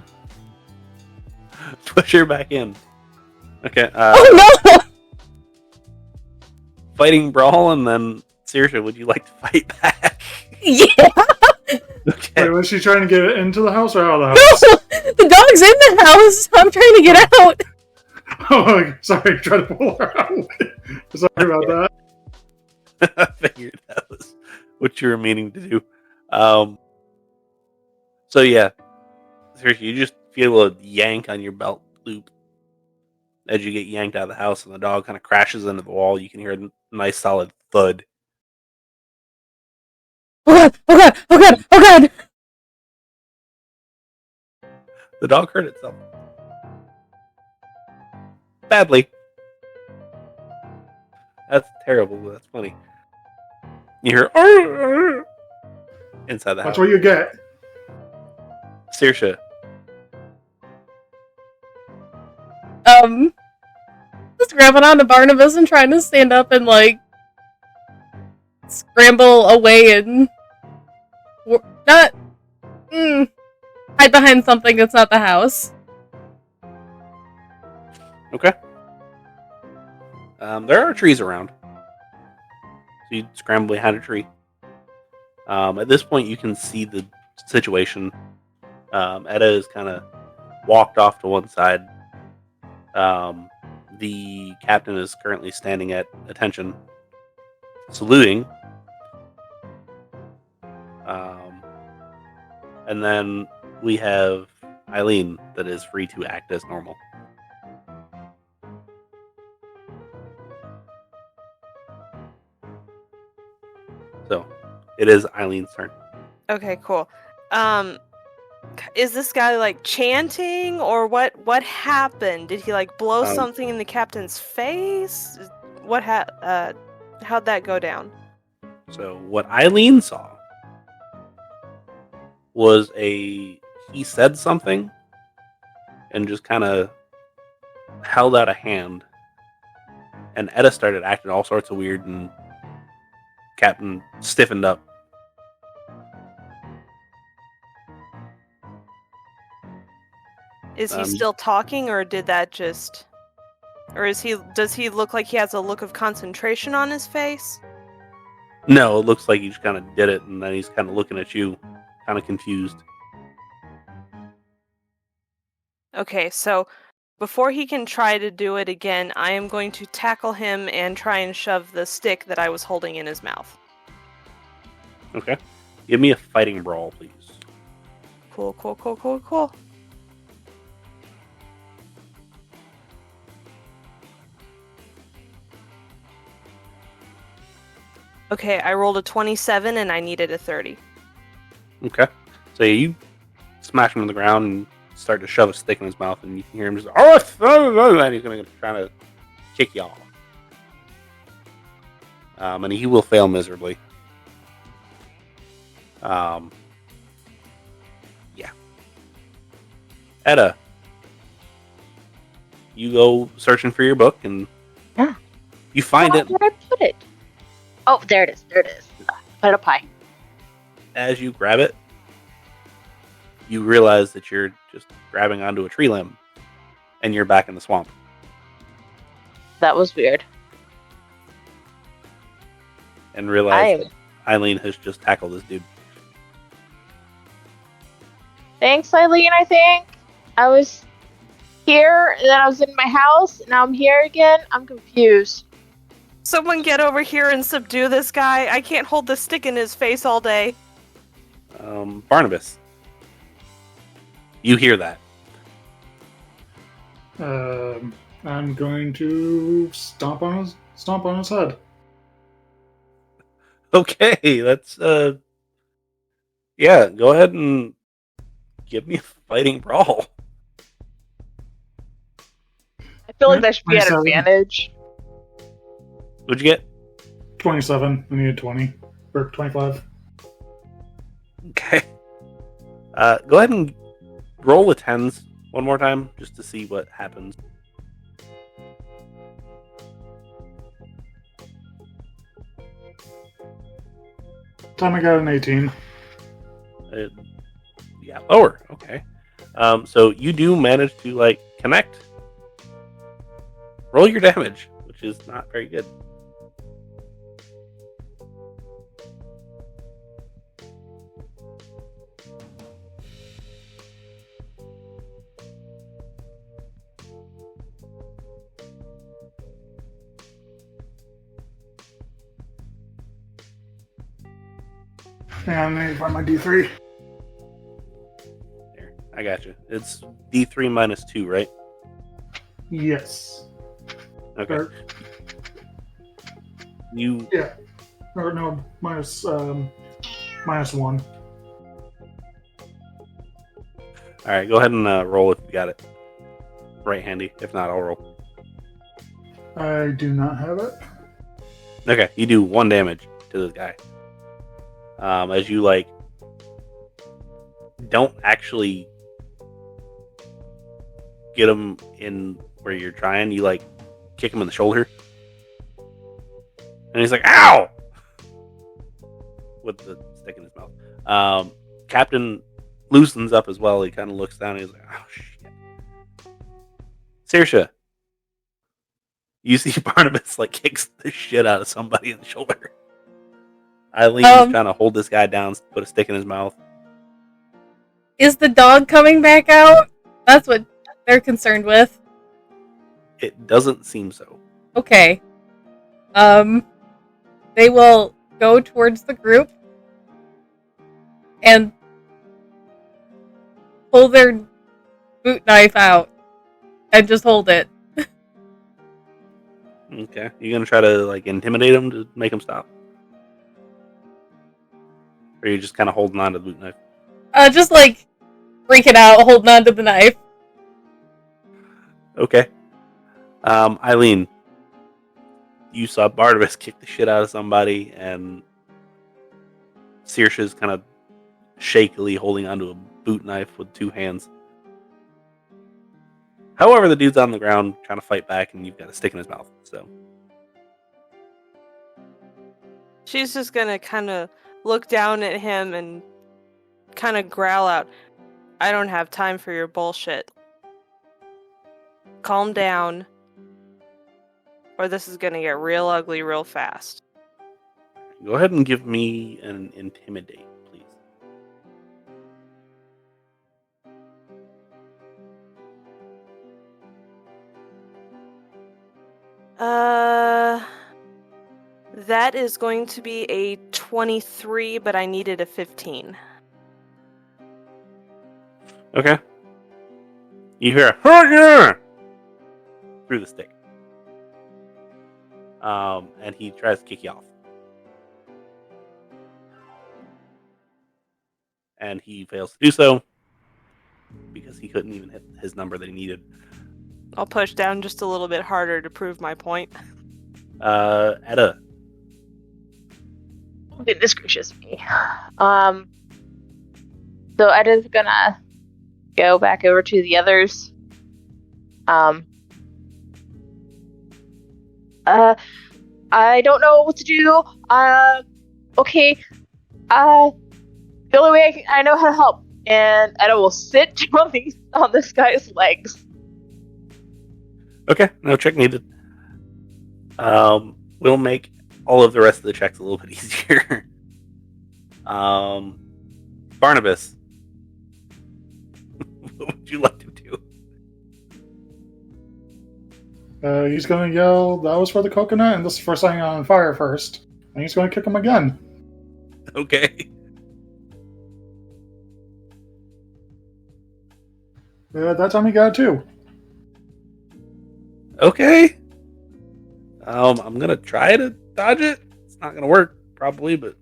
Push her back in. Okay. Oh no! Fighting brawl, and then Saoirse, would you like to fight back? Yeah! Okay. Wait, was she trying to get it into the house or out of the house? No! The dog's in the house! I'm trying to get out! Oh, sorry, try to pull her out. Sorry about that. I figured that was what you were meaning to do. So yeah, seriously, you just feel a yank on your belt loop as you get yanked out of the house, and the dog kind of crashes into the wall. You can hear a nice solid thud. Oh god! Oh god! Oh god! Oh god! The dog hurt itself badly. That's terrible, but that's funny. You hear "Arr, arr," inside the house. That's what you get. Saoirse, Just grabbing onto Barnabas and trying to stand up and like scramble away and not hide behind something that's not the house. okay. There are trees around, so you scramble behind a tree. At this point, you can see the situation. Etta is kind of walked off to one side. The captain is currently standing at attention, saluting. And then we have Eileen that is free to act as normal. So, it is Eileen's turn. Okay, cool. Is this guy like chanting or what happened? Did he like blow something in the captain's face? How'd that go down? So what Eileen saw was he said something and just kind of held out a hand, and Etta started acting all sorts of weird, and Captain stiffened up. Is he still talking, or did that just... Or does he look like he has a look of concentration on his face? No, it looks like he just kind of did it, and then he's kind of looking at you, kind of confused. Okay, so before he can try to do it again, I am going to tackle him and try and shove the stick that I was holding in his mouth. Okay. Give me a fighting brawl, please. Cool. Okay, I rolled a 27 and I needed a 30. Okay. So you smash him on the ground and start to shove a stick in his mouth, and you can hear him just, and he's going to try to kick you off. And he will fail miserably. Yeah. Etta, you go searching for your book, and you find it. Where did I put it? Oh, there it is. Put it up high. As you grab it, you realize that you're just grabbing onto a tree limb, and you're back in the swamp. That was weird. And realize that Eileen has just tackled this dude. Thanks, Eileen, I think. I was here, and then I was in my house, and now I'm here again. I'm confused. Someone get over here and subdue this guy. I can't hold the stick in his face all day. Barnabas, you hear that. I'm going to stomp on his head. Okay, let's yeah, go ahead and give me a fighting brawl. I feel like that should be an advantage. What'd you get? 27. I needed 20. Or 25. Okay. Go ahead and roll the 10s one more time, just to see what happens. Time I got an 18. Yeah, lower. Okay. So you do manage to, connect. Roll your damage, which is not very good. And I need to find my D3. There, I got you. It's D3 minus 2, right? Yes. Okay. Or, You yeah. Or no, minus 1. all right? Go ahead and roll if you got it. Right handy. If not, I'll roll. I do not have it. Okay, you do 1 damage to this guy. As you don't actually get him in where you're trying. You kick him in the shoulder, and he's like, "Ow!" with the stick in his mouth. Captain loosens up as well. He kind of looks down and he's like, "Oh shit!" Saoirse, you see Barnabas kicks the shit out of somebody in the shoulder. Eileen's trying to hold this guy down, put a stick in his mouth. Is the dog coming back out? That's what they're concerned with. It doesn't seem so. Okay. They will go towards the group and pull their boot knife out and just hold it. Okay. You gonna try to intimidate him to make him stop? Or are you just kind of holding on to the boot knife? Just freaking out, holding on to the knife. Okay. Eileen, you saw Barnabas kick the shit out of somebody, and Saoirse's kind of shakily holding onto a boot knife with 2 hands. However, the dude's on the ground trying to fight back, and you've got a stick in his mouth. So She's just gonna kind of look down at him and kind of growl out, "I don't have time for your bullshit. Calm down, or this is gonna get real ugly real fast." go ahead and give me an intimidate, please. That is going to be a 23, but I needed a 15. Okay. You hear a through the stick. And he tries to kick you off. And he fails to do so because he couldn't even hit his number that he needed. I'll push down just a little bit harder to prove my point. Etta. Goodness gracious me. So Etta's gonna go back over to the others. I don't know what to do. Okay. The only way I know how to help, and Etta will sit on this guy's legs. Okay, no check needed. We'll make all of the rest of the checks a little bit easier. Barnabas, what would you like to do? He's going to yell, "That was for the coconut, and this is for setting on fire first." And he's going to kick him again. Okay. That time he got it too. Okay. I'm gonna try to dodge it. It's not gonna work, probably, but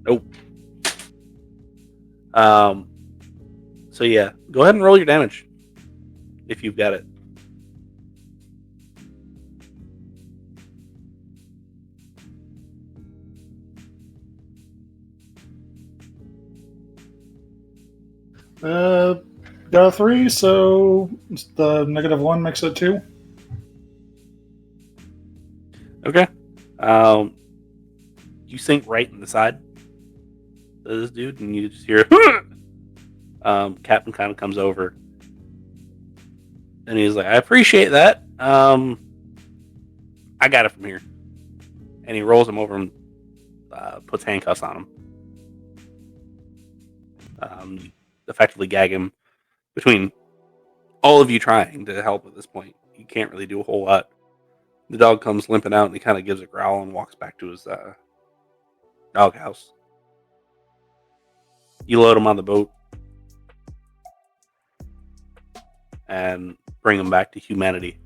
nope. So yeah, go ahead and roll your damage if you've got it. Got a 3, so the -1 makes it 2. Okay. You sink right in the side of this dude, and you just hear. Captain kind of comes over, and he's like, "I appreciate that. I got it from here." And he rolls him over and puts handcuffs on him. Effectively gag him. Between all of you trying to help at this point, you can't really do a whole lot. The dog comes limping out, and he kind of gives a growl and walks back to his doghouse. You load him on the boat and bring him back to humanity.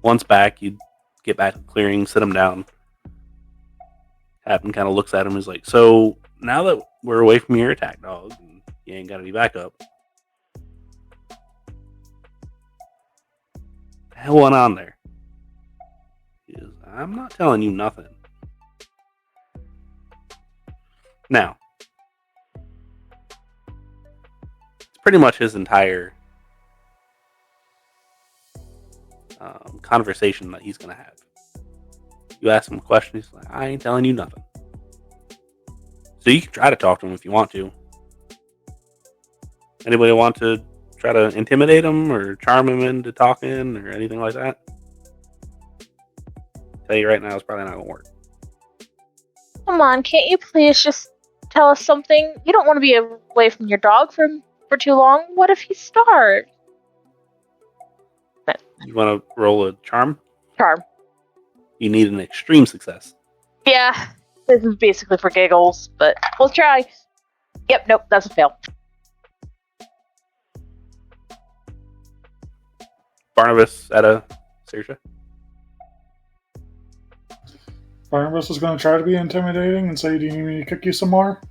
Once back, you get back to the clearing, sit him down. Captain kind of looks at him and is like, so now that we're away from your attack dog, and you ain't got any backup, what the hell went on there? He goes, I'm not telling you nothing. Now, it's pretty much his entire conversation that he's going to have. You ask him a question, he's like, I ain't telling you nothing. So you can try to talk to him if you want to. Anybody want to try to intimidate him or charm him into talking or anything like that? Tell you right now, it's probably not going to work. Come on, can't you please just tell us something? You don't want to be away from your dog for too long. What if he starves? You want to roll a charm? Charm. You need an extreme success. Yeah, this is basically for giggles, but we'll try. Yep, nope, that's a fail. Barnabas, Etta, Saoirse. Barnabas is going to try to be intimidating and say, do you need me to cook you some more?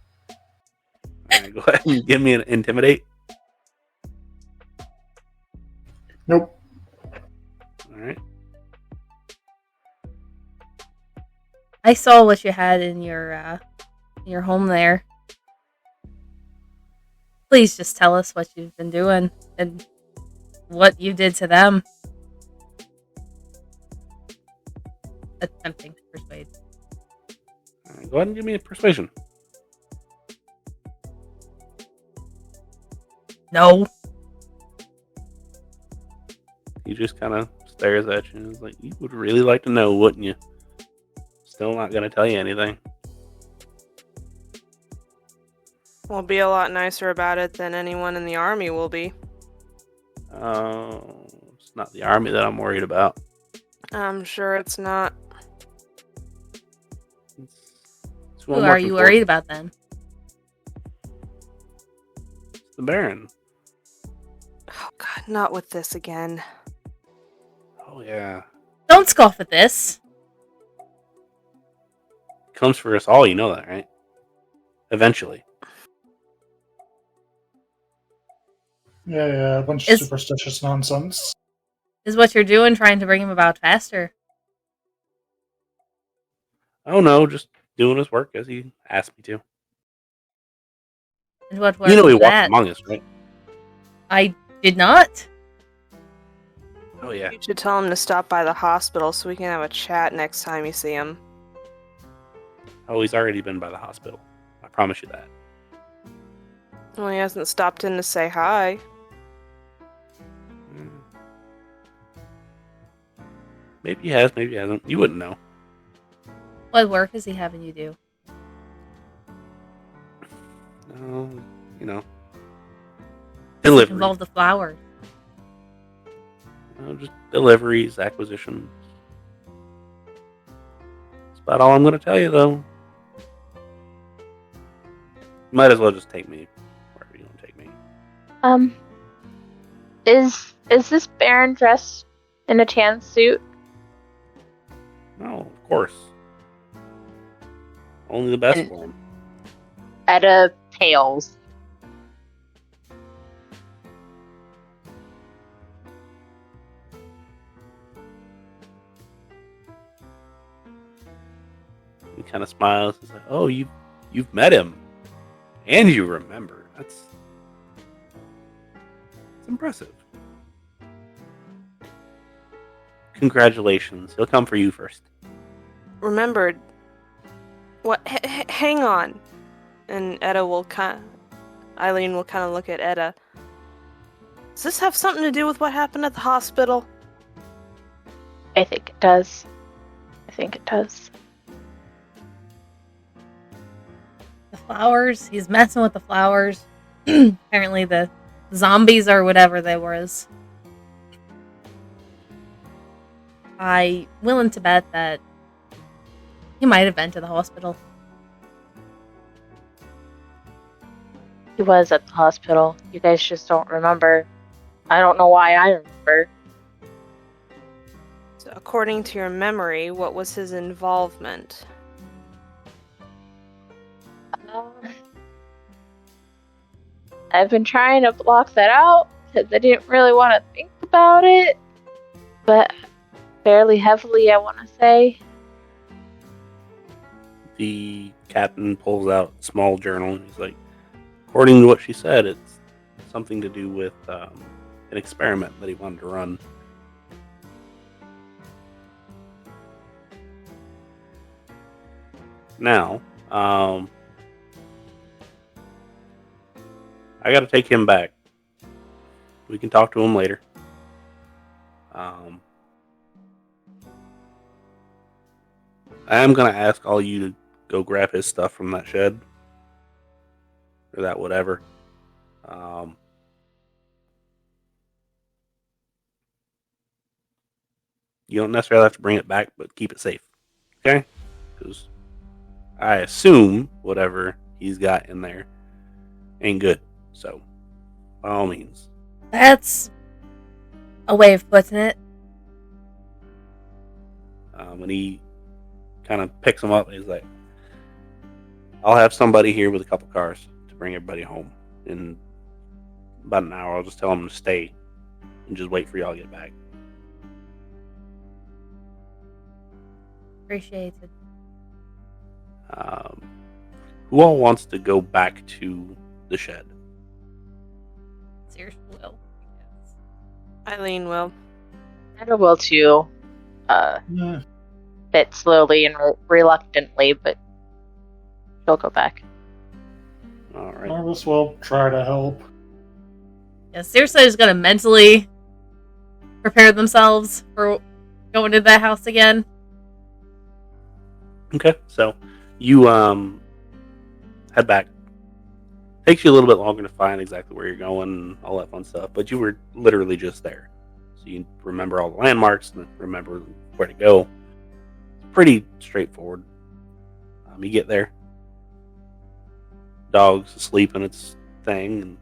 Alright, go ahead and give me an intimidate. Nope. Alright. I saw what you had in your home there. Please just tell us what you've been doing and what you did to them. Attempting to persuade. Alright, go ahead and give me a persuasion. No. He just kind of stares at you and is like, you would really like to know, wouldn't you? Still not going to tell you anything. We'll be a lot nicer about it than anyone in the army will be. It's not the army that I'm worried about. I'm sure it's not. It's Who are you worried about then? It's the Baron. Oh god, not with this again. Oh yeah. Don't scoff at this. Comes for us all, you know that, right? Eventually. Yeah, a bunch of superstitious nonsense. Is what you're doing trying to bring him about faster? Oh no, just doing his work as he asked me to. And what You know he was walks that? among us, right? I did not. Oh yeah. You should tell him to stop by the hospital so we can have a chat next time you see him. Oh, he's already been by the hospital. I promise you that. Well, he hasn't stopped in to say hi. Maybe he has, maybe he hasn't. You wouldn't know. What work is he having you do? Oh, you know. Does it Delivery. involve the flowers? Just deliveries, acquisitions. That's about all I'm going to tell you, though. You might as well just take me wherever you want to take me. Is this Baron dressed in a tan suit? No, of course. Only the best for him. Etta pales. He kind of smiles. He's like, "Oh, you've met him, and you remember. That's impressive. Congratulations. He'll come for you first." Remembered. What? Hang on. And Eileen will kind of look at Etta. Does this have something to do with what happened at the hospital? I think it does. The flowers? He's messing with the flowers. Apparently the zombies or whatever they was. I willing to bet that he might have been to the hospital. He was at the hospital. You guys just don't remember. I don't know why I remember. So according to your memory, what was his involvement? I've been trying to block that out because I didn't really want to think about it, but fairly heavily, I want to say. The captain pulls out a small journal and he's like, according to what she said, it's something to do with an experiment that he wanted to run. Now, I got to take him back. We can talk to him later. I am going to ask all you to go grab his stuff from that shed. Or that whatever. You don't necessarily have to bring it back, but keep it safe. Okay? Because I assume whatever he's got in there ain't good. So, by all means. That's a way of putting it. When he kind of picks him up, he's like, I'll have somebody here with a couple cars to bring everybody home. In about an hour, I'll just tell them to stay and just wait for y'all to get back. Appreciated. Who all wants to go back to the shed? Saoirse will. Yes. Eileen will. Etta will too. Yeah. Bit slowly and reluctantly, but she'll go back. All right. Barnabas will try to help. Yeah, Saoirse is going to mentally prepare themselves for going to that house again. Okay, so you head back. Takes you a little bit longer to find exactly where you're going and all that fun stuff, but you were literally just there. So you remember all the landmarks and remember where to go. It's pretty straightforward. You get there. Dog's asleep in its thing, and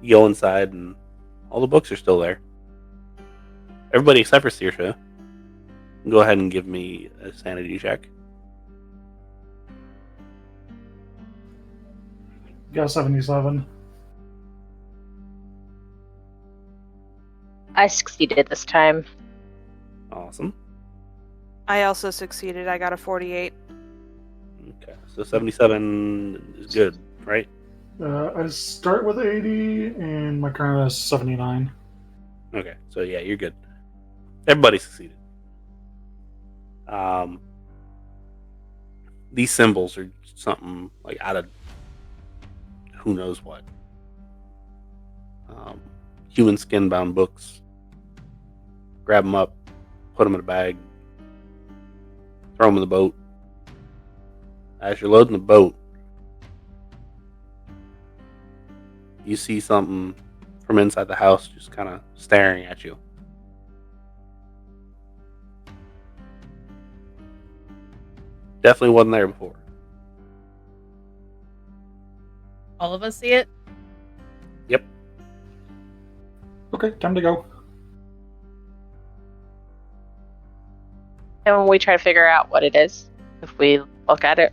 you go inside and all the books are still there. Everybody except for Saoirse. Go ahead and give me a sanity check. Got 77. I succeeded this time. Awesome. I also succeeded. I got a 48. Okay, so 77 is good, right? I start with 80, and my current is 79. Okay, so yeah, you're good. Everybody succeeded. These symbols are something like out of who knows what. Human skin bound books. Grab them up, put them in a bag, throw them in the boat. As you're loading the boat, you see something from inside the house just kind of staring at you. Definitely wasn't there before. All of us see it. Yep. Okay, time to go. And we try to figure out what it is if we look at it.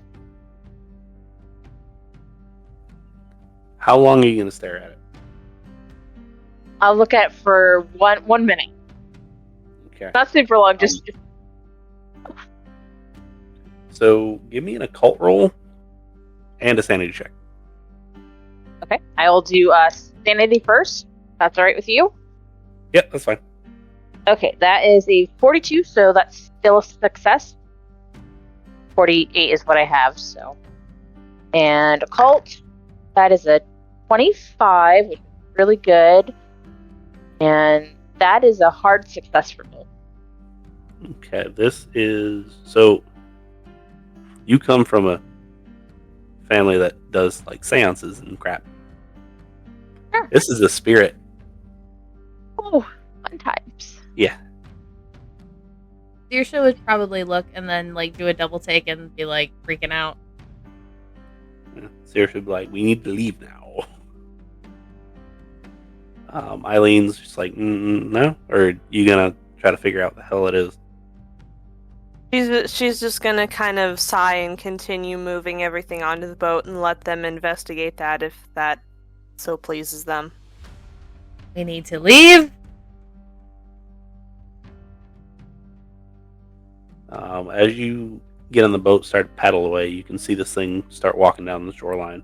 How long are you going to stare at it? I'll look at it for 1 minute. Okay. Not super long, just So give me an occult roll and a sanity check. okay. I will do sanity first. That's all right with you? Yep, that's fine. Okay, that is a 42, so that's still a success. 48 is what I have, so. And occult, that is a 25, which is really good. And that is a hard success for me. Okay, this is... So, you come from a family that does, like, seances and crap. Sure. This is a spirit. Oh, fun times. Yeah. Saoirse would probably look and then like do a double take and be like freaking out. Yeah, Saoirse would be like, we need to leave now. Eileen's just like, no? Or are you gonna try to figure out what the hell it is? She's just gonna kind of sigh and continue moving everything onto the boat and let them investigate that if that so pleases them. We need to leave. As you get on the boat, start to paddle away, you can see this thing start walking down the shoreline.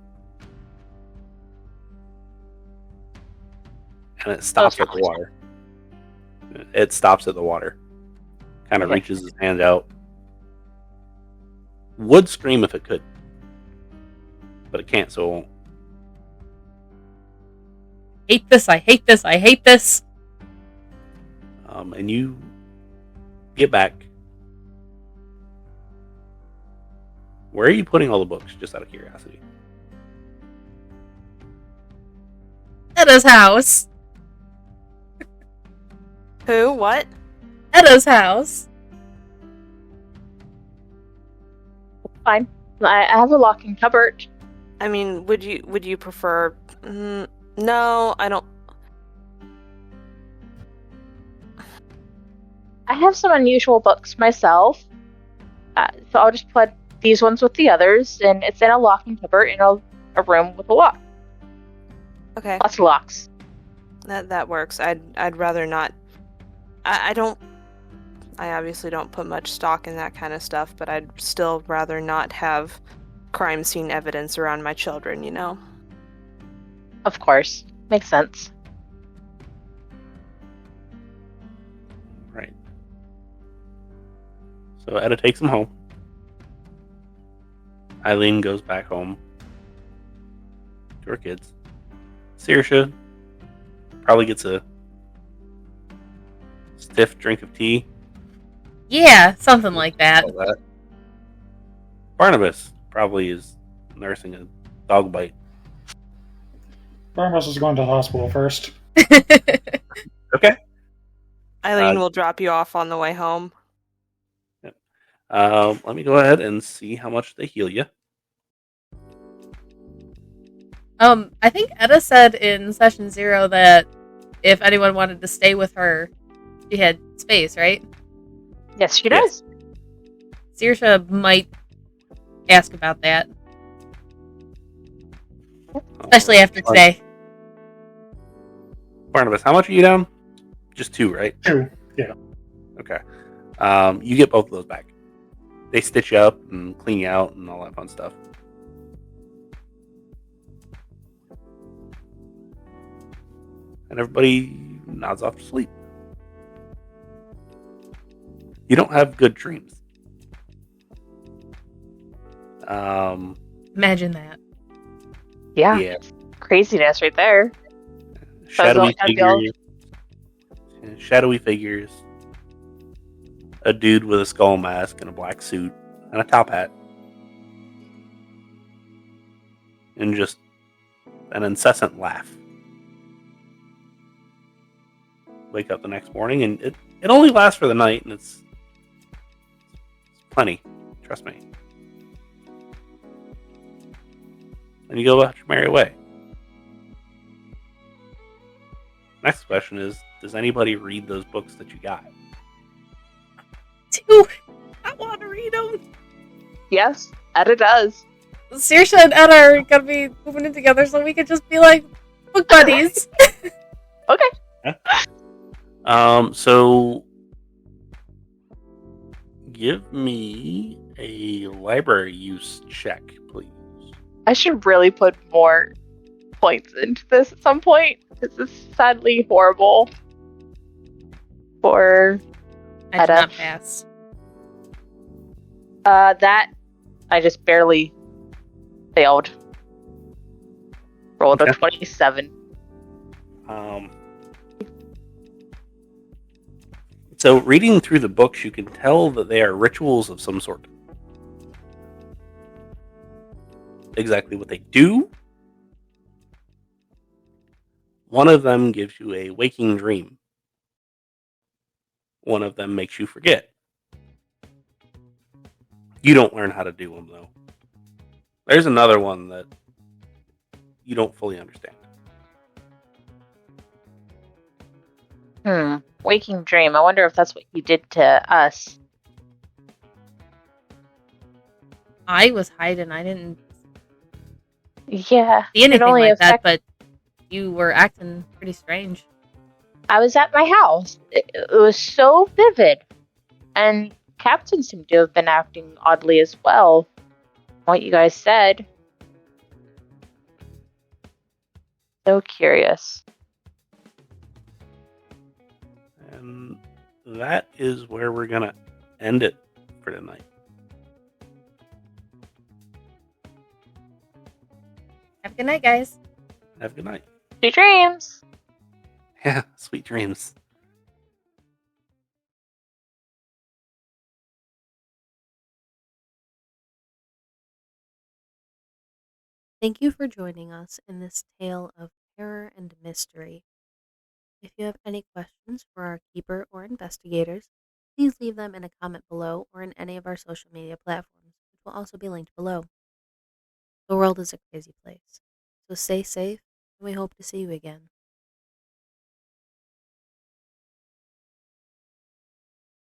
And it stops at the water. It stops at the water. Kind of reaches his hand out. Would scream if it could. But it can't, so it won't. Hate this, I hate this, I hate this. And you get back. Where are you putting all the books, just out of curiosity? Etta's house. Who? What? Etta's house. Fine. I have a locking cupboard. I mean, would you prefer? No, I don't. I have some unusual books myself, so I'll just put these ones with the others, and it's in a locking cupboard in a room with a lock. Okay, Lots of locks. that works. I'd rather not. I don't. I obviously don't put much stock in that kind of stuff, but I'd still rather not have crime scene evidence around my children, you know? Of course. Makes sense. Right. So Etta takes him home. Eileen goes back home to her kids. Saoirse probably gets a stiff drink of tea. Yeah, something like that. Barnabas probably is nursing a dog bite. Barnabas is going to the hospital first. Okay. Eileen will drop you off on the way home. Yep. Let me go ahead and see how much they heal you. I think Etta said in session 0 that if anyone wanted to stay with her, she had space, right? Yes, she does. Saoirse might ask about that. Especially after today. Barnabas, how much are you down? Just 2, right? 2, yeah. Okay. You get both of those back. They stitch you up and clean you out and all that fun stuff. And everybody nods off to sleep. You don't have good dreams. Imagine that. Yeah. Craziness right there. Shadowy figures. A dude with a skull mask and a black suit and a top hat. And just an incessant laugh. Wake up the next morning and it only lasts for the night and it's plenty. Trust me. And you go about your merry way. Next question is, does anybody read those books that you got? Dude, I want to read them. Yes, Etta does. Saoirse and Etta are going to be moving in together so we could just be like book buddies. Okay. So give me a library use check, please. I should really put more points into this at some point. This is sadly horrible for I did Etta. not pass. That I just barely failed. Rolled a 27. So reading through the books, you can tell that they are rituals of some sort. Exactly what they do. One of them gives you a waking dream. One of them makes you forget. You don't learn how to do them, though. There's another one that you don't fully understand. Waking dream. I wonder if that's what you did to us. I was hiding. I didn't Yeah. see anything only like that, affect- but you were acting pretty strange. I was at my house. It was so vivid. And Captain seemed to have been acting oddly as well. What you guys said. So curious. And that is where we're going to end it for tonight. Have a good night, guys. Have a good night. Sweet dreams. Yeah, sweet dreams. Thank you for joining us in this tale of terror and mystery. If you have any questions for our keeper or investigators, please leave them in a comment below or in any of our social media platforms, which will also be linked below. The world is a crazy place, so stay safe, and we hope to see you again.